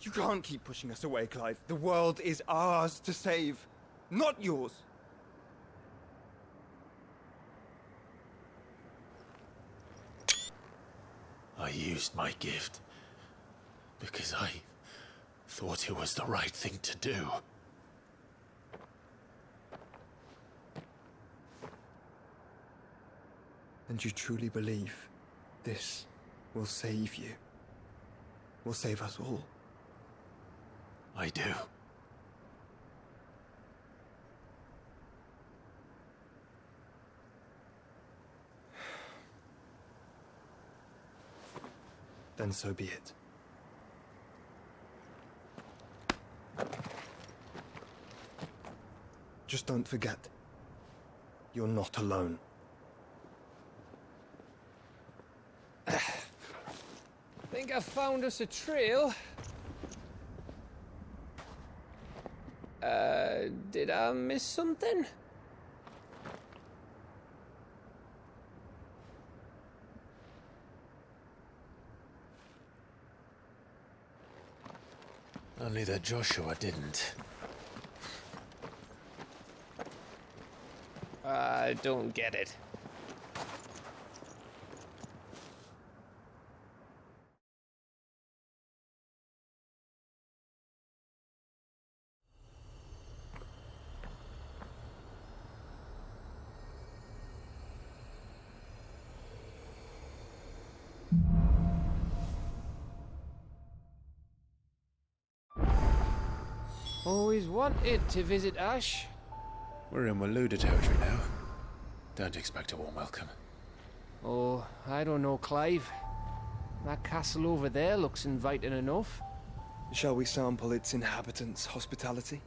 You can't keep pushing us away, Clive. The world is ours to save, not yours. I used my gift because I thought it was the right thing to do. And you truly believe this will save you? Will save us all? I do. Then so be it. Just don't forget, you're not alone. Think I've found us a trail. Did I miss something? Only that Joshua didn't. I don't get it. Always wanted to visit Ash. We're in Waluda territory now. Don't expect a warm welcome. Oh, I don't know, Clive. That castle over there looks inviting enough. Shall we sample its inhabitants' hospitality?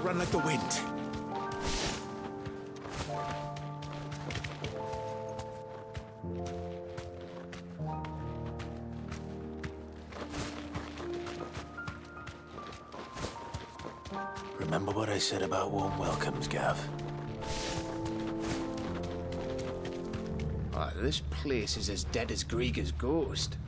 Run like the wind. Remember what I said about warm welcomes, Gav? This place is as dead as Grieger's ghost.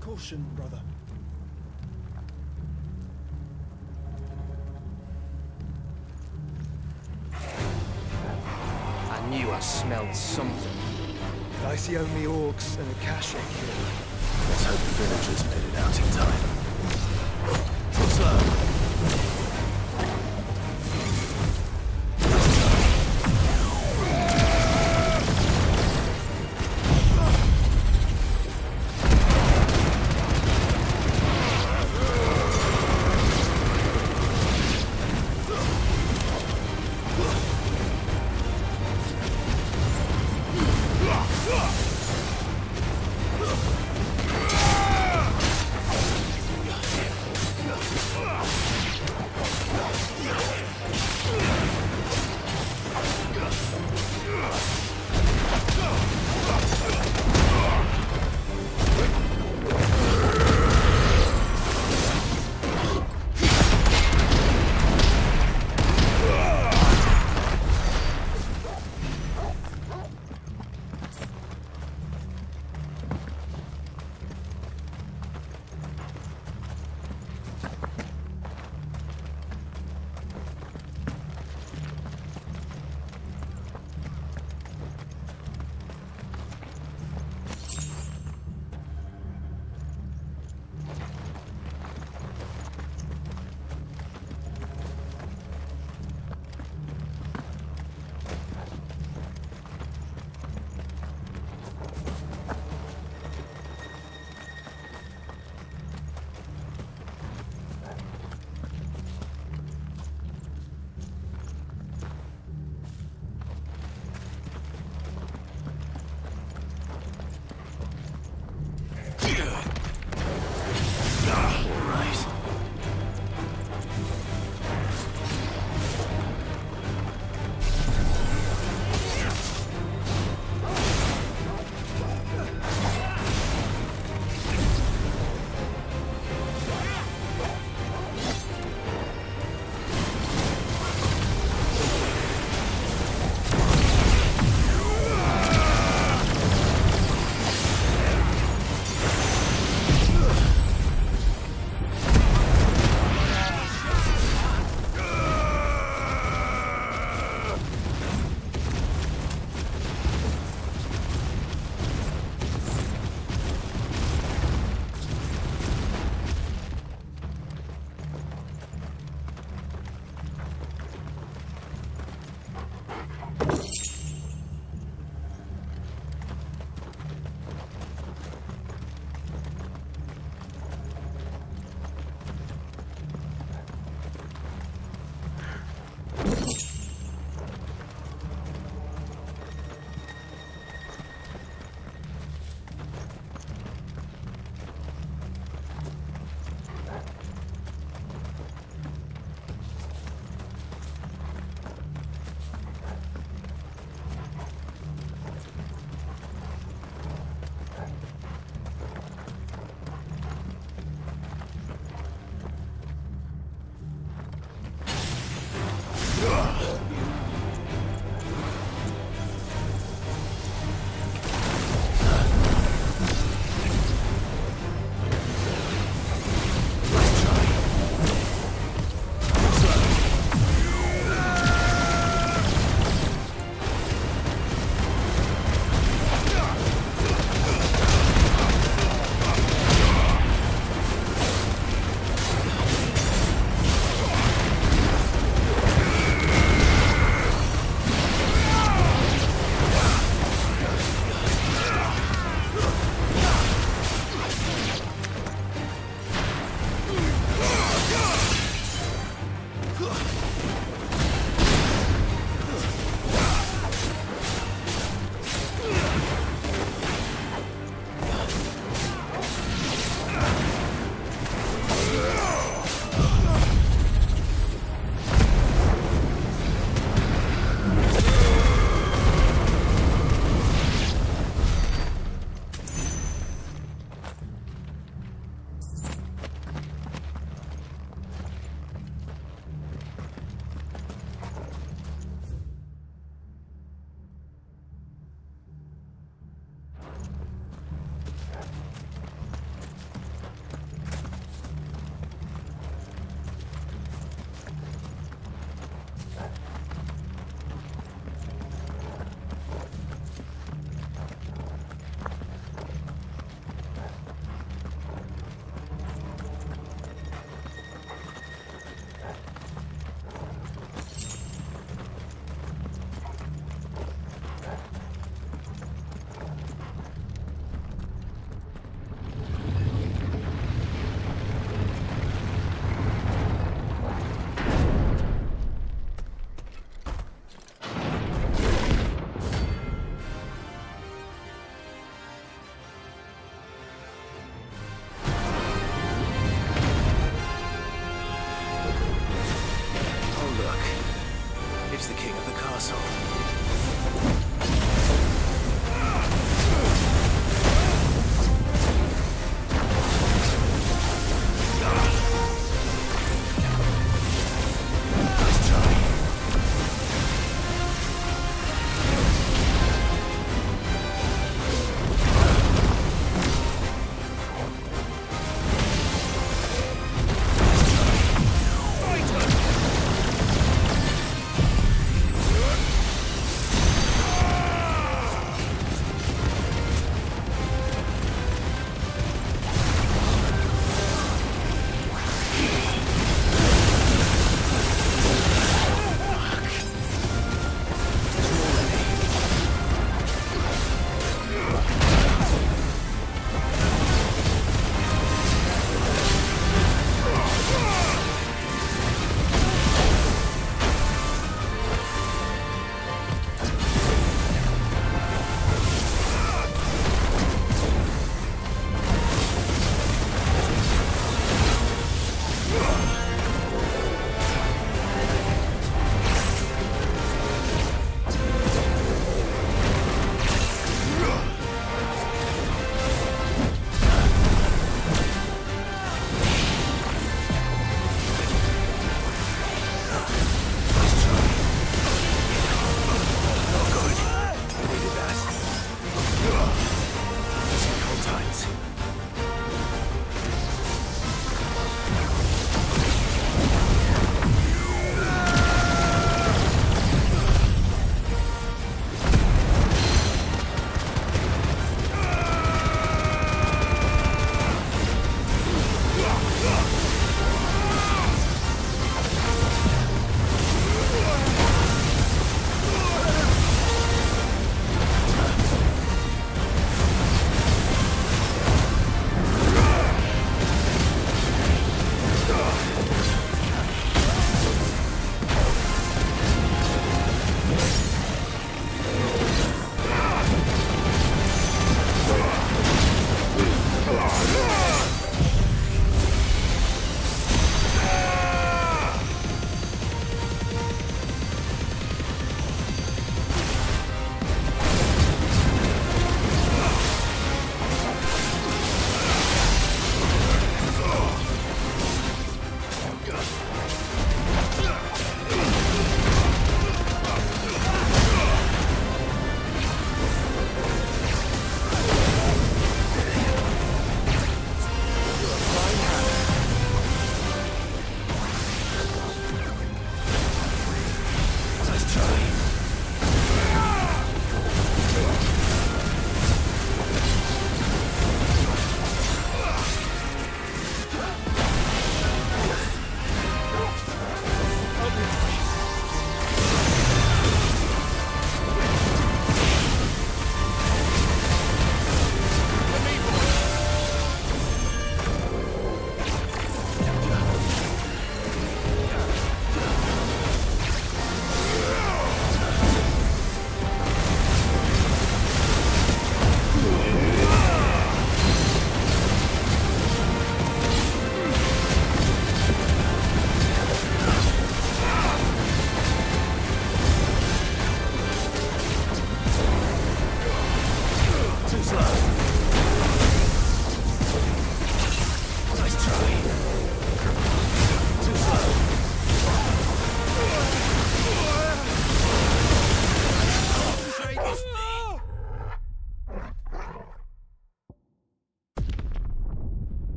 Caution, brother. I knew I smelled something. I see only orcs and a cache here. Let's hope the villagers made it out in time. Slow.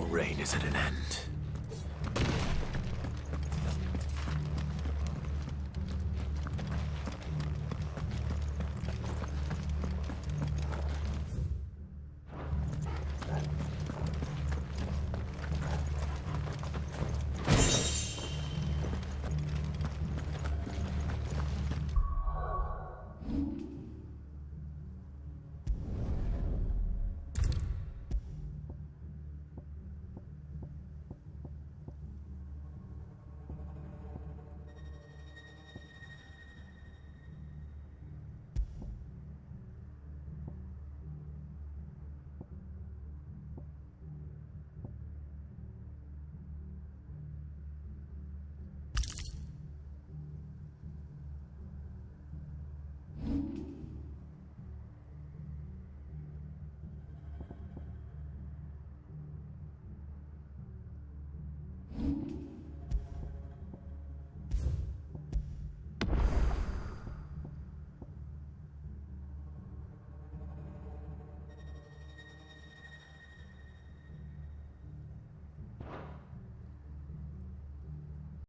reign is at an end.